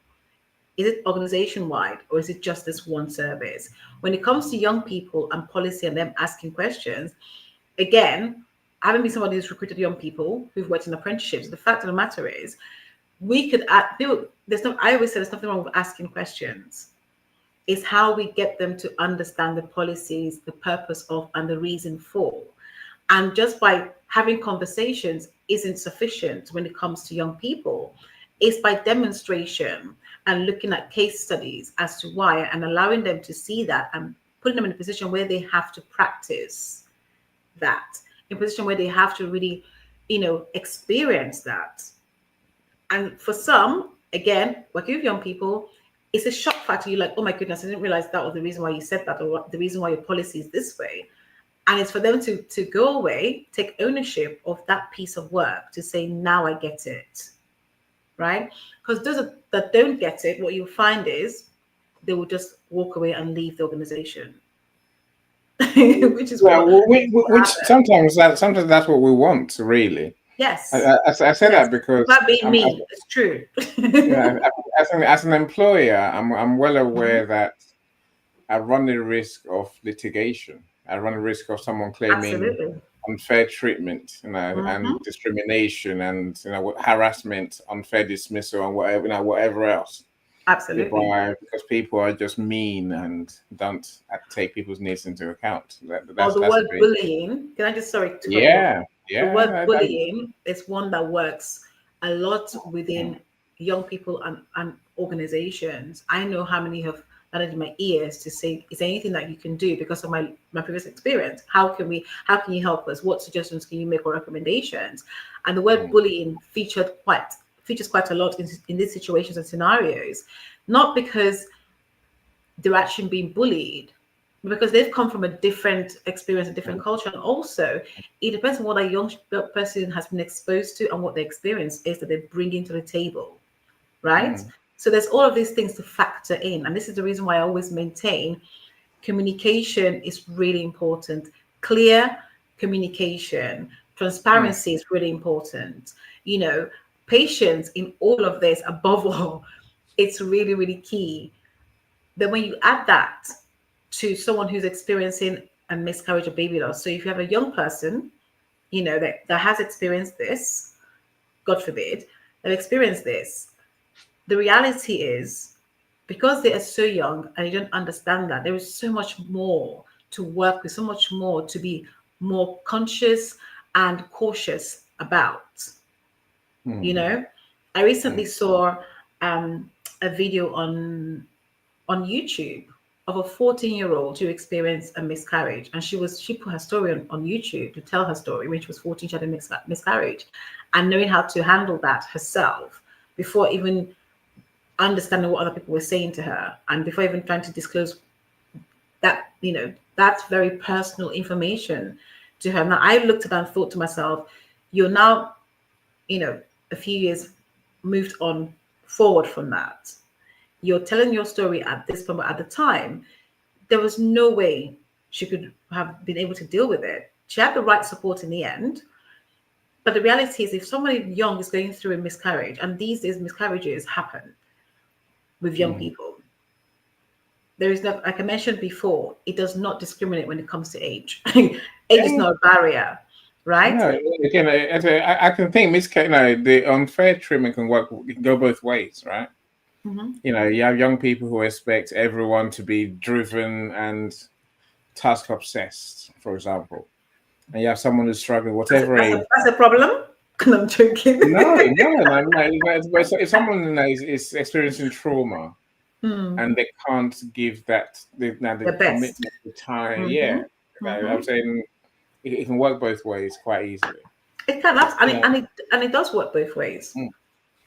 Is it organization wide? Or is it just this one service? When it comes to young people and policy and them asking questions, again, having been somebody who's recruited young people who've worked in apprenticeships, the fact of the matter is, we could I always say there's nothing wrong with asking questions. It's how we get them to understand the policies, the purpose of, and the reason for. And just by having conversations isn't sufficient when it comes to young people. It's by demonstration and looking at case studies as to why, and allowing them to see that and putting them in a position where they have to practice that, in a position where they have to really, experience that. And for some, again, working with young people, it's a shock factor. You're like, oh my goodness, I didn't realize that was the reason why you said that, or the reason why your policy is this way. And it's for them to go away, take ownership of that piece of work, to say, now I get it, right? Because those that don't get it, what you'll find is they will just walk away and leave the organization. Which is which sometimes that's what we want, really. Yes. I say that because that being me, it's true. As an employer, I'm well aware that I run the risk of litigation. I run the risk of someone claiming unfair treatment, and discrimination, and harassment, unfair dismissal, and whatever else. Absolutely. Because people are just mean and don't take people's needs into account. That's the word bullying. Can I just The word bullying is one that works a lot within young people and organizations. I know how many have landed in my ears to say, is there anything that you can do because of my previous experience? How can you help us? What suggestions can you make or recommendations? And the word bullying features quite a lot in these situations and scenarios, not because they're actually being bullied, but because they've come from a different experience, a different culture. And also, it depends on what a young person has been exposed to and what the experience is that they're bringing to the table, right? So there's all of these things to factor in. And this is the reason why I always maintain communication is really important. Clear communication, transparency is really important. Patience in all of this, above all, it's really, really key. Then when you add that to someone who's experiencing a miscarriage or baby loss, so if you have a young person, that has experienced this, God forbid, they've experienced this, the reality is, because they are so young and they don't understand that, there is so much more to work with, so much more to be more conscious and cautious about. I recently saw a video on YouTube of a 14-year-old who experienced a miscarriage, and she put her story on YouTube to tell her story. When she was 14, she had a miscarriage, and knowing how to handle that herself before even understanding what other people were saying to her, and before even trying to disclose that, that's very personal information to her. Now, I looked at that and thought to myself, you're now, a few years moved on forward from that. You're telling your story at this point, but at the time, there was no way she could have been able to deal with it. She had the right support in the end. But the reality is, if somebody young is going through a miscarriage, and these days miscarriages happen with young people, there is no, like I mentioned before, it does not discriminate when it comes to age. Age is not a barrier. Right. No, again, I can think the unfair treatment can go both ways, right? You have young people who expect everyone to be driven and task obsessed, for example, and you have someone who's struggling, whatever age. That's a problem. I'm joking. No. If someone is experiencing trauma, and they can't give that the best. commitment, the time. Yeah, I'm saying it can work both ways quite easily. It can, and it does work both ways.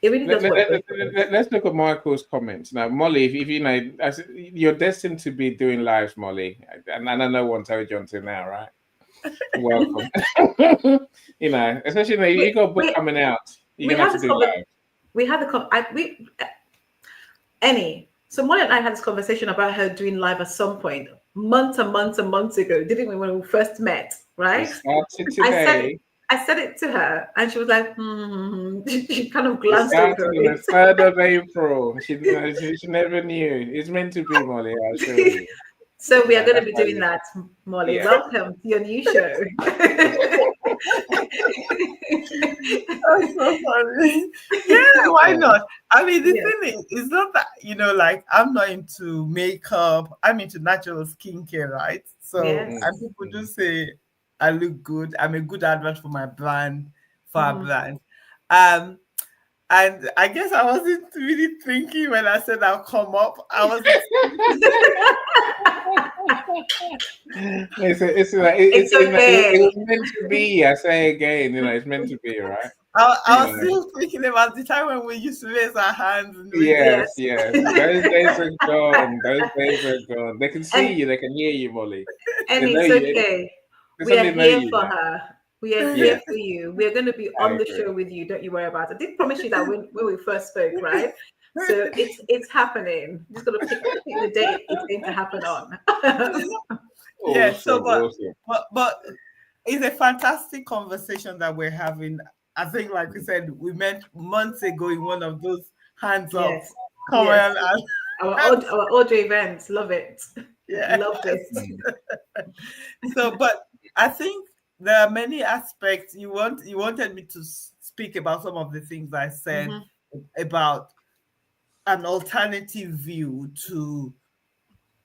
It really does work both ways. Let's look at Michael's comments now, Molly. If you know, you're destined to be doing lives, Molly, and I know one told you until now, right? Welcome. You know, especially you got a book coming out. You're gonna have to do live. We had so Molly and I had this conversation about her doing live at some point, months and months and months ago, didn't we, when we first met, right? Today. I said it to her, and she was like, She kind of glanced over it. it. The 3rd of April. She never knew. It's meant to be, Molly. I'll show you. So we are going to be doing that, Molly. Yeah. Welcome to your new show. That's so funny. Yeah, why not? I mean, the thing is, it's not that, you know, like, I'm not into makeup. I'm into natural skincare, right? So, and people do say I look good. I'm a good advert for my brand, for our brand. And I guess I wasn't really thinking when I said I'll come up. I was. It's okay. It was meant to be. I say again, you know, it's meant to be, right? I was still thinking about the time when we used to raise our hands. And yes. Those days are gone. Those days are gone. They can see you. They can hear you, Molly. And it's okay. We are here for her. We are here for you. We are going to be on the show with you. Don't you worry about it. I did promise you that when we first spoke, right? So it's happening. Just got to pick the date it's going to happen on. But it's a fantastic conversation that we're having. I think, like we said, we met months ago in one of those hands up. Come on, our audio events. Love it. Yeah, loved it. So, but I think there are many aspects. You wanted me to speak about some of the things I said about an alternative view to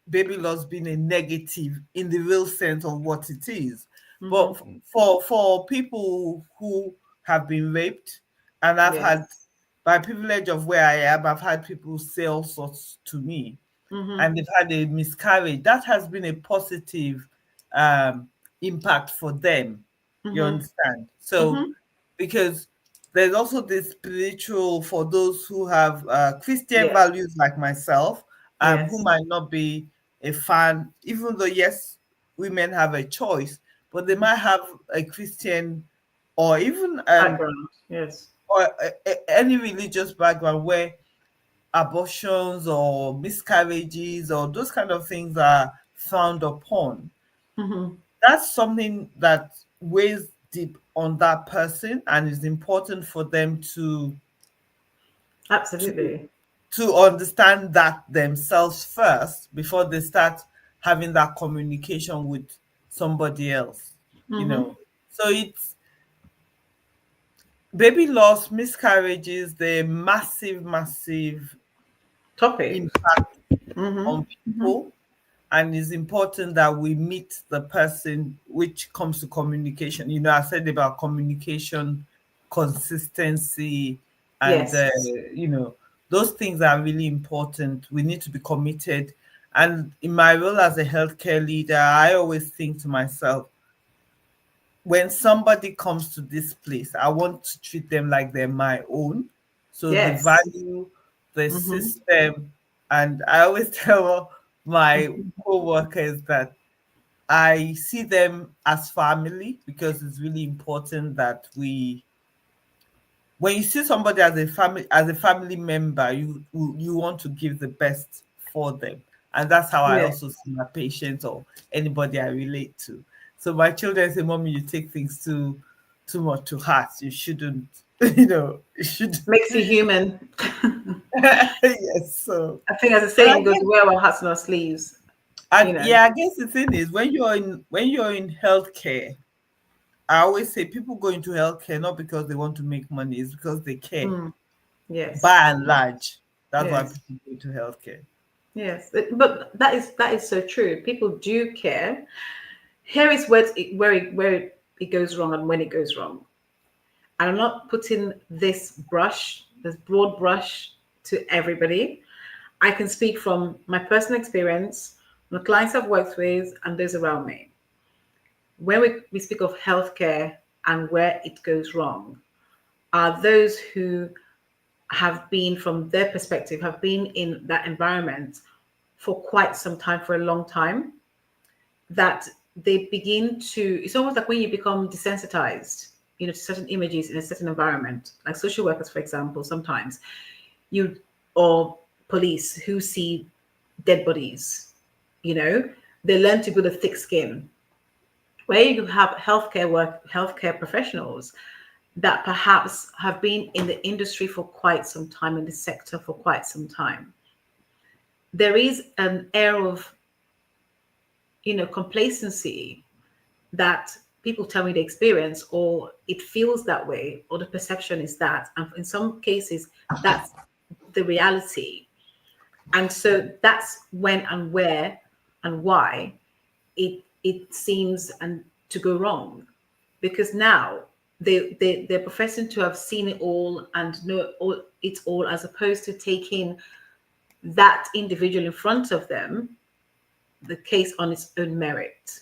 baby loss being a negative in the real sense of what it is. But for people who have been raped, and I've had, by privilege of where I am, I've had people say all sorts to me, and they've had a miscarriage. That has been a positive impact for them. You understand? So because there's also this spiritual for those who have Christian values like myself, who might not be a fan, even though women have a choice, but they might have a Christian or even background, or any religious background where abortions or miscarriages or those kind of things are frowned upon. That's something that weighs deep on that person, and is important for them to to understand that themselves first before they start having that communication with somebody else. You know, so it's baby loss, miscarriages, the massive topic impact on people. And it's important that we meet the person, which comes to communication. You know, I said about communication, consistency, and you know, those things are really important. We need to be committed. And in my role as a healthcare leader, I always think to myself, when somebody comes to this place, I want to treat them like they're my own. So the value, the system, and I always tell my co-workers that I see them as family, because it's really important that when you see somebody as a family member, you want to give the best for them. And that's how I also see my patients or anybody I relate to. So my children say, "Mommy, you take things too much to heart. You shouldn't, you know, it should." Makes you human. Yes. So I think, as the saying goes, wear our hearts on our sleeves. And I guess the thing is, when you're in healthcare, I always say people go into healthcare not because they want to make money, it's because they care. Yes. By and large, that's why people go into healthcare. Yes, but that is so true. People do care. Here is where it goes wrong and when it goes wrong. And I'm not putting this broad brush to everybody. I can speak from my personal experience, the clients I've worked with, and those around me. When we speak of healthcare and where it goes wrong, are those who have been, from their perspective, have been in that environment for quite some time, for a long time, that they begin to, it's almost like when you become desensitized, to certain images in a certain environment, like social workers, for example, sometimes or police who see dead bodies, they learn to build a thick skin. Where you have healthcare professionals that perhaps have been in the industry for quite some time, in the sector for quite some time, there is an air of, complacency that people tell me they experience, or it feels that way, or the perception is that, and in some cases, that's the reality. And so that's when and where and why it seems and to go wrong, because now they're professing to have seen it all and know it all, as opposed to taking that individual in front of them, the case on its own merit.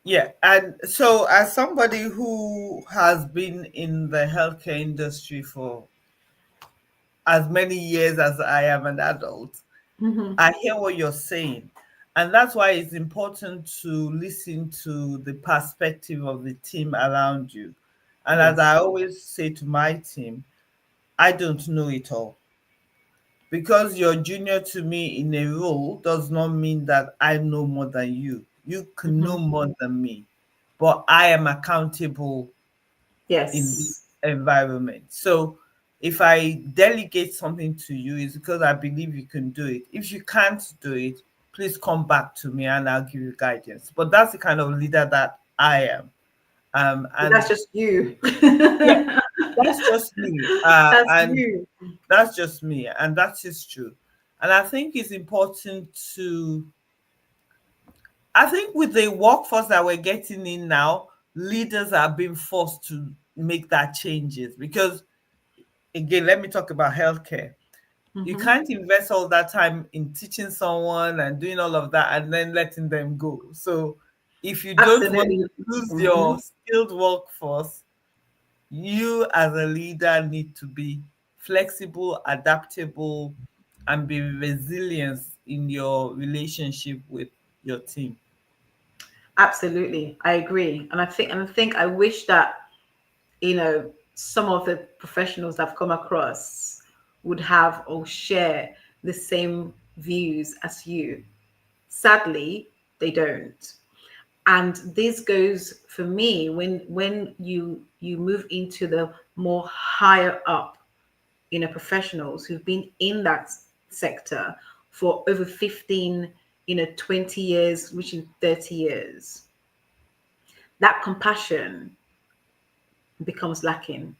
Yeah, and so as somebody who has been in the healthcare industry for as many years as I am an adult, I hear what you're saying. And that's why it's important to listen to the perspective of the team around you. And as I always say to my team, I don't know it all. Because you're junior to me in a role does not mean that I know more than you. You can know more than me, but I am accountable in this Yes. environment. So if I delegate something to you, it's because I believe you can do it. If you can't do it, please come back to me and I'll give you guidance. But that's the kind of leader that I am. But that's And just you. yeah, that's just me. That's And you. that's just me. And that is true. And I think it's important to, I think with the workforce that we're getting in now, leaders are being forced to make that changes because, again, let me talk about healthcare. You can't invest all that time in teaching someone and doing all of that and then letting them go. So if you don't want Absolutely. to lose your skilled workforce, you as a leader need to be flexible, adaptable, and be resilient in your relationship with your team. Absolutely. I agree. And I think I wish that, some of the professionals I've come across would have or share the same views as you. Sadly, they don't. And this goes for me when you move into the more higher up, professionals who've been in that sector for over 15, 20 years, reaching 30 years. That compassion becomes lacking.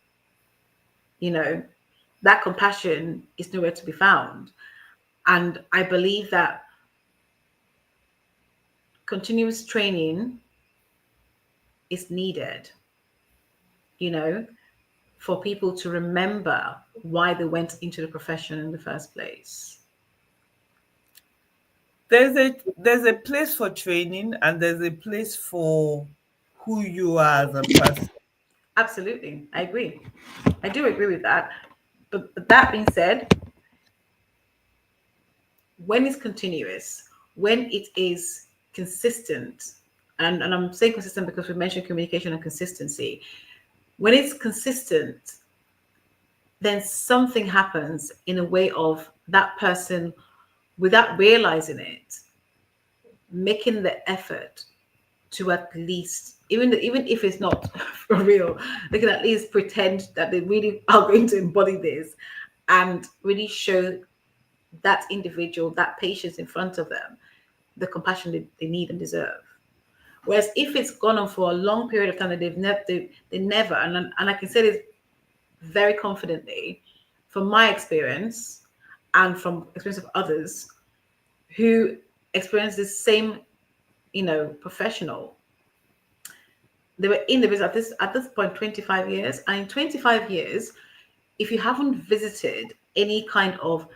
That compassion is nowhere to be found. And I believe that continuous training is needed, you know, for people to remember why they went into the profession in the first place. There's a place for training and there's a place for who you are as a person. Absolutely. I agree. I do agree with that. But that being said, when it's continuous, when it is consistent, and I'm saying consistent because we mentioned communication and consistency. When it's consistent, then something happens in a way of that person, without realizing it, making the effort to at least, even if it's not for real, they can at least pretend that they really are going to embody this and really show that individual, that patient in front of them, the compassion they need and deserve. Whereas if it's gone on for a long period of time that they never, and I can say this very confidently from my experience and from experience of others who experience this same, professional. They were in the business at this point 25 years, and in 25 years, if you haven't visited any kind of,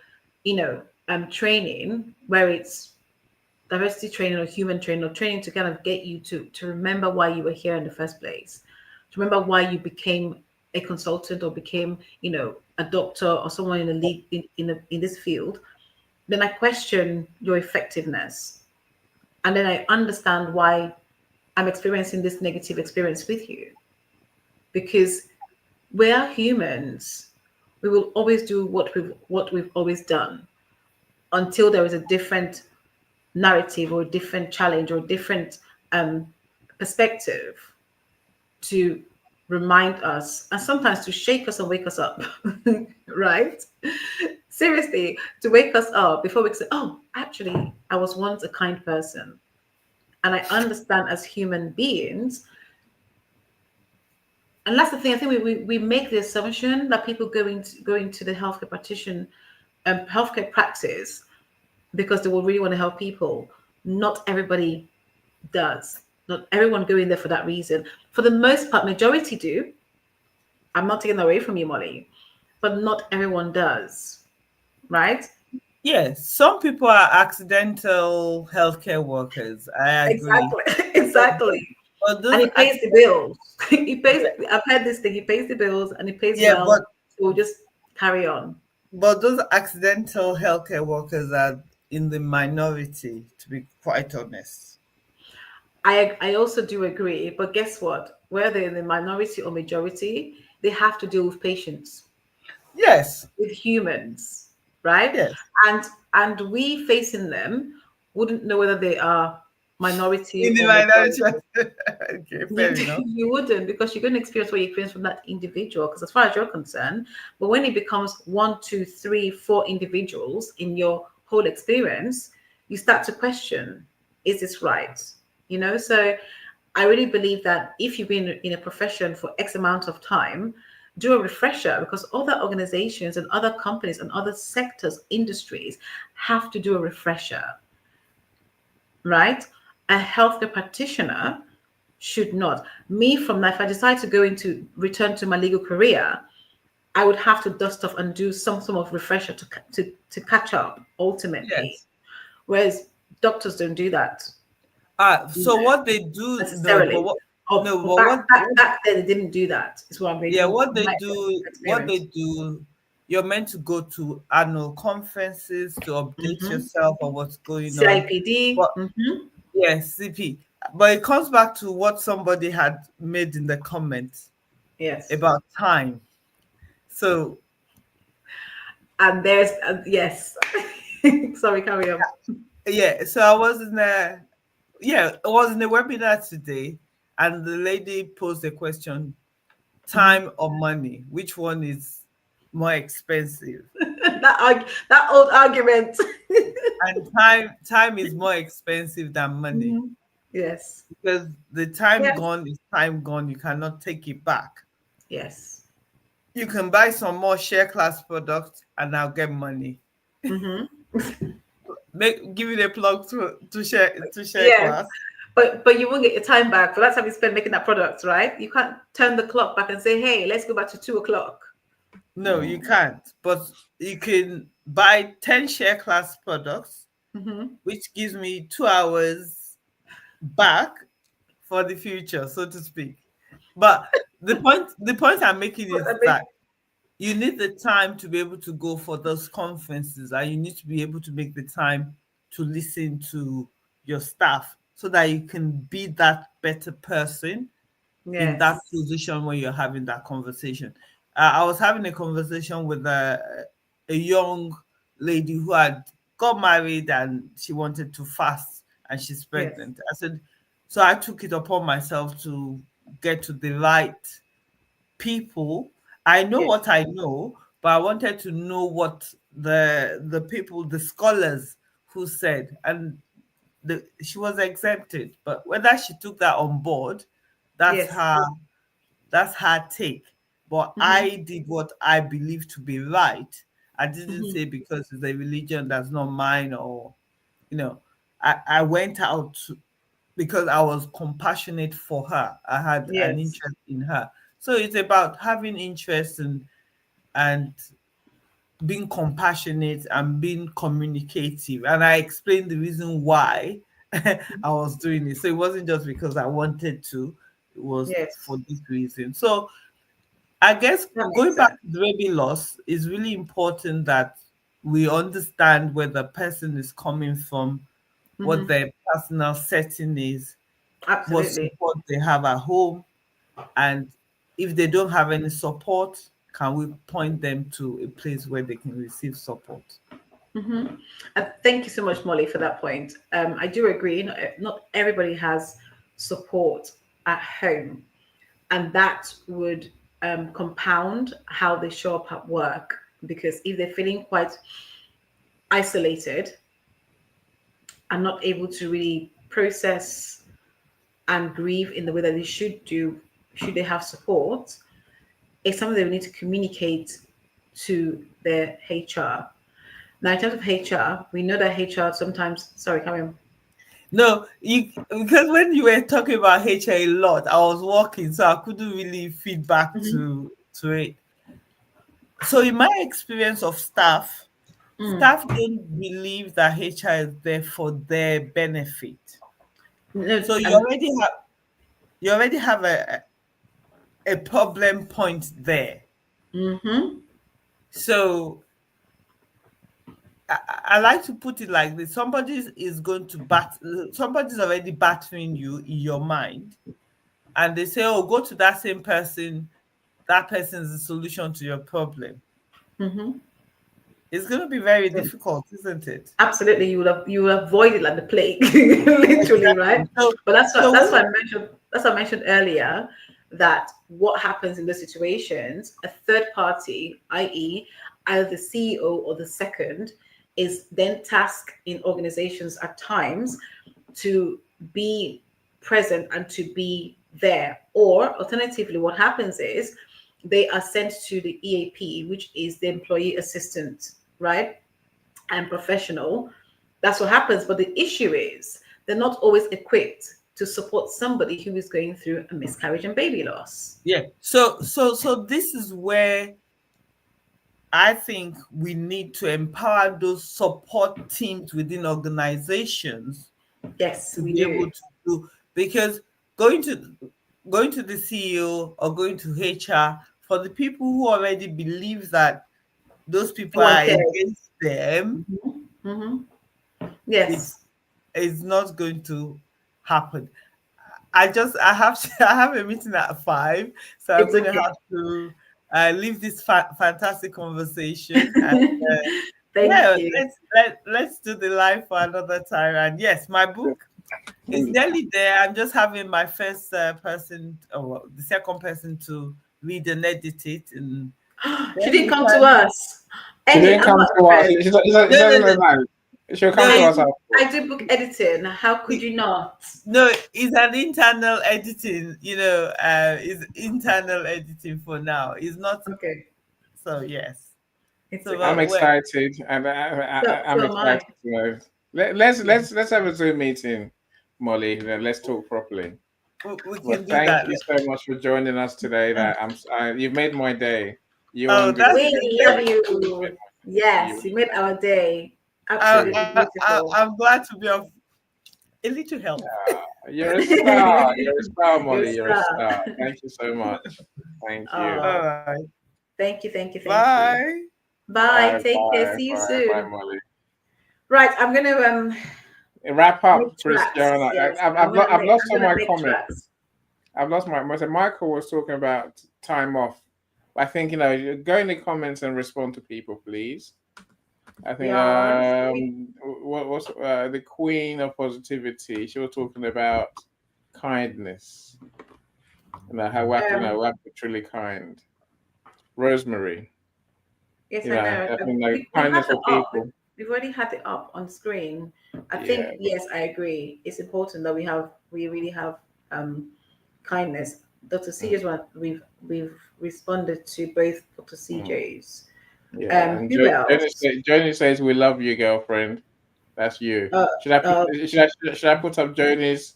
training where it's diversity training or human training or training to kind of get you to remember why you were here in the first place, to remember why you became a consultant or became, you know, a doctor or someone in the lead in this field, then I question your effectiveness. And then I understand why I'm experiencing this negative experience with you. Because we are humans. We will always do what we've always done until there is a different narrative or a different challenge or a different perspective to remind us and sometimes to shake us and wake us up. Right? Seriously, to wake us up before we say, oh, actually, I was once a kind person. And I understand as human beings. And that's the thing. I think we make the assumption that people go into the healthcare practice because they will really want to help people. Not everybody does. Not everyone go in there for that reason. For the most part, majority do. I'm not taking that away from you, Molly, but not everyone does, right? Yes, some people are accidental healthcare workers. I agree. Exactly, exactly. But And those he pays the bills. He pays. I've heard this thing. He pays the bills and he pays yeah, well. So we'll just carry on. but those accidental healthcare workers are in the minority, to be quite honest. I also do agree, but guess what? Whether in the minority or majority, they have to deal with patients, Yes, with humans, right? yes. And we facing them wouldn't know whether they are minority In the or minority. majority. Okay, You, fair enough. you wouldn't, because you're going to experience what you experience from that individual. Because as far as you're concerned, but when it becomes one, two, three, four individuals in your whole experience, you start to question, is this right? You know, so I really believe that if you've been in a profession for X amount of time, do a refresher, because other organizations and other companies and other sectors, industries have to do a refresher, right? A healthcare practitioner should not. Me, from that, if I decide to return to my legal career, I would have to dust off and do some sort of refresher to catch up ultimately. Yes. Whereas doctors don't do that, you So know, what they do, no, but necessarily. what, Or, no, or but back, what, back back then they didn't do that. Is what I'm yeah, reading from my experience. you're meant to go to annual conferences to update Mm-hmm. yourself on what's going on. CIPD. But Mm-hmm. yes, CP. But it comes back to what somebody had made in the comments Yes. about time. So And there's yes. Sorry, carry on. yeah, so I was in a webinar today, and the lady posed a question: Mhm. time or money, which one is more expensive? That old argument. And time is more expensive than money, Mhm. Yes. because the time Yes. gone is time gone. You cannot take it back. Yes. You can buy some more share class products and I'll get money. Hmm. Give it a plug to share Yes. class. But you won't get your time back for that time you spent making that product, right? You can't turn the clock back and say, "Hey, let's go back to 2 o'clock." No, you can't. But you can buy 10 share class products, Hmm. which gives me 2 hours back for the future, so to speak. But the point I'm making But is I that mean, you need the time to be able to go for those conferences, and you need to be able to make the time to listen to your staff so that you can be that better person in that yes. position when you're having that conversation. I was having a conversation with a young lady who had got married and she wanted to fast and she's Yes. pregnant. I said, so I took it upon myself to get to the right people. I know Yes. what I know, but I wanted to know what the people, the scholars who said, and she was exempted. But whether she took that on board, that's Yes. her that's her take. But Hmm. I did what I believe to be right. I didn't Hmm. say because it's a religion that's not mine, or you know, I went out because I was compassionate for her. I had an Yes. interest in her. So it's about having interest and being compassionate and being communicative. And I explained the reason why I was doing it. So it wasn't just because I wanted to, it was Yes, for this reason. So I guess that makes going back sense. to the baby loss is really important that we understand where the person is coming from, what their personal setting is, what Absolutely. support they have at home, and if they don't have any support, can we point them to a place where they can receive support? Thank you so much, Molly, for that point. I do agree. Not everybody has support at home, and that would compound how they show up at work. Because if they're feeling quite isolated and not able to really process and grieve in the way that they should do, should they have support, it's something they need to communicate to their HR. Now, in terms of HR, we know that HR sometimes, sorry, come in. No, because when you were talking about HR a lot, I was working, so I couldn't really feed back to it. So in my experience of staff don't believe that HR is there for their benefit. No, So you already have a problem point there. So I like to put it like this: somebody's already battering you in your mind, and they say, "Oh, go to that same person. That person is the solution to your problem." It's going to be very difficult, isn't it? absolutely, you will avoid it like the plague, literally, right? So, But that's so what when, I mentioned. That's what I mentioned earlier. That what happens in those situations, a third party, i.e., either the CEO or the second, is then tasked in organizations at times to be present and to be there. Or alternatively, what happens is they are sent to the EAP, which is the employee assistant, right? And professional. That's what happens. But the issue is they're not always equipped to support somebody who is going through a miscarriage and baby loss. yeah. So this is where I think we need to empower those support teams within organizations Yes, to we be do. able to do, because going to the CEO or going to HR, for the people who already believe that those people No one are cares. against them, it's Yes. not going to happen. I have I have a meeting at 5, so I'm It's going to okay. have to leave this fantastic conversation. And Thank yeah, you. let's do the live for another time. And yes, my book is nearly there. I'm just having my first person, or the second person, to read and edit it, and She then didn't we come to can. us. She Any, didn't I'm come not to us. impressed. She No, doesn't no, know no, that. She'll come to I us do, after. I do book editing. How could you not? no. It's an internal editing. It's internal editing for now. It's not. Okay. So yes. It's So I'm okay. well, excited, and I'm So am I. excited to know. Let's have a Zoom meeting, Molly. Then let's talk properly. we Well, can do thank that. you so much for joining us today. You've made my day. You Oh, and good. that's We love you. Yes, you made our day. Absolutely beautiful. I'm glad to be of a little help. You're a star. You're a star, You're a Molly. You're a star. star. Thank you so much. Thank you. All Oh, right. thank you, thank you, thank you. Bye. Bye. Take care. See you Bye, soon. Molly. Right, I'm gonna Wrap make up, tracks. Christiana. Yes, I'm gonna I've make. lost I'm all gonna my make comments. tracks. I've lost my. So Michael was talking about time off. I think go in the comments and respond to people, please. I think Yeah, honestly. what was the queen of positivity? She was talking about kindness and how we we have to be truly kind. Rosemary, Yes, I know. I think We've had kindness the for up. people. We've already had it up on screen. I Yeah, think yes, I agree. It's important that we really have kindness. Dr. CJ's one. We've responded to both Dr. CJ's. yeah. And Who else? Joni says we love you, girlfriend. That's you. Uh, uh, Should I put up Joni's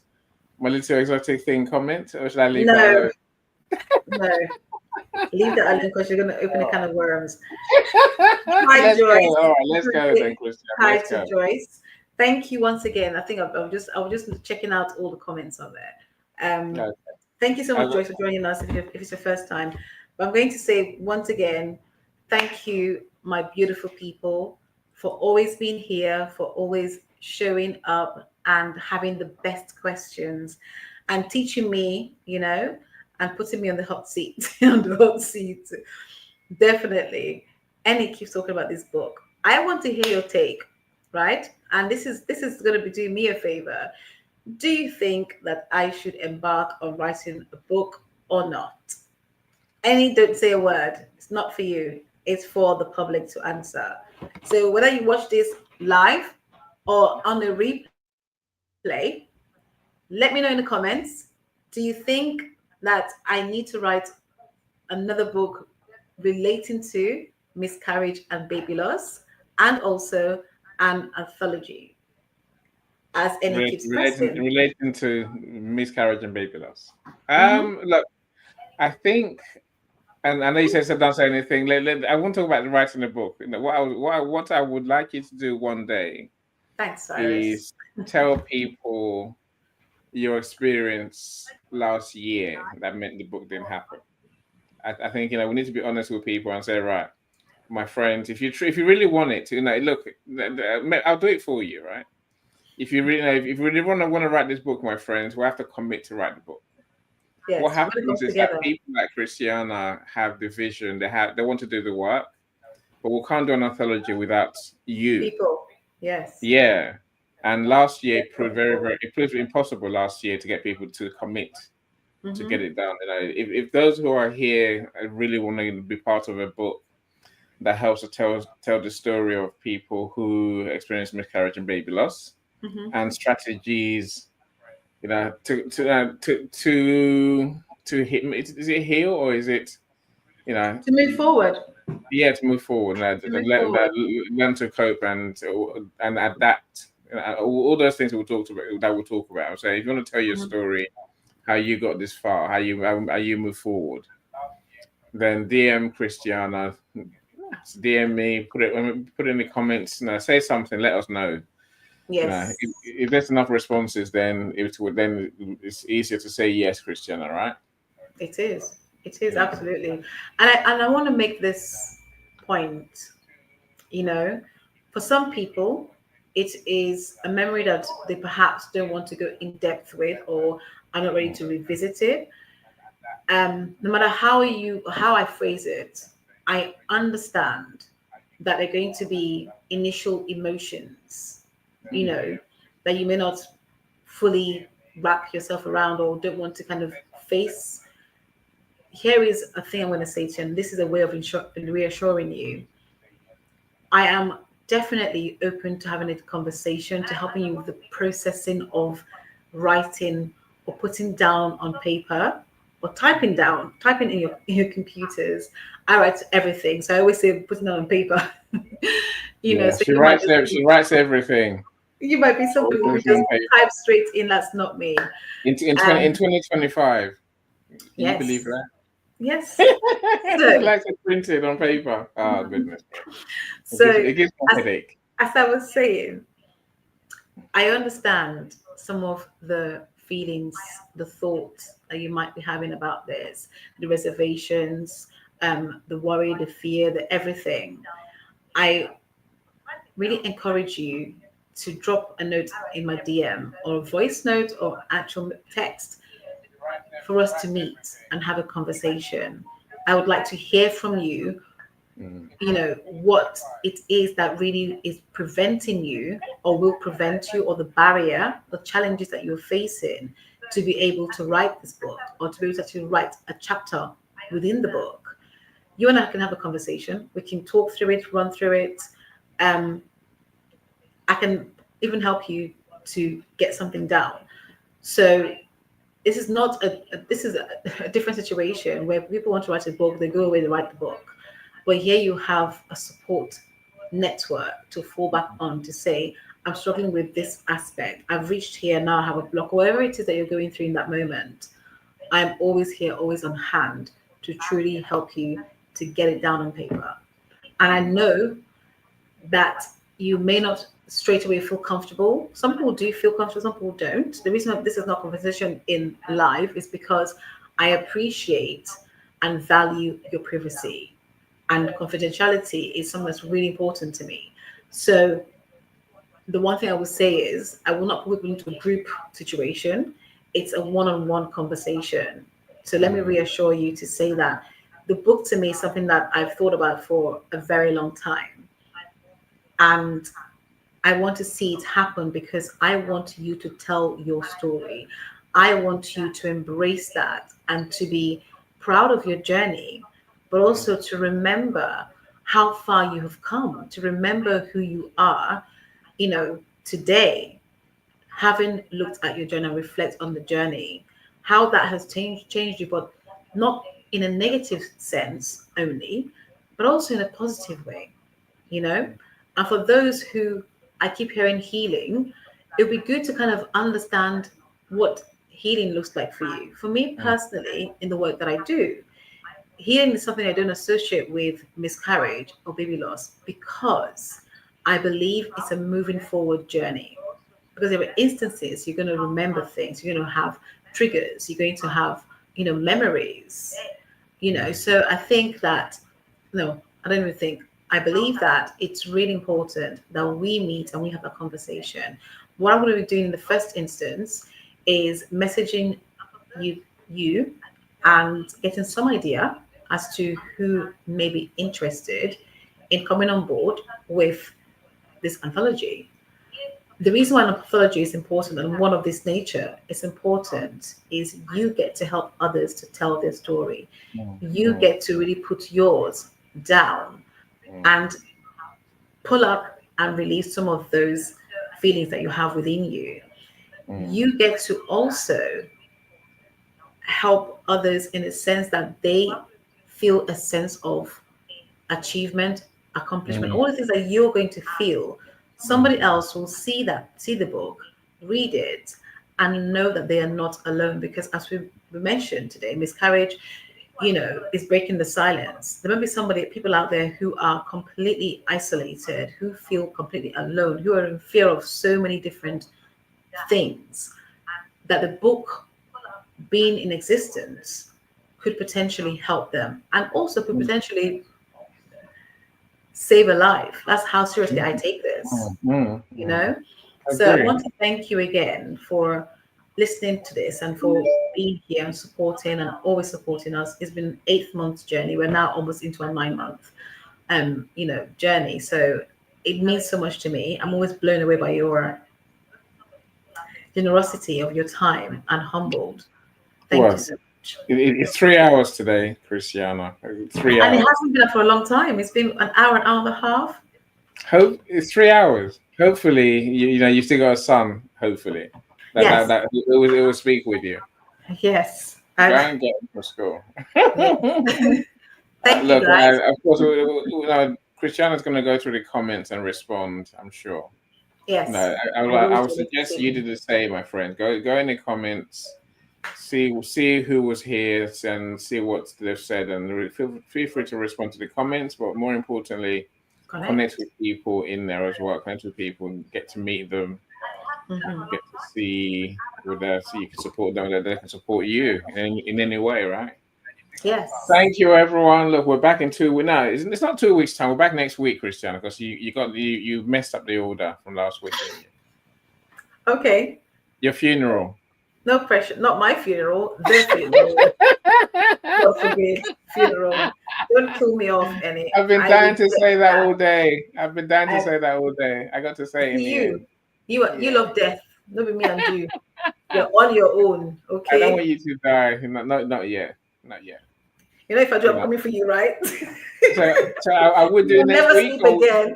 my little exotic thing comment, or should I leave that no, alone? no. Leave that alone because you're going to open a can of worms. Hi, Let's go. Joyce. All right, let's go then, Christian. Hi Let's to go. Joyce. Thank you once again. I think I was just checking out all the comments on there. Okay. Thank you so much, Joyce, for joining us. If it's your first time, but I'm going to say once again, thank you, my beautiful people, for always being here, for always showing up and having the best questions and teaching me, and putting me on the hot seat. On the hot seat, definitely. And he keeps talking about this book. I want to hear your take, right? And this is going to be doing me a favor. Do you think that I should embark on writing a book or not? Any, don't say a word. It's not for you. It's for the public to answer. So whether you watch this live or on a replay, let me know in the comments. Do you think that I need to write another book relating to miscarriage and baby loss, and also an anthology, as Annie keeps pressing? Relating to miscarriage and baby loss. Mhm. Look, I think, and I know you said so don't say anything. I want to talk about writing a book. What I would like you to do one day Thanks, Cyrus. is tell people your experience last year that meant the book didn't happen. I think we need to be honest with people and say, right, my friends, if you really want it to, look, I'll do it for you, right? If you really want to write this book, my friends, we have to commit to write the book. Yes, What we're going to happens come is that together. people like Christiana have the vision, they want to do the work, but we can't do an anthology without you. People, yes. Yeah. And last year it proved it proved impossible last year to get people to commit to get it done. If those who are here really want to be part of a book that helps to tell the story of people who experience miscarriage and baby loss, and strategies, to hit. Is it heal or is it, To move forward. yeah, to move forward, learn to cope and adapt, all those things we'll talk about. So if you want to tell your story, how you got this far, how you move forward, then DM Christiana, DM me, put it in the comments, say something, let us know. Yes. If there's enough responses, then it's easier to say yes, Christiana, right? It is. It is, absolutely. And I want to make this point. For some people, it is a memory that they perhaps don't want to go in depth with, or are not ready to revisit it. No matter how I phrase it, I understand that there are going to be initial emotions, that you may not fully wrap yourself around or don't want to kind of face. Here is a thing I'm going to say to you, and this is a way of reassuring you. I am definitely open to having a conversation, to helping you with the processing of writing or putting down on paper or typing in your computers. I write everything, so I always say putting down on paper. Yeah, So she writes everything. You might be somebody who just type straight in. That's not me. In 2025. Can you believe that? Yes. She likes it printed on paper. Oh, goodness. It gives me a headache. As I was saying, I understand some of the feelings, the thoughts that you might be having about this, the reservations, the worry, the fear, the everything. I really encourage you to drop a note in my DM, or a voice note, or actual text, for us to meet and have a conversation. I would like to hear from you, what it is that really is preventing you, or will prevent you, or the barrier, the challenges that you're facing to be able to write this book, or to be able to actually write a chapter within the book. You and I can have a conversation. We can talk through it, run through it. I can even help you to get something down. So this is not this is a different situation where people want to write a book, they go away to write the book. But here you have a support network to fall back on, to say, I'm struggling with this aspect. I've reached here, now I have a block. Whatever it is that you're going through in that moment, I'm always here, always on hand to truly help you to get it down on paper. And I know that you may not straight away feel comfortable. Some people do feel comfortable, some people don't. The reason this is not conversation in live is because I appreciate and value your privacy, and confidentiality is something that's really important to me. So the one thing I would say is I will not put people into a group situation. It's a one-on-one conversation. So let me reassure you to say that the book to me is something that I've thought about for a very long time. And I want to see it happen because I want you to tell your story. I want you to embrace that and to be proud of your journey, but also to remember how far you have come, to remember who you are, today, having looked at your journey and reflect on the journey, how that has changed you, but not in a negative sense only, but also in a positive way, And for those who I keep hearing healing, it would be good to kind of understand what healing looks like for you. For me personally, in the work that I do, healing is something I don't associate with miscarriage or baby loss because I believe it's a moving forward journey. Because there are instances you're going to remember things, you're going to have triggers, you're going to have, memories, So I think that, no, I don't even think, I believe that it's really important that we meet and we have a conversation. What I'm going to be doing in the first instance is messaging you and getting some idea as to who may be interested in coming on board with this anthology. The reason why an anthology is important and one of this nature is important is you get to help others to tell their story. You get to really put yours down and pull up and release some of those feelings that you have within you. You get to also help others in a sense that they feel a sense of achievement, accomplishment, all the things that you're going to feel. Somebody else will see the book, read it, and know that they are not alone. Because as we mentioned today, miscarriage, is breaking the silence. There may be people out there who are completely isolated, who feel completely alone, who are in fear of so many different things, that the book being in existence could potentially help them and also could potentially save a life. That's how seriously I take this, So I want to thank you again for listening to this and for being here and supporting and always supporting us. It's been an 8-month journey. We're now almost into a 9-month journey. So it means so much to me. I'm always blown away by your generosity of your time and humbled. Thank you so much. It's 3 hours today, Christiana. 3 hours. And it hasn't been for a long time. It's been an hour and a half. It's 3 hours. Hopefully, you still got a son. Hopefully, that it will speak with you. Yes. Go and get him for school. Thank you, guys. Of course, Christiana's going to go through the comments and respond, I'm sure. Yes. No, I would suggest you do the same, my friend. Go in the comments, see who was here, and see what they've said, and feel free to respond to the comments. But more importantly, connect with people in there as well. Connect with people and get to meet them. Get to see so you can support them, that they can support you in any way, right? Yes. Thank you, everyone. Look, we're back in 2 weeks. No, it's not 2 weeks' time. We're back next week, Christiana, because you messed up the order from last week. Okay. Your funeral. No pressure. Not my funeral. The funeral. God forbid. Funeral. Don't pull me off any. I've been dying to say that all day. I got to say it in the end. You love death. Not be me and you. You're on your own. Okay. I don't want you to die. Not yet. Not yet. If I do, I'm coming for you, right? So I would do next week again.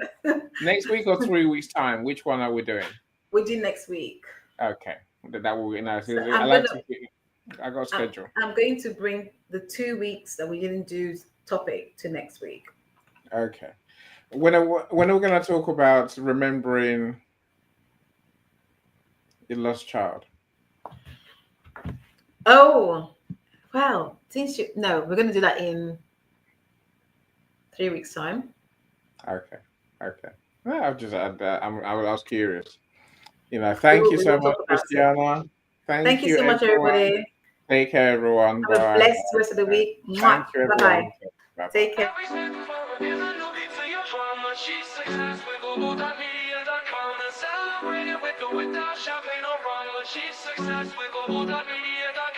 Next week or 3 weeks' time. Which one are we doing? We'll do next week. Okay. That will be nice. So I got a schedule. I'm going to bring the 2 weeks that we didn't do topic to next week. Okay. When are we going to talk about remembering your lost child? Oh, Well, since you no, we're going to do that in 3 weeks' time. Okay. Okay. Well, I've just I was curious. We Thank will, you we so will much, talk about it. Christiana. Thank Thank you you, so much, everyone. everybody. Take care, everyone. Have a Bye. blessed rest of the week. Thank you, Bye bye. everyone. Bye. Take care. Every step forward is a new beat to your drama. She's success with Global.Media.com. And celebrate it with or without champagne or rum. She's success with Global.Media.com.